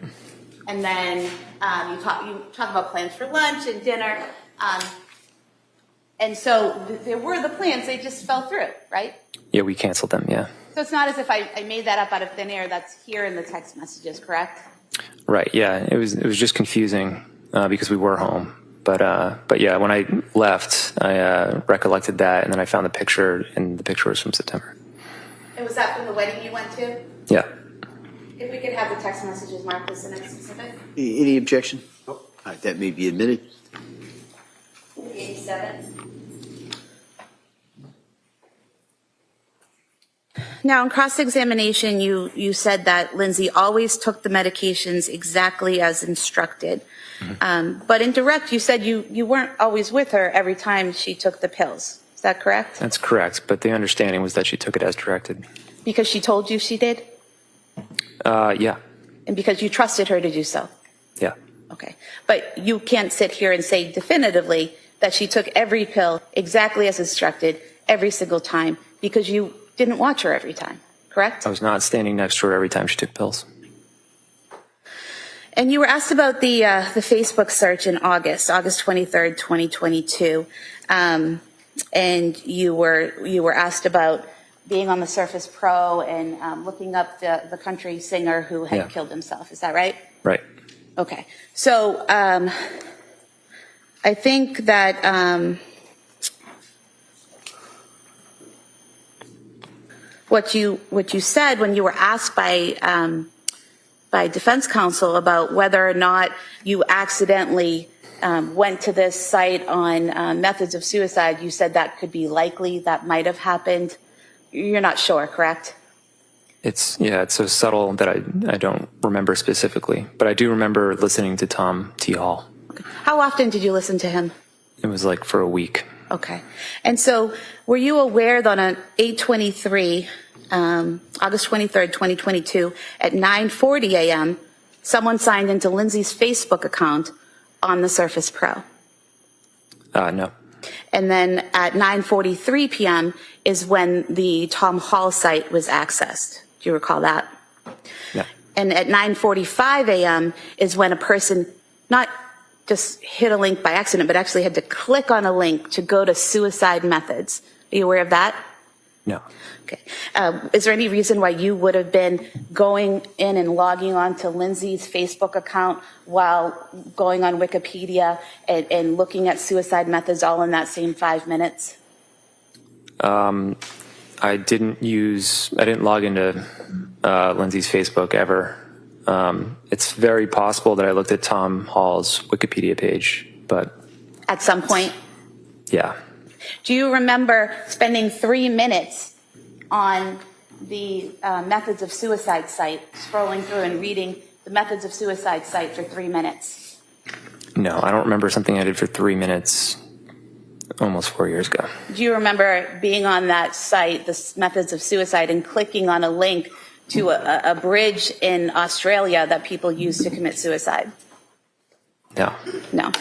And then you talk about plans for lunch and dinner. And so there were the plans, they just fell through, right? Yeah, we canceled them, yeah. So it's not as if I made that up out of thin air. That's here in the text messages, correct? Right, yeah. It was just confusing because we were home. But yeah, when I left, I recollected that, and then I found the picture, and the picture was from September. And was that from the wedding you went to? Yeah. If we could have the text messages marked as the next specific. Any objection? All right, that may be admitted. 87. Now, in cross-examination, you said that Lindsay always took the medications exactly as instructed. But in direct, you said you weren't always with her every time she took the pills. Is that correct? That's correct, but the understanding was that she took it as directed. Because she told you she did? Yeah. And because you trusted her to do so? Yeah. Okay. But you can't sit here and say definitively that she took every pill exactly as instructed every single time because you didn't watch her every time, correct? I was not standing next to her every time she took pills. And you were asked about the Facebook search in August 23rd, 2022. And you were asked about being on the Surface Pro and looking up the country singer who had killed himself. Is that right? Right. Okay. So I think that what you said when you were asked by defense counsel about whether or not you accidentally went to this site on methods of suicide, you said that could be likely, that might have happened. You're not sure, correct? It's so subtle that I don't remember specifically, but I do remember listening to Tom T. Hall. Okay. How often did you listen to him? It was like for a week. Okay. And so were you aware that on 8/23, August 23rd, 2022, at 9:40 a.m., someone signed into Lindsay's Facebook account on the Surface Pro? No. And then at 9:43 p.m. is when the Tom Hall site was accessed. Do you recall that? No. And at 9:45 a.m. is when a person not just hit a link by accident, but actually had to click on a link to go to suicide methods. Are you aware of that? No. Okay. Is there any reason why you would have been going in and logging on to Lindsay's Facebook account while going on Wikipedia and looking at suicide methods all in that same 5 minutes? I didn't log into Lindsay's Facebook ever. It's very possible that I looked at Tom Hall's Wikipedia page, but At some point? yeah. Do you remember spending 3 minutes on the methods of suicide site, scrolling through and reading the methods of suicide site for 3 minutes? No, I don't remember something I did for 3 minutes almost 4 years ago. Do you remember being on that site, the methods of suicide, and clicking on a link to a bridge in Australia that people use to commit suicide? No. No.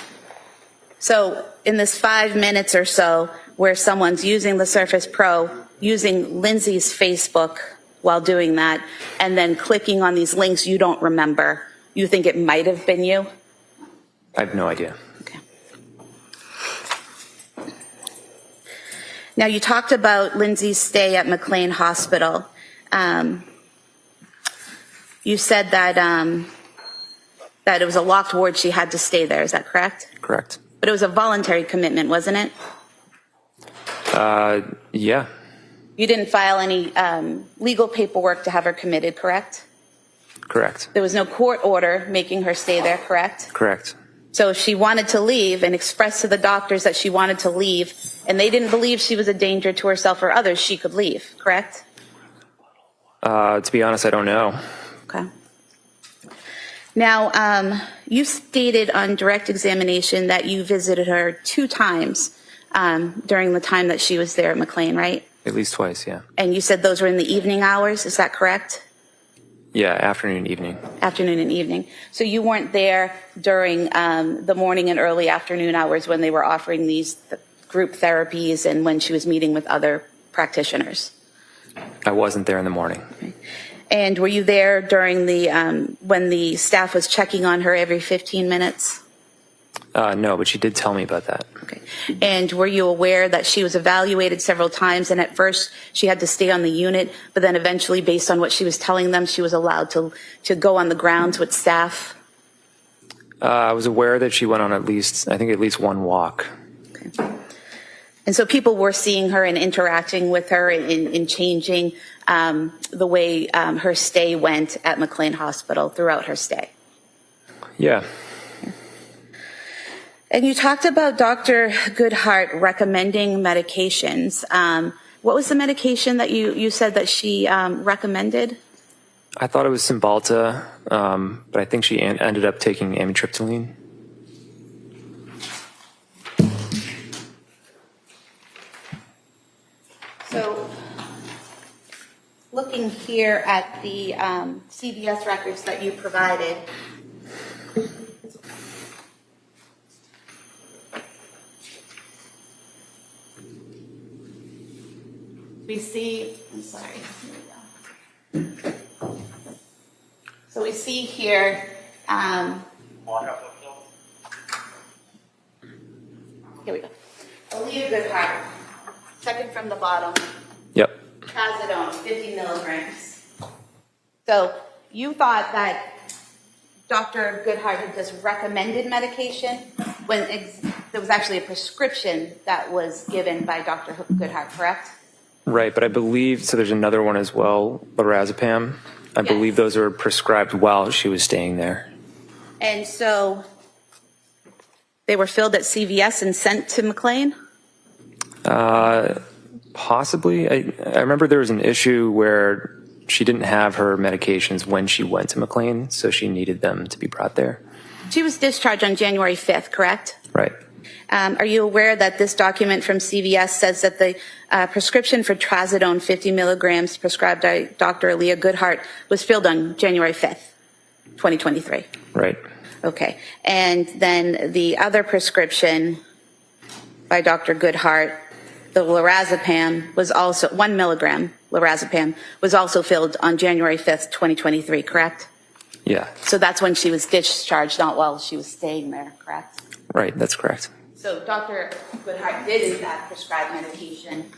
So in this 5 minutes or so where someone's using the Surface Pro, using Lindsay's Facebook while doing that, and then clicking on these links you don't remember, you think it might have been you? I have no idea. Okay. Now you talked about Lindsay's stay at McLean Hospital. You said that it was a locked ward, she had to stay there, is that correct? Correct. But it was a voluntary commitment, wasn't it? Yeah. You didn't file any legal paperwork to have her committed, correct? Correct. There was no court order making her stay there, correct? Correct. So if she wanted to leave and expressed to the doctors that she wanted to leave, and they didn't believe she was a danger to herself or others, she could leave, correct? To be honest, I don't know. Okay. Now, you stated on direct examination that you visited her 2 times during the time that she was there at McLean, right? At least twice, yeah. And you said those were in the evening hours, is that correct? Yeah, afternoon, evening. Afternoon and evening. So you weren't there during the morning and early afternoon hours when they were offering these group therapies and when she was meeting with other practitioners? I wasn't there in the morning. Okay. And were you there during the when the staff was checking on her every 15 minutes? No, but she did tell me about that. Okay. And were you aware that she was evaluated several times and at first she had to stay on the unit, but then eventually based on what she was telling them, she was allowed to go on the grounds with staff? I was aware that she went on at least one walk. Okay. And so people were seeing her and interacting with her and changing the way her stay went at McLean Hospital throughout her stay. Yeah. And you talked about Dr. Goodhart recommending medications. What was the medication that you said that she recommended? I thought it was Cymbalta, but I think she ended up taking amitriptyline. So, looking here at the CVS records that you provided, we see, I'm sorry, here we go. we see here, here we go. Aaliyah Goodhart, second from the bottom, Yep. trazodone, 50 milligrams. So you thought that Dr. Goodhart had just recommended medication when there was actually a prescription that was given by Dr. Goodhart, correct? Right, but I believe, so there's another one as well, lorazepam. I believe those were prescribed while she was staying there. And so they were filled at CVS and sent to McLean? Possibly. I remember there was an issue where she didn't have her medications when she went to McLean, so she needed them to be brought there. She was discharged on January 5th, correct? Right. Are you aware that this document from CVS says that the prescription for trazodone 50 milligrams prescribed by Dr. Aaliyah Goodhart was filled on January 5th, 2023? Right. Okay. And then the other prescription by Dr. Goodhart, the lorazepam, was also 1 milligram lorazepam was also filled on January 5th, 2023, correct? Yeah. So that's when she was discharged, not while she was staying there, correct? Right, that's correct. So Dr. Goodhart did in fact prescribe medication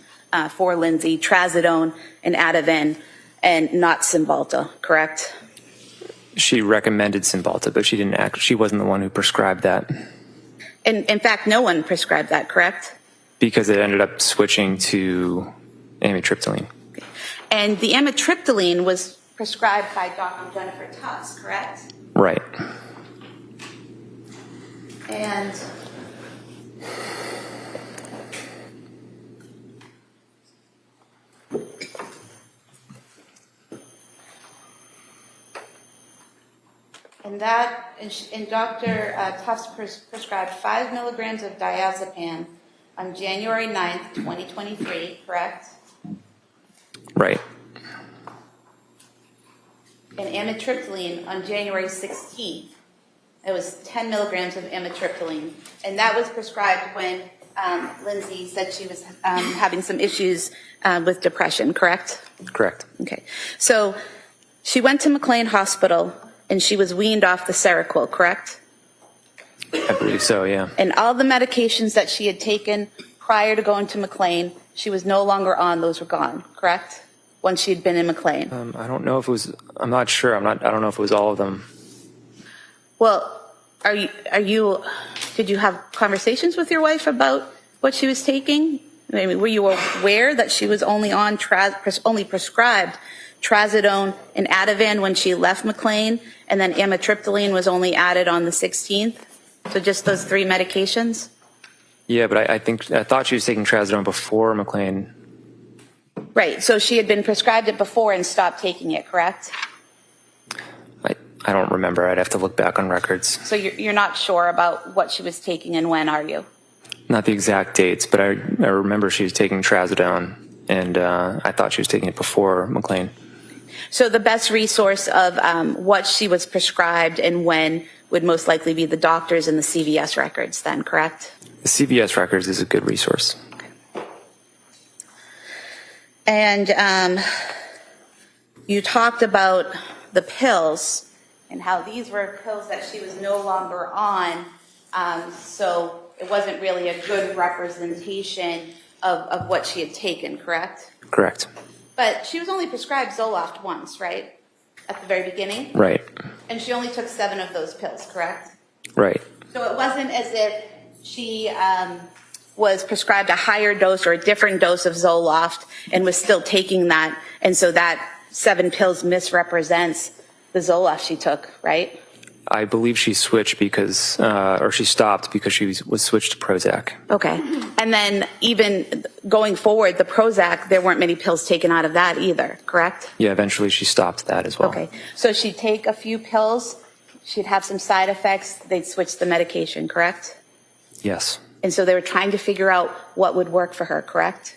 for Lindsay, trazodone and Ativan, and not Cymbalta, correct? She recommended Cymbalta, but she wasn't the one who prescribed that. And in fact, no one prescribed that, correct? Because it ended up switching to amitriptyline. And the amitriptyline was prescribed by Dr. Jennifer Tufts, correct? Right. And and Dr. Tufts prescribed 5 milligrams of diazepam on January 9th, 2023, correct? Right. And amitriptyline on January 16th. It was 10 milligrams of amitriptyline. And that was prescribed when Lindsay said she was having some issues with depression, correct? Correct. Okay. So she went to McLean Hospital and she was weaned off the Seroquel, correct? I believe so, yeah. And all the medications that she had taken prior to going to McLean, she was no longer on. Those were gone, correct? Once she had been in McLean. I don't know if it was, I'm not sure. I don't know if it was all of them. Well, did you have conversations with your wife about what she was taking? I mean, were you aware that she was only on only prescribed trazodone and Ativan when she left McLean, and then amitriptyline was only added on the 16th? So just those 3 medications? Yeah, but I thought she was taking trazodone before McLean. Right, so she had been prescribed it before and stopped taking it, correct? I don't remember. I'd have to look back on records. So you're not sure about what she was taking and when, are you? Not the exact dates, but I remember she was taking trazodone, and I thought she was taking it before McLean. So the best resource of what she was prescribed and when would most likely be the doctors and the CVS records then, correct? The CVS records is a good resource. Okay. And you talked about the pills and how these were pills that she was no longer on, so it wasn't really a good representation of what she had taken, correct? Correct. But she was only prescribed Zoloft once, right? At the very beginning? Right. And she only took 7 of those pills, correct? Right. So it wasn't as if she was prescribed a higher dose or a different dose of Zoloft and was still taking that, and so that 7 pills misrepresents the Zoloft she took, right? I believe she switched because, or she stopped because she was switched to Prozac. Okay. And then even going forward, the Prozac, there weren't many pills taken out of that either, correct? Yeah, eventually she stopped that as well. Okay. So she'd take a few pills, she'd have some side effects, they'd switch the medication, correct? Yes. And so they were trying to figure out what would work for her, correct?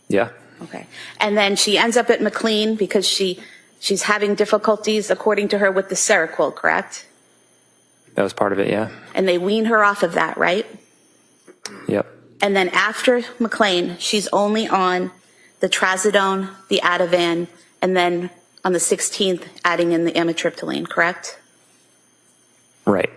Yeah. Okay. And then she ends up at McLean because she's having difficulties, according to her, with the Seroquel, correct? That was part of it, yeah. And they wean her off of that, right? Yep. And then after McLean, she's only on the trazodone, the Ativan, and then on the 16th, adding in the amitriptyline, correct? Right.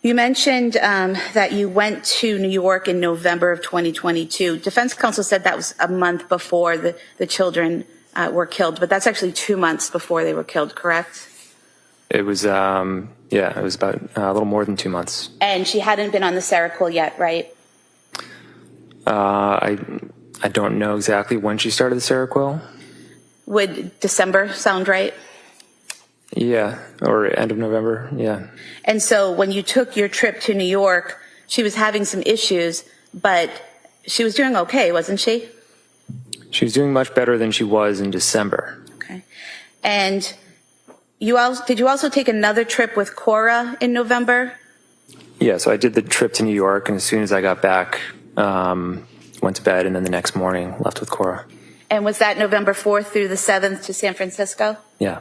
You mentioned that you went to New York in November of 2022. Defense counsel said that was a month before the children were killed, but that's actually 2 months before they were killed, correct? It was, it was about a little more than 2 months. And she hadn't been on the Seroquel yet, right? I don't know exactly when she started the Seroquel. Would December sound right? Yeah, or end of November, yeah. And so when you took your trip to New York, she was having some issues, but she was doing okay, wasn't she? She was doing much better than she was in December. Okay. And did you also take another trip with Cora in November? Yeah, so I did the trip to New York, and as soon as I got back, went to bed, and then the next morning left with Cora. And was that November 4th through the 7th to San Francisco? Yeah.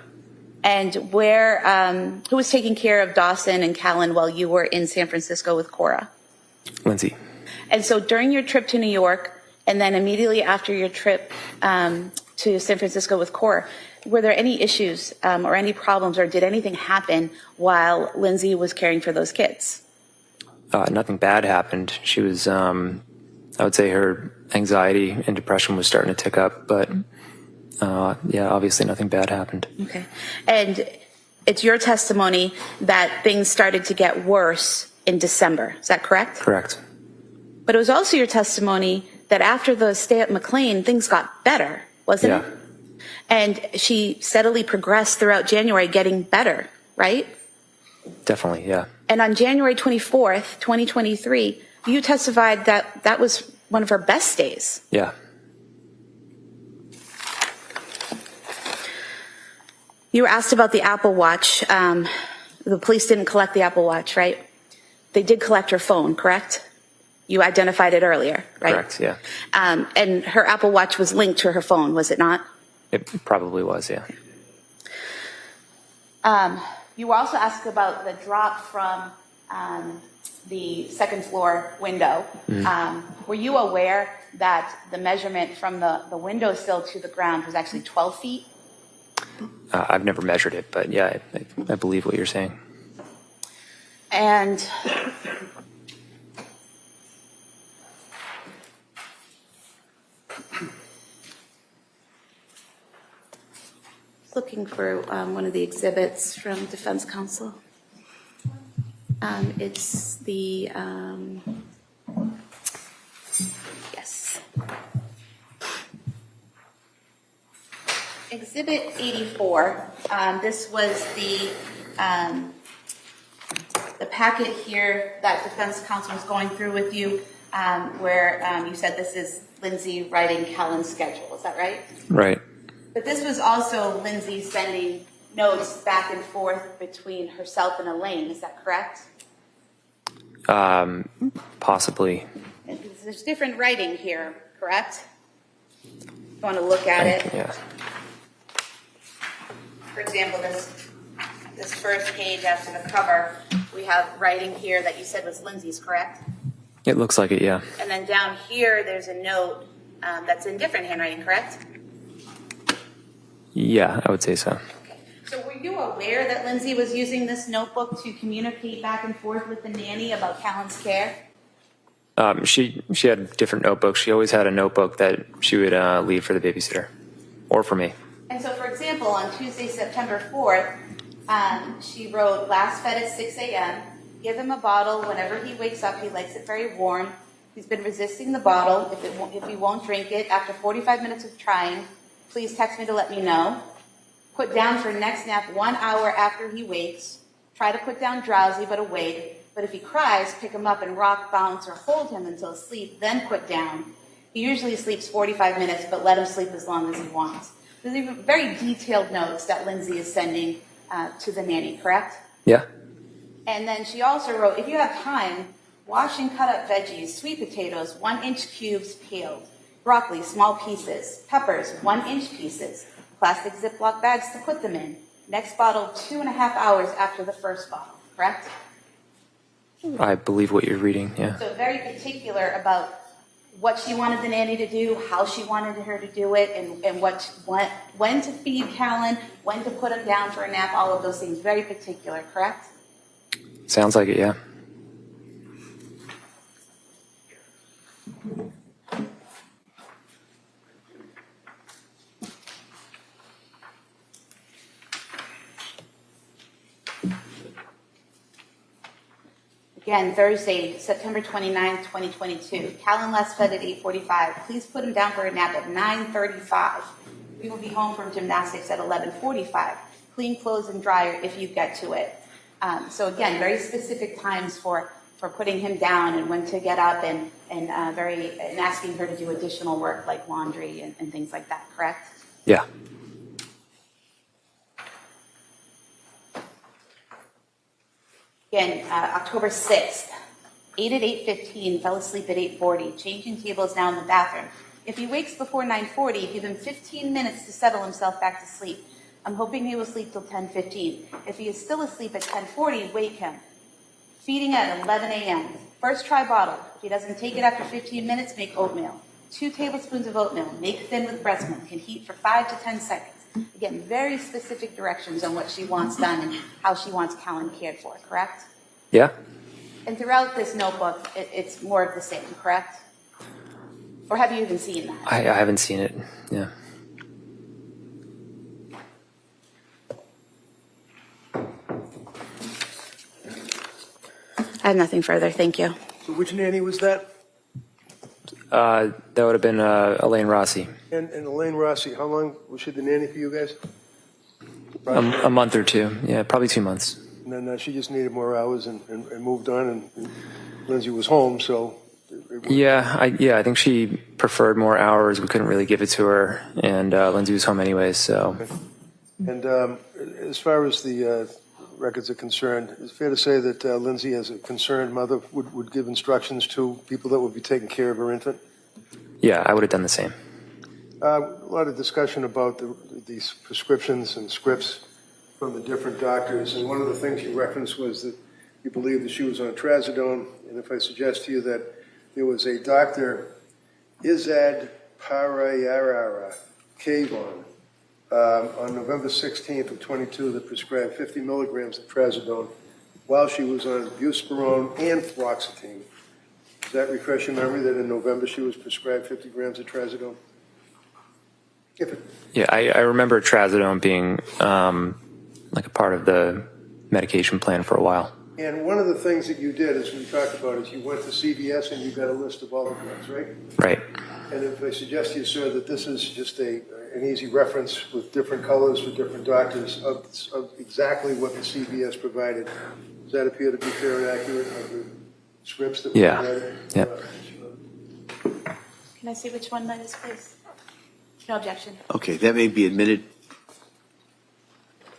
And who was taking care of Dawson and Callan while you were in San Francisco with Cora? Lindsay. And so during your trip to New York, and then immediately after your trip to San Francisco with Cora, were there any issues or any problems, or did anything happen while Lindsay was caring for those kids? Nothing bad happened. She was, I would say her anxiety and depression was starting to tick up, but yeah, obviously nothing bad happened. Okay. And it's your testimony that things started to get worse in December. Is that correct? Correct. But it was also your testimony that after the stay at McLean, things got better, wasn't it? And she steadily progressed throughout January, getting better, right? Definitely, yeah. And on January 24th, 2023, you testified that that was one of her best days. Yeah. You were asked about the Apple Watch. The police didn't collect the Apple Watch, right? They did collect her phone, correct? You identified it earlier, right? Correct, yeah. And her Apple Watch was linked to her phone, was it not? It probably was, yeah. You were also asked about the drop from the second floor window. Were you aware that the measurement from the windowsill to the ground was actually 12 feet? I've never measured it, but yeah, I believe what you're saying. And looking for one of the exhibits from defense counsel. It's the, yes. Exhibit 84, this was the packet here that defense counsel was going through with you, where you said this is Lindsay writing Callan's schedule, is that right? Right. But this was also Lindsay sending notes back and forth between herself and Elaine, is that correct? Possibly. And there's different writing here, correct? You want to look at it? Yeah. For example, this first page after the cover, we have writing here that you said was Lindsay's, correct? It looks like it, yeah. And then down here, there's a note that's in different handwriting, correct? Yeah, I would say so. Okay. So were you aware that Lindsay was using this notebook to communicate back and forth with the nanny about Callan's care? She had different notebooks. She always had a notebook that she would leave for the babysitter or for me. And so, for example, on Tuesday, September 4th, she wrote, last fed at 6 a.m., give him a bottle whenever he wakes up. He likes it very warm. He's been resisting the bottle. If he won't drink it, after 45 minutes of trying, please text me to let me know. Put down for next nap 1 hour after he wakes. Try to put down drowsy but awake. But if he cries, pick him up and rock, bounce, or hold him until asleep, then put down. He usually sleeps 45 minutes, but let him sleep as long as he wants. These are very detailed notes that Lindsay is sending to the nanny, correct? Yeah. And then she also wrote, if you have time, wash and cut up veggies, sweet potatoes, 1-inch cubes peeled, broccoli, small pieces, peppers, 1-inch pieces, plastic Ziploc bags to put them in. Next bottle 2.5 hours after the first bottle, correct? I believe what you're reading, yeah. So very particular about what she wanted the nanny to do, how she wanted her to do it, and when to feed Callan, when to put him down for a nap, all of those things. Very particular, correct? Sounds like it, yeah. Again, Thursday, September 29th, 2022. Callan last fed at 8:45. Please put him down for a nap at 9:35. We will be home from gymnastics at 11:45. Clean clothes and dryer if you get to it. So again, very specific times for putting him down and when to get up and asking her to do additional work like laundry and things like that, correct? Yeah. Again, October 6th, 8 at 8:15, fell asleep at 8:40. Changing tables now in the bathroom. If he wakes before 9:40, give him 15 minutes to settle himself back to sleep. I'm hoping he will sleep till 10:15. If he is still asleep at 10:40, wake him. Feeding at 11 a.m. First try bottle. If he doesn't take it after 15 minutes, make oatmeal. 2 tablespoons of oatmeal. Make thin with breast milk. Can heat for 5 to 10 seconds. Again, very specific directions on what she wants done and how she wants Callan cared for, correct? Yeah? And throughout this notebook, it's more of the same, correct? Or have you even seen that? I haven't seen it. Yeah. I have nothing further, thank you. So which nanny was that? That would have been Elaine Rossi. And Elaine Rossi, how long was she the nanny for you guys? A month or two. Yeah, probably 2 months. And then she just needed more hours and moved on, and Lindsay was home, so. Yeah, I think she preferred more hours. We couldn't really give it to her, and Lindsay was home anyways, so. Okay. And as far as the records are concerned, it's fair to say that Lindsay, as a concerned mother, would give instructions to people that would be taking care of her infant? Yeah, I would have done the same. A lot of discussion about these prescriptions and scripts from the different doctors, and one of the things you referenced was that you believe that she was on trazodone, and if I suggest to you that there was a Dr. Izad Parayarara Kavon on November 16th of 22 that prescribed 50 milligrams of trazodone while she was on buspirone and fluoxetine. Does that refresh your memory that in November she was prescribed 50 grams of trazodone? Yeah, I remember trazodone being like a part of the medication plan for a while. And one of the things that you did, as we talked about, is you went to CVS and you got a list of all the drugs, right? Right. And if I suggest to you, sir, that this is just an easy reference with different colors for different doctors of exactly what the CVS provided, does that appear to be fair and accurate of the scripts that were provided? Yeah. Can I see which one that is, please? No objection. Okay, that may be admitted.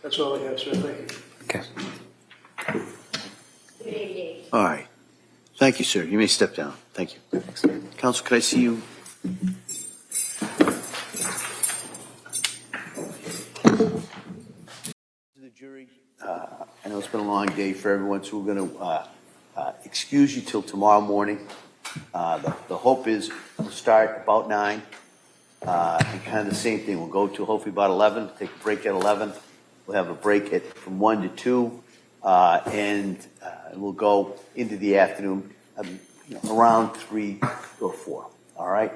That's all I have, sir. Thank you. Okay. All right. Thank you, sir. You may step down. Thank you. Counsel, could I see you? The jury, I know it's been a long day for everyone, so we're going to excuse you till tomorrow morning. The hope is we'll start about 9. And kind of the same thing. We'll go to hopefully about 11, take a break at 11. We'll have a break from 1 to 2, and we'll go into the afternoon around 3 or 4. All right?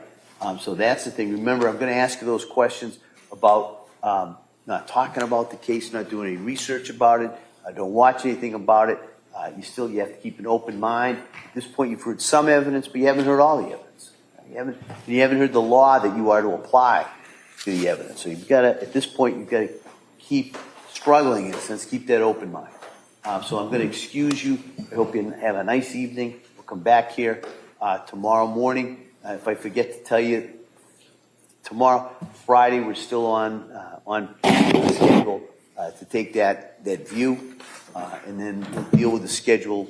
So that's the thing. Remember, I'm going to ask you those questions about not talking about the case, not doing any research about it, don't watch anything about it. You have to keep an open mind. At this point, you've heard some evidence, but you haven't heard all the evidence. You haven't heard the law that you are to apply to the evidence. So you've got to, at this point, you've got to keep struggling in a sense, keep that open mind. So I'm going to excuse you. I hope you have a nice evening. We'll come back here tomorrow morning. If I forget to tell you, tomorrow, Friday, we're still on schedule to take that view, and then we'll deal with the schedule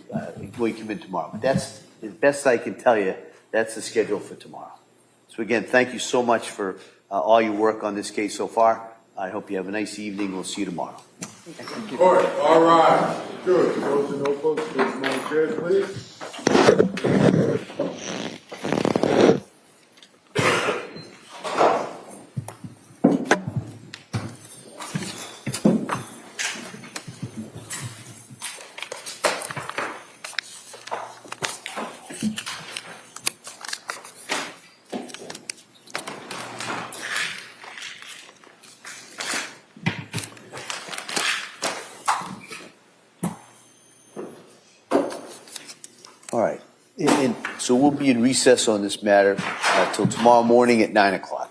when you come in tomorrow. But that's as best I can tell you. That's the schedule for tomorrow. So again, thank you so much for all your work on this case so far. I hope you have a nice evening. We'll see you tomorrow. Court, all right. Good. Close the notebooks. Please, my chairs, please. All right. And so we'll be in recess on this matter till tomorrow morning at 9 o'clock.